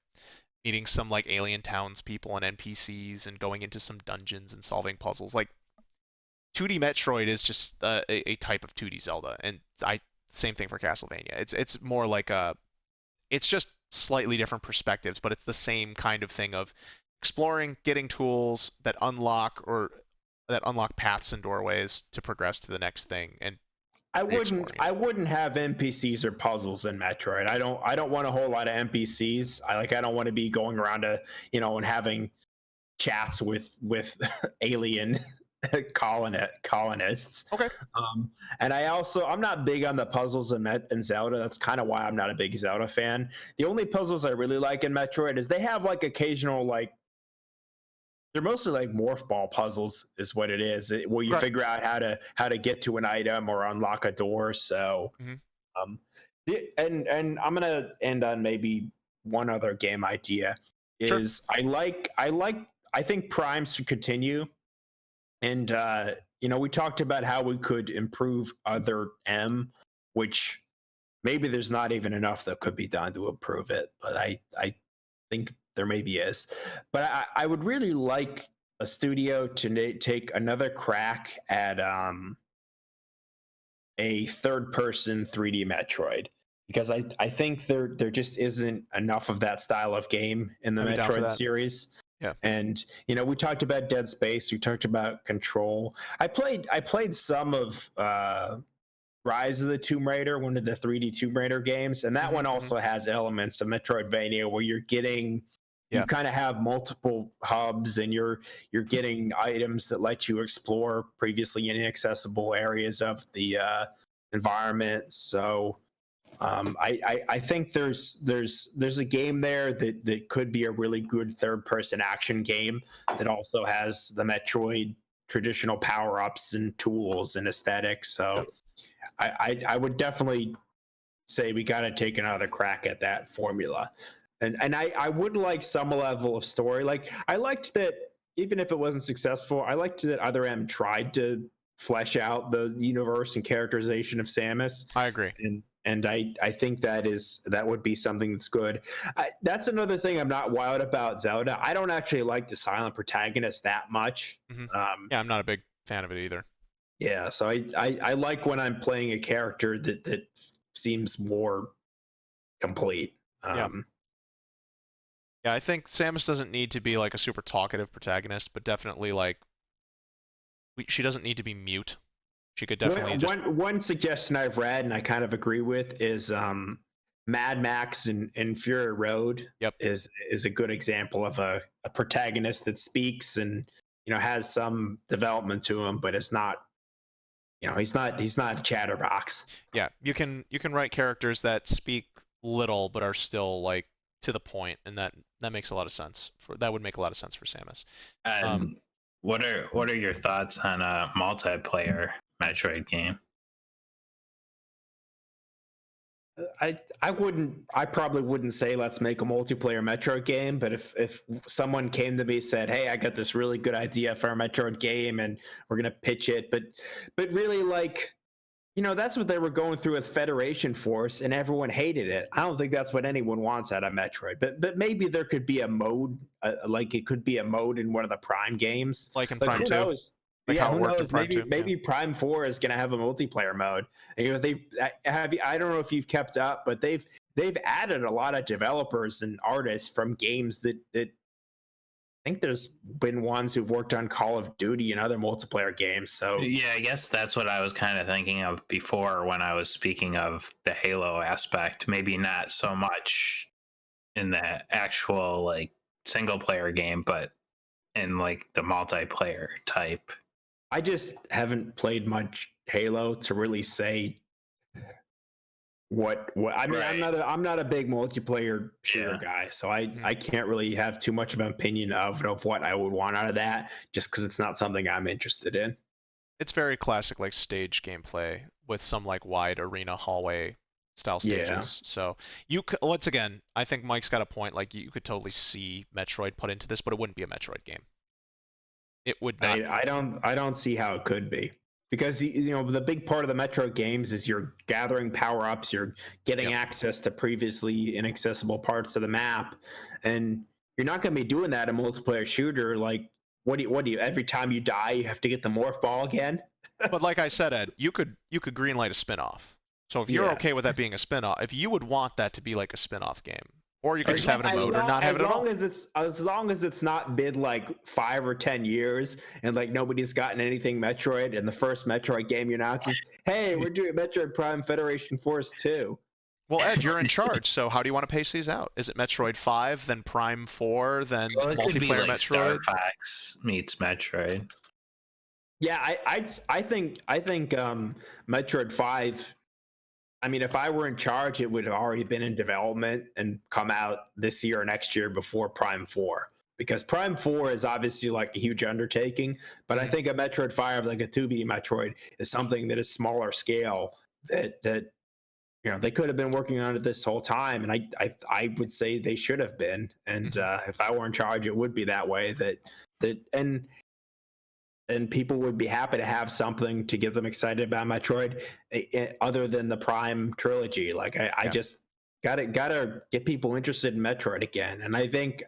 meeting some like alien townspeople and NPCs, and going into some dungeons and solving puzzles. Like 2D Metroid is just a type of 2D Zelda, and same thing for Castlevania. It's more like it's just slightly different perspectives, but it's the same kind of thing of exploring, getting tools that unlock paths and doorways to progress to the next thing. And I wouldn't have NPCs or puzzles in Metroid. I don't want a whole lot of NPCs. I don't want to be going around and having chats with alien colonists. Okay. And I'm not big on the puzzles in Zelda. That's kind of why I'm not a big Zelda fan. The only puzzles I really like in Metroid is they have like occasional like they're mostly like morph ball puzzles is what it is, where you figure out how to get to an item or unlock a door. So Mhm. and I'm gonna end on maybe one other game idea. Sure. Is I think Prime should continue, and we talked about how we could improve other M, which maybe there's not even enough that could be done to improve it, but I think there maybe is. But I would really like a studio to take another crack at a third-person 3D Metroid, because I think there just isn't enough of that style of game in the I'd be down for Metroid that. series. Yeah. And we talked about Dead Space, we talked about Control. I played some of Rise of the Tomb Raider, one of the 3D Tomb Raider games, and that one also has elements of Metroidvania where you kind of have multiple hubs, and you're getting items that let you explore previously inaccessible areas of the environment. So I think there's a game there that could be a really good third-person action game that also has the Metroid traditional power-ups and tools and aesthetics. So I would definitely say we got to take another crack at that formula. And I would like some level of story. Like, I liked that, even if it wasn't successful, I liked that Other M tried to flesh out the universe and characterization of Samus. I agree. And I think that would be something that's good. That's another thing I'm not wild about Zelda. I don't actually like the silent protagonist that much. Yeah, I'm not a big fan of it either. Yeah, so I like when I'm playing a character that seems more complete. Yeah, I think Samus doesn't need to be like a super talkative protagonist, but definitely like she doesn't need to be mute. She could definitely one suggestion I've read and I kind of agree with is Mad Max and Fury Road. Yep. is a good example of a protagonist that speaks and has some development to him, but it's not he's not a chatterbox. Yeah, you can write characters that speak little but are still like to the point, and that makes a lot of sense. That would make a lot of sense for Samus. What are your thoughts on a multiplayer Metroid game? I probably wouldn't say let's make a multiplayer Metroid game, but if someone came to me and said, hey, I got this really good idea for a Metroid game and we're gonna pitch it, but really, like, that's what they were going through with Federation Force, and everyone hated it. I don't think that's what anyone wants out of Metroid, but maybe there could be a mode, like it could be a mode in one of the Prime games, like in Prime 2. Who knows? Like yeah, who knows? Maybe Maybe Prime 4 is going to have a multiplayer mode. And, I don't know if you've kept up, but they've added a lot of developers and artists from games that I think there's been ones who've worked on Call of Duty and other multiplayer games. So yeah, I guess that's what I was kind of thinking of before when I was speaking of the Halo aspect. Maybe not so much in the actual like single player game, but in like the multiplayer type. I just haven't played much Halo to really say what I mean. Right. I'm not a big multiplayer shooter guy, so I can't really have too much of an opinion of what I would want out of that, just because it's not something I'm interested in. It's very classic like stage gameplay with some like wide arena hallway style stages. Yeah. So you could, once again, I think Mike's got a point. Like, you could totally see Metroid put into this, but it wouldn't be a Metroid game. It would not. I don't see how it could be, because the big part of the Metroid games is you're gathering power-ups, you're getting access to previously inaccessible parts of the map, and you're not going to be doing that in a multiplayer shooter. Like, what do you every time you die you have to get the morph ball again? But like I said, Ed, you could greenlight a spin-off. So if you're okay with that being a spin-off, if you would want that to be like a spin-off game, or you could just have it in mode or not have it at all. As long as it's not been like 5 or 10 years and like nobody's gotten anything Metroid, and the first Metroid game you announce is, hey, we're doing Metroid Prime Federation Force 2. Well, Ed, you're in charge, so how do you want to pace these out? Is it Metroid 5, then Prime 4, then multiplayer could be like Metroid? Star Fox meets Metroid. Yeah, I think Metroid 5. I mean, if I were in charge, it would have already been in development and come out this year or next year before Prime 4. Because Prime 4 is obviously like a huge undertaking, but I think a Metroid 5, like a 2B Metroid, is something that is smaller scale that they could have been working on it this whole time, and I would say they should have been. And if I were in charge, it would be that way. And people would be happy to have something to get them excited about Metroid, other than the Prime trilogy. Like I just gotta get people interested in Metroid again. And I think,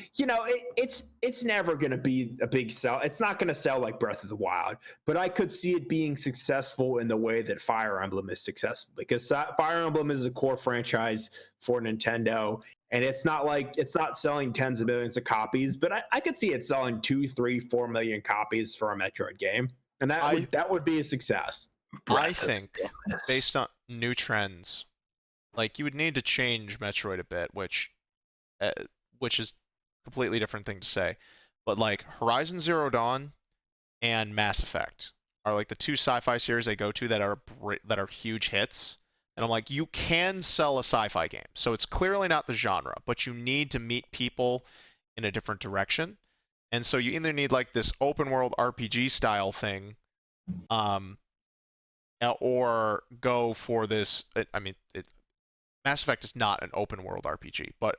it's never going to be a big sell. It's not going to sell like Breath of the Wild, but I could see it being successful in the way that Fire Emblem is successful, because Fire Emblem is a core franchise for Nintendo, and it's not selling tens of millions of copies, but I could see it selling 2, 3, 4 million copies for a Metroid game, and that would be a success. I think based on new trends, like you would need to change Metroid a bit, which is completely different thing to say, but like Horizon Zero Dawn and Mass Effect are like the two sci-fi series I go to that are huge hits, and I'm like, you can sell a sci-fi game, so it's clearly not the genre, but you need to meet people in a different direction, and so you either need like this open world RPG style thing, or go for this. Mass Effect is not an open world RPG, but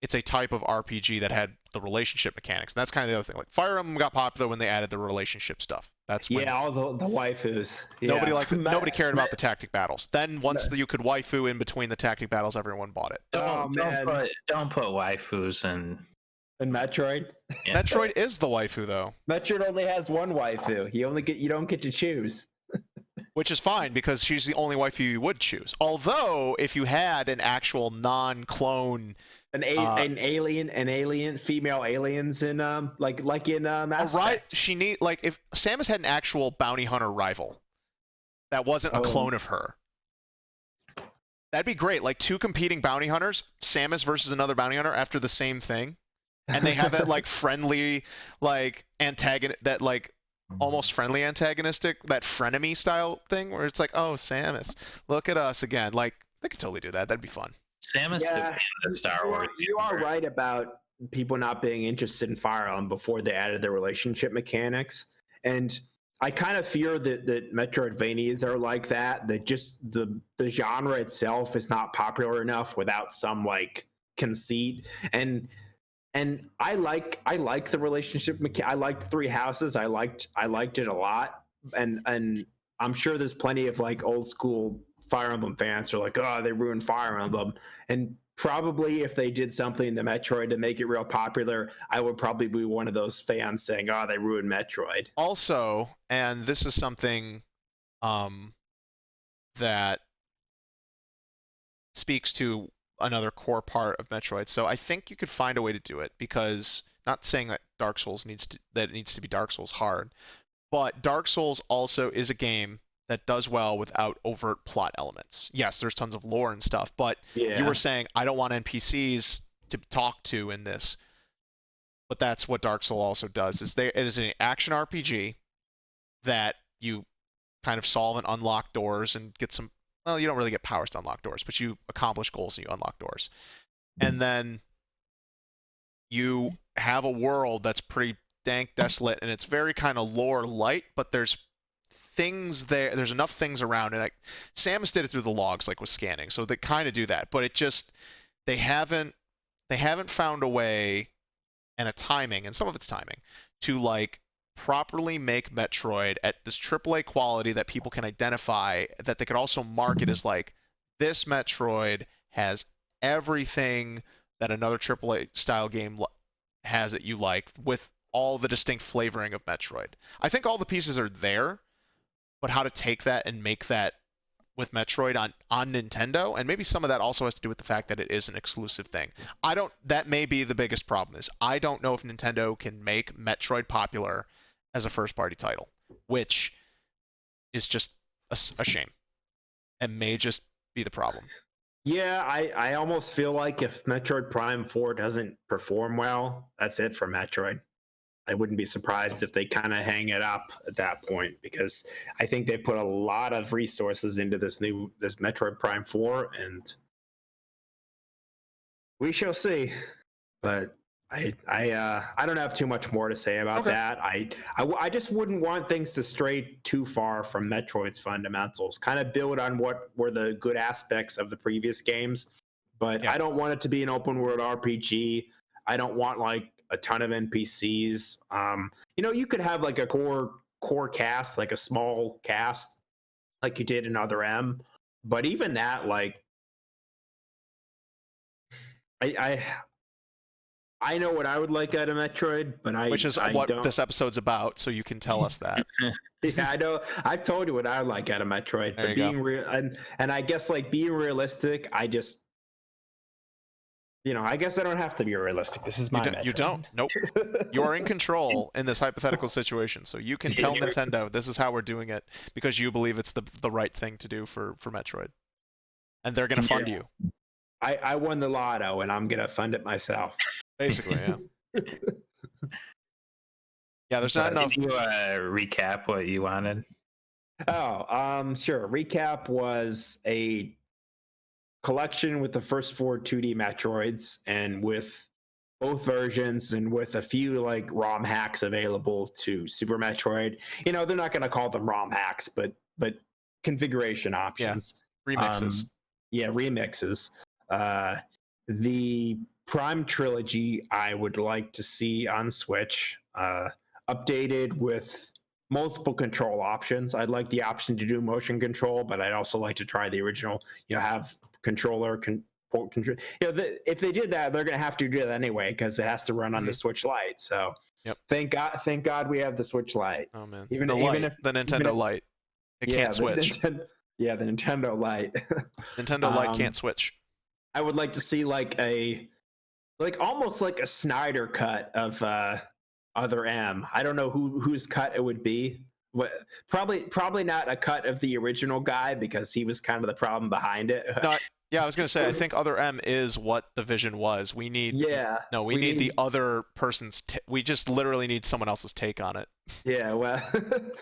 it's a type of RPG that had the relationship mechanics. And that's kind of the other thing. Like Fire Emblem got popular when they added the relationship stuff. That's when all the waifus. Nobody liked it. Nobody cared about the tactic battles. Then once you could waifu in between the tactic battles, everyone bought it. Don't put waifus in Metroid. Yeah. Metroid is the waifu though. Metroid only has one waifu. You don't get to choose. Which is fine, because she's the only waifu you would choose. Although if you had an actual non-clone, an alien, female aliens in like in Mass Effect. She need, like, if Samus had an actual bounty hunter rival that wasn't a clone of her, that'd be great. Like two competing bounty hunters, Samus versus another bounty hunter after the same thing, and they have that like friendly, like antagonist, that like almost friendly antagonistic, that frenemy style thing where it's like, oh, Samus, look at us again. Like they could totally do that. That'd be fun. Samus could be in the Star Wars. You are right about people not being interested in Fire Emblem before they added their relationship mechanics, and I kind of fear that Metroidvanias are like that. That just the genre itself is not popular enough without some like conceit. And I like the relationship. I liked Three Houses. I liked it a lot. And I'm sure there's plenty of like old school Fire Emblem fans who are like, oh, they ruined Fire Emblem. And probably if they did something in the Metroid to make it real popular, I would probably be one of those fans saying, oh, they ruined Metroid. Also, and this is something that speaks to another core part of Metroid. So I think you could find a way to do it, because not saying that it needs to be Dark Souls hard, but Dark Souls also is a game that does well without overt plot elements. Yes, there's tons of lore and stuff, but you were saying I don't want NPCs to talk to in this. But that's what Dark Souls also does. It is an action RPG that you kind of solve and unlock doors and get some. Well, you don't really get powers to unlock doors, but you accomplish goals and you unlock doors. And then you have a world that's pretty dank, desolate, and it's very kind of lore light, but there's things there. There's enough things around, and Samus did it through the logs, like with scanning, so they kind of do that. But it just they haven't found a way and a timing, and some of it's timing, to like properly make Metroid at this AAA quality that people can identify, that they could also market as like, this Metroid has everything that another AAA style game has that you like, with all the distinct flavoring of Metroid. I think all the pieces are there, but how to take that and make that with Metroid on Nintendo, and maybe some of that also has to do with the fact that it is an exclusive thing. That may be the biggest problem, is I don't know if Nintendo can make Metroid popular as a first-party title, which is just a shame, and may just be the problem. Yeah, I almost feel like if Metroid Prime 4 doesn't perform well, that's it for Metroid. I wouldn't be surprised if they kind of hang it up at that point, because I think they put a lot of resources into this Metroid Prime 4, and we shall see. But I don't have too much more to say about that. I just wouldn't want things to stray too far from Metroid's fundamentals. Kind of build on what were the good aspects of the previous games, but I don't want it to be an open world RPG. I don't want like a ton of NPCs. You could have like a core cast, like a small cast, like you did in Other M. But even that, like, I know what I would like out of Metroid, but which is what this episode's about, so you can tell us that. Yeah, I know. I've told you what I would like out of Metroid, but being real, and I guess like being realistic, I just, I guess I don't have to be realistic. This is my Metroid. You don't. Nope. You are in control in this hypothetical situation, so you can tell Nintendo this is how we're doing it because you believe it's the right thing to do for Metroid, and they're going to fund you. I won the lotto, and I'm going to fund it myself. Basically, yeah. Yeah, there's not enough. Can you recap what you wanted? Oh, sure. Recap was a collection with the first 4 2D Metroids, and with both versions, and with a few like ROM hacks available to Super Metroid. They're not going to call them ROM hacks, but configuration options. Yeah. Remixes. Remixes. The Prime Trilogy I would like to see on Switch, updated with multiple control options. I'd like the option to do motion control, but I'd also like to try the original, have controller control. If they did that, they're going to have to do that anyway because it has to run on the Switch Lite. So thank God we have the Switch Lite. Oh man, even if the Nintendo Lite, it can't switch. The Nintendo Lite. Nintendo Lite can't switch. I would like to see almost like a Snyder cut of Other M. I don't know whose cut it would be. Probably not a cut of the original guy because he was kind of the problem behind it. Yeah, I was gonna say I think Other M is what the vision was. We need we need the other person's. We just literally need someone else's take on it. Yeah, well,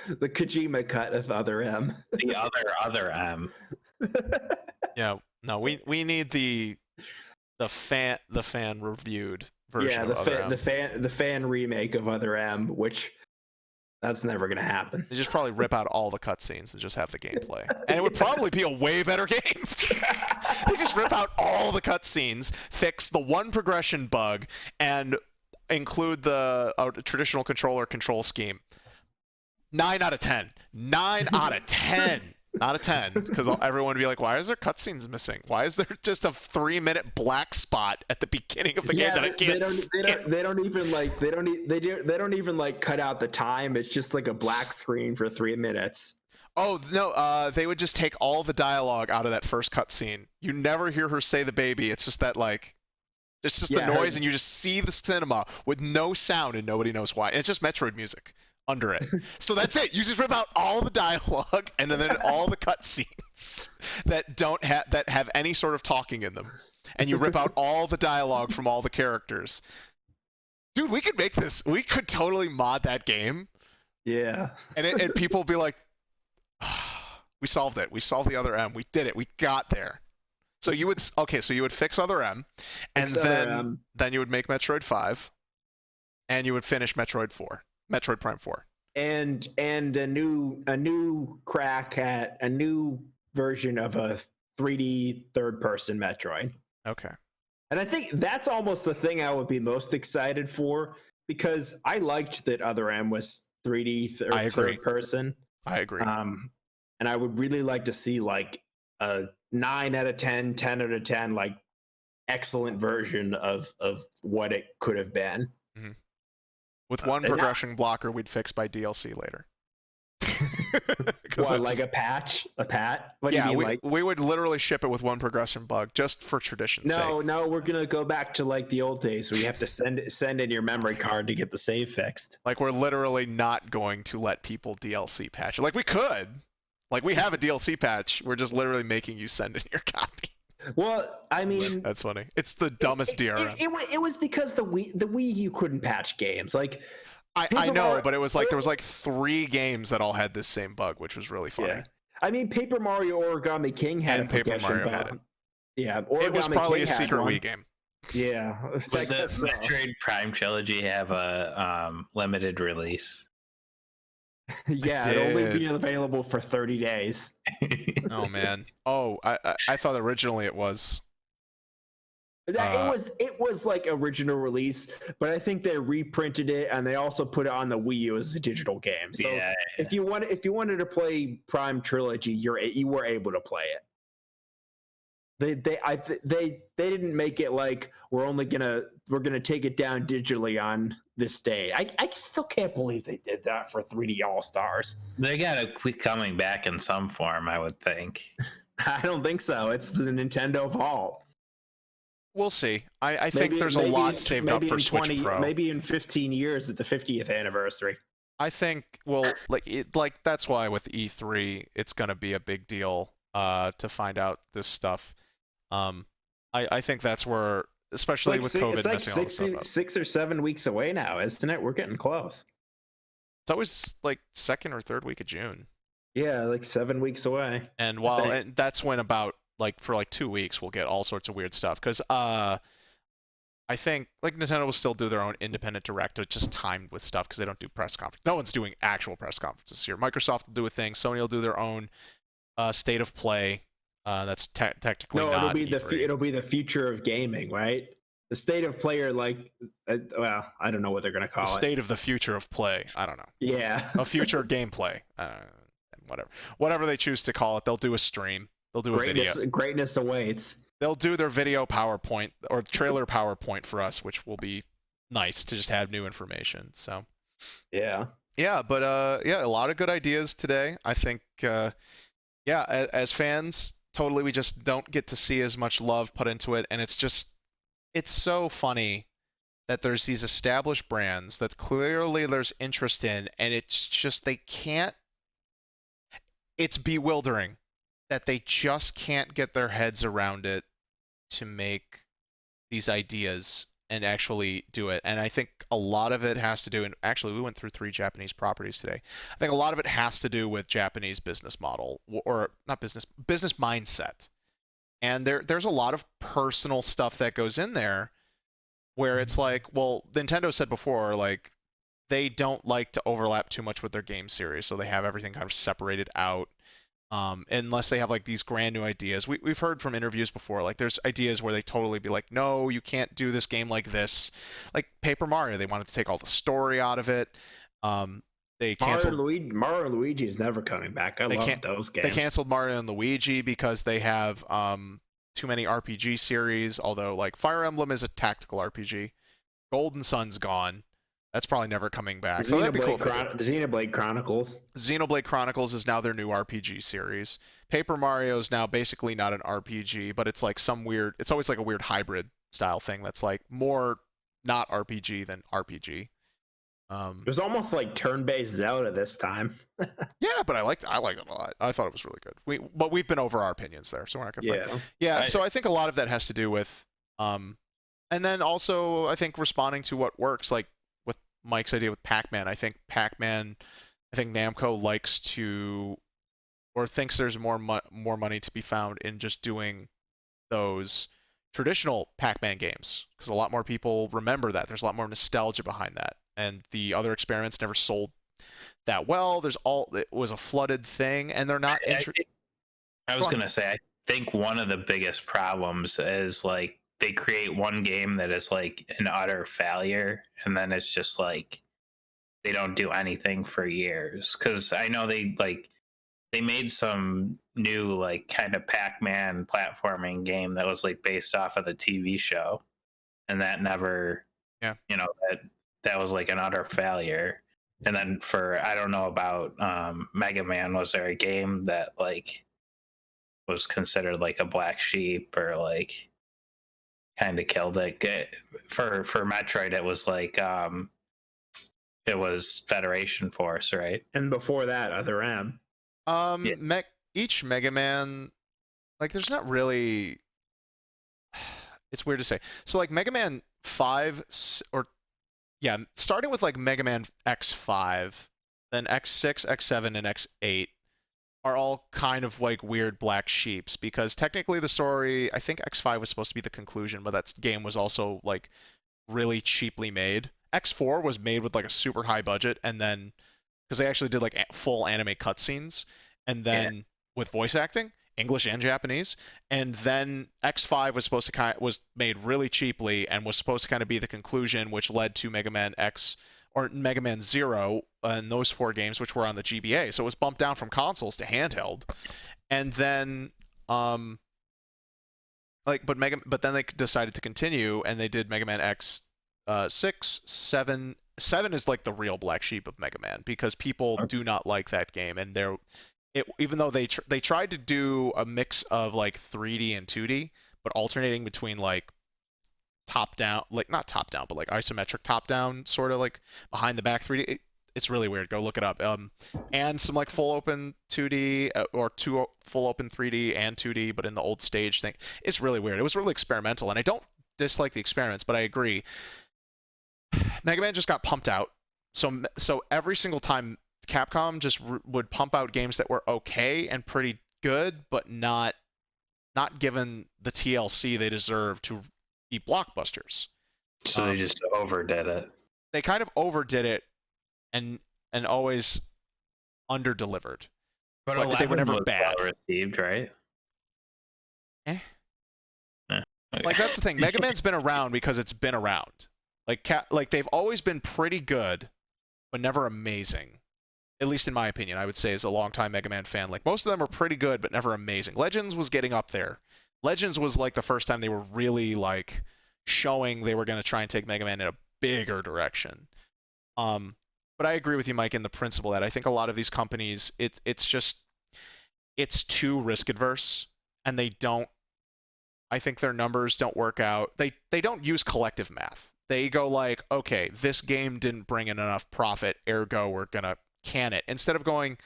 the Kojima cut of Other M. The other M. Yeah, no, we need the fan reviewed version. Yeah, the fan remake of Other M, which that's never gonna happen. They just probably rip out all the cutscenes and just have the gameplay, and it would probably be a way better game. They just rip out all the cutscenes, fix the one progression bug, and include the traditional control scheme. 9 out of 10. 9 out of 10. Not a 10, because everyone would be like, why is there cutscenes missing? Why is there just a 3-minute black spot at the beginning of the game that I can't skip? They don't even cut out the time. It's just like a black screen for 3 minutes. Oh no, they would just take all the dialogue out of that first cutscene. You never hear her say the baby. It's just that it's just the noise, and you just see the cinema with no sound, and nobody knows why. And it's just Metroid music under it. So that's it. You just rip out all the dialogue and then all the cutscenes that have any sort of talking in them, and you rip out all the dialogue from all the characters. Dude, we could make this. We could totally mod that game. Yeah. And people will be like, we solved it. We solved the Other M. We did it. We got there. So you would fix Other M, and then you would make Metroid 5, and you would finish Metroid Prime 4, and a new crack at a new version of a 3D third-person Metroid. Okay. And I think that's almost the thing I would be most excited for, because I liked that Other M was 3D third person. I agree. And I would really like to see like a 9 out of 10, 10 out of 10, like excellent version of what it could have been. Mm-hmm. With one progression blocker we'd fix by DLC later. What, like a patch? A pat? What do you mean, we would literally ship it with one progression bug just for tradition's sake. No, we're gonna go back to like the old days where you have to send in your memory card to get the save fixed. Like, we're literally not going to let people DLC patch it. Like, we could. Like, we have a DLC patch. We're just literally making you send in your copy. Well, I mean, that's funny. It's the dumbest DRM. It was because the Wii you couldn't patch games. Like, I know, but it was like there was like 3 games that all had this same bug, which was really funny. Yeah. I mean, Paper Mario Origami King had a Paper Mario bug. had it. Yeah, Origami it was probably King a secret one. Wii game. Yeah, I Would the guess so. Metroid Prime trilogy have a limited release? Yeah, it'll only be available for 30 days. Oh man. Oh, I thought originally it was. It was like original release, but I think they reprinted it and they also put it on the Wii U as a digital game. So Yeah. if you wanted to play Prime Trilogy, you were able to play it. They didn't make it like we're gonna take it down digitally on this day. I still can't believe they did that for 3D All Stars. They gotta quit coming back in some form, I would think. I don't think so. It's the Nintendo Vault. We'll see. I think there's a lot saved up for Switch Pro. Maybe in 15 years at the 50th anniversary. I think that's why with E3 it's gonna be a big deal to find out this stuff. I think that's where, especially with COVID it's like messing all this stuff up. 6 or 7 weeks away now, isn't it? We're getting close. It's always like second or third week of June. Yeah, like 7 weeks away. And that's when about for 2 weeks we'll get all sorts of weird stuff because I think like Nintendo will still do their own independent direct, it's just timed with stuff because they don't do press conference. No one's doing actual press conferences here. Microsoft will do a thing. Sony will do their own state of play. That's technically not it'll be the future of gaming, right? The state of play, well, I don't know what they're gonna call it. State of the future of play. I don't know. Yeah. A future gameplay. Whatever they choose to call it. They'll do a stream. They'll do a video. Greatness awaits. They'll do their video PowerPoint or trailer PowerPoint for us, which will be nice to just have new information. So. Yeah. Yeah, but a lot of good ideas today. I think as fans, totally we just don't get to see as much love put into it, and it's so funny that there's these established brands that clearly there's interest in, and it's just it's bewildering that they just can't get their heads around it to make these ideas and actually do it. And I think a lot of it has to do, and actually we went through 3 Japanese properties today. I think a lot of it has to do with Japanese business model, or not business mindset. And there's a lot of personal stuff that goes in there where it's like, well, Nintendo said before, like, they don't like to overlap too much with their game series, so they have everything kind of separated out. Unless they have like these grand new ideas. We've heard from interviews before, like there's ideas where they totally be like, no, you can't do this game like this. Like Paper Mario, they wanted to take all the story out of it. They canceled Mario and Luigi is never coming back. I love those games. They canceled Mario and Luigi because they have too many RPG series. Although like Fire Emblem is a tactical RPG. Golden Sun's gone. That's probably never coming back. So that'd be cool. Xenoblade Chronicles. Xenoblade Chronicles is now their new RPG series. Paper Mario is now basically not an RPG, but it's like it's always like a weird hybrid style thing that's like more not RPG than RPG. It was almost like turn-based Zelda this time. Yeah, but I liked it a lot. I thought it was really good. But we've been over our opinions there, so we're not gonna. Yeah. So I think a lot of that has to do with, and then also I think responding to what works, like with Mike's idea with Pac-Man. I think Namco likes to, or thinks there's more money to be found in just doing those traditional Pac-Man games, because a lot more people remember that. There's a lot more nostalgia behind that, and the other experiments never sold that well. It was a flooded thing, and they're not. I was gonna say, I think one of the biggest problems is like they create one game that is like an utter failure, and then it's just like they don't do anything for years. Because I know they made some new like kind of Pac-Man platforming game that was like based off of the TV show, and that never, that was like an utter failure. And then I don't know about Mega Man, was there a game that like was considered like a black sheep or like kind of killed it? For Metroid, it was like it was Federation Force, right? And before that, Other M. Each Mega Man, like, there's not really. It's weird to say. So like Mega Man 5 starting with like Mega Man X5, then X6, X7, and X8. are all kind of like weird black sheeps because technically the story, I think X5 was supposed to be the conclusion, but that game was also like really cheaply made. X4 was made with like a super high budget, and then because they actually did like full anime cutscenes, and then with voice acting, English and Japanese, and then X5 was supposed to was made really cheaply and was supposed to kind of be the conclusion, which led to Mega Man X or Mega Man Zero and those four games, which were on the GBA. So it was bumped down from consoles to handheld, and then but then they decided to continue and they did Mega Man X 6, 7. 7 is like the real black sheep of Mega Man because people do not like that game, and even though they tried to do a mix of like 3D and 2D, but alternating between like top down, like not top down, but like isometric top down, sort of like behind the back 3D. It's really weird. Go look it up. And some like full open 2D or two full open 3D and 2D, but in the old stage thing. It's really weird. It was really experimental, and I don't dislike the experiments, but I agree. Mega Man just got pumped out, so every single time Capcom just would pump out games that were okay and pretty good, but not given the TLC they deserve to be blockbusters. So they just overdid it. They kind of overdid it and always underdelivered. But they were never was bad. Well received, right? Okay. Like that's the thing. Mega Man's been around because it's been around. Like they've always been pretty good, but never amazing. At least in my opinion, I would say as a longtime Mega Man fan. Like most of them are pretty good, but never amazing. Legends was getting up there. Legends was like the first time they were really like showing they were going to try and take Mega Man in a bigger direction. But I agree with you, Mike, in the principle that I think a lot of these companies, it's too risk adverse, and I think their numbers don't work out. They don't use collective math. They go like, okay, this game didn't bring in enough profit, ergo we're gonna can it. Instead of going,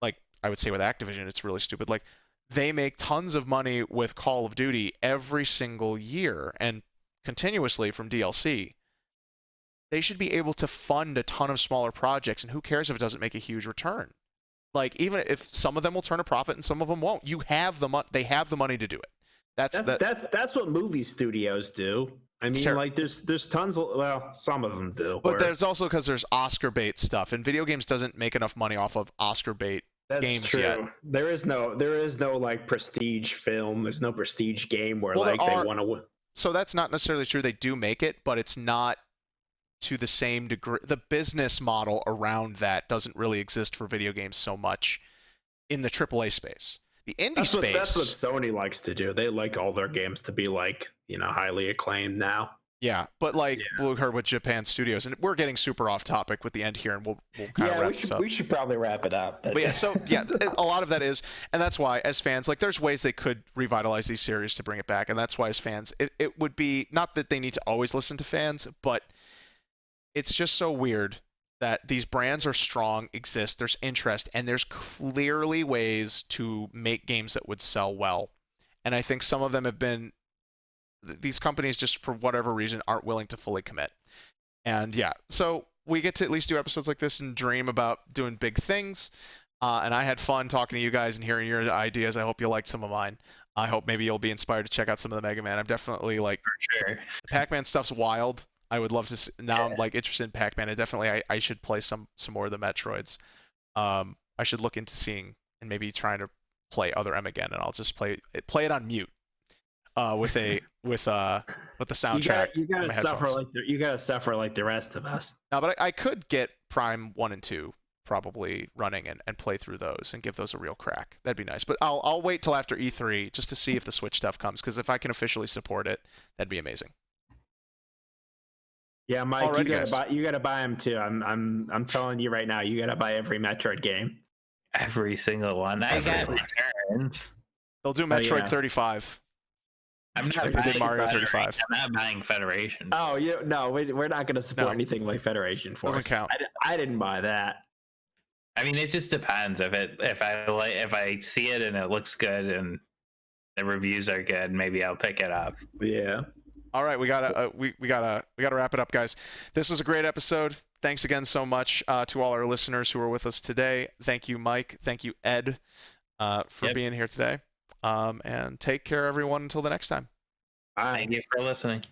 like I would say with Activision, it's really stupid. Like they make tons of money with Call of Duty every single year and continuously from DLC. They should be able to fund a ton of smaller projects, and who cares if it doesn't make a huge return? Like even if some of them will turn a profit and some of them won't, you have the they have the money to do it. That's what movie studios do. I mean, like there's tons of, well, some of them do. But there's also because there's Oscar bait stuff, and video games doesn't make enough money off of Oscar bait games true. Yet. There is no like prestige film. There's no prestige game where they want to win. So that's not necessarily true. They do make it, but it's not to the same degree. The business model around that doesn't really exist for video games so much in the AAA space. The indie space. That's what Sony likes to do. They like all their games to be like, highly acclaimed now. Yeah, but we heard with Japan Studios, and we're getting super off topic with the end here, and we'll kind of wrap this up. We should probably wrap it up. But a lot of that is, and that's why as fans, like there's ways they could revitalize these series to bring it back, and that's why as fans, it would be not that they need to always listen to fans, but it's just so weird that these brands are strong, exist, there's interest, and there's clearly ways to make games that would sell well. And I think some of them have been, these companies just for whatever reason aren't willing to fully commit. And so we get to at least do episodes like this and dream about doing big things. And I had fun talking to you guys and hearing your ideas. I hope you liked some of mine. I hope maybe you'll be inspired to check out some of the Mega Man. I'm definitely like, for sure. The Pac-Man stuff's wild. I would love to. Now I'm like interested in Pac-Man. I should play some more of the Metroids. I should look into seeing and maybe trying to play Other M again, and I'll just play it on mute. With the soundtrack. You gotta suffer like the rest of us. No, but I could get Prime 1 and 2 probably running and play through those and give those a real crack. That'd be nice. But I'll wait till after E3 just to see if the Switch stuff comes, because if I can officially support it, that'd be amazing. Yeah, Mike, you gotta buy them too. I'm telling you right now, you gotta buy every Metroid game. Every single one. I got returns. They'll do Metroid 35. I'm not buying Mario 35. I'm not buying Federation. Oh, no, we're not gonna support anything like Federation Force. Doesn't count. I didn't buy that. I mean, it just depends. If I see it and it looks good and the reviews are good, maybe I'll pick it up. Yeah. All right, we gotta wrap it up, guys. This was a great episode. thanks again so much to all our listeners who are with us today. Thank you, Mike. Thank you, Ed, for being here today. And take care, everyone, until the next time. Bye. Thank you for listening.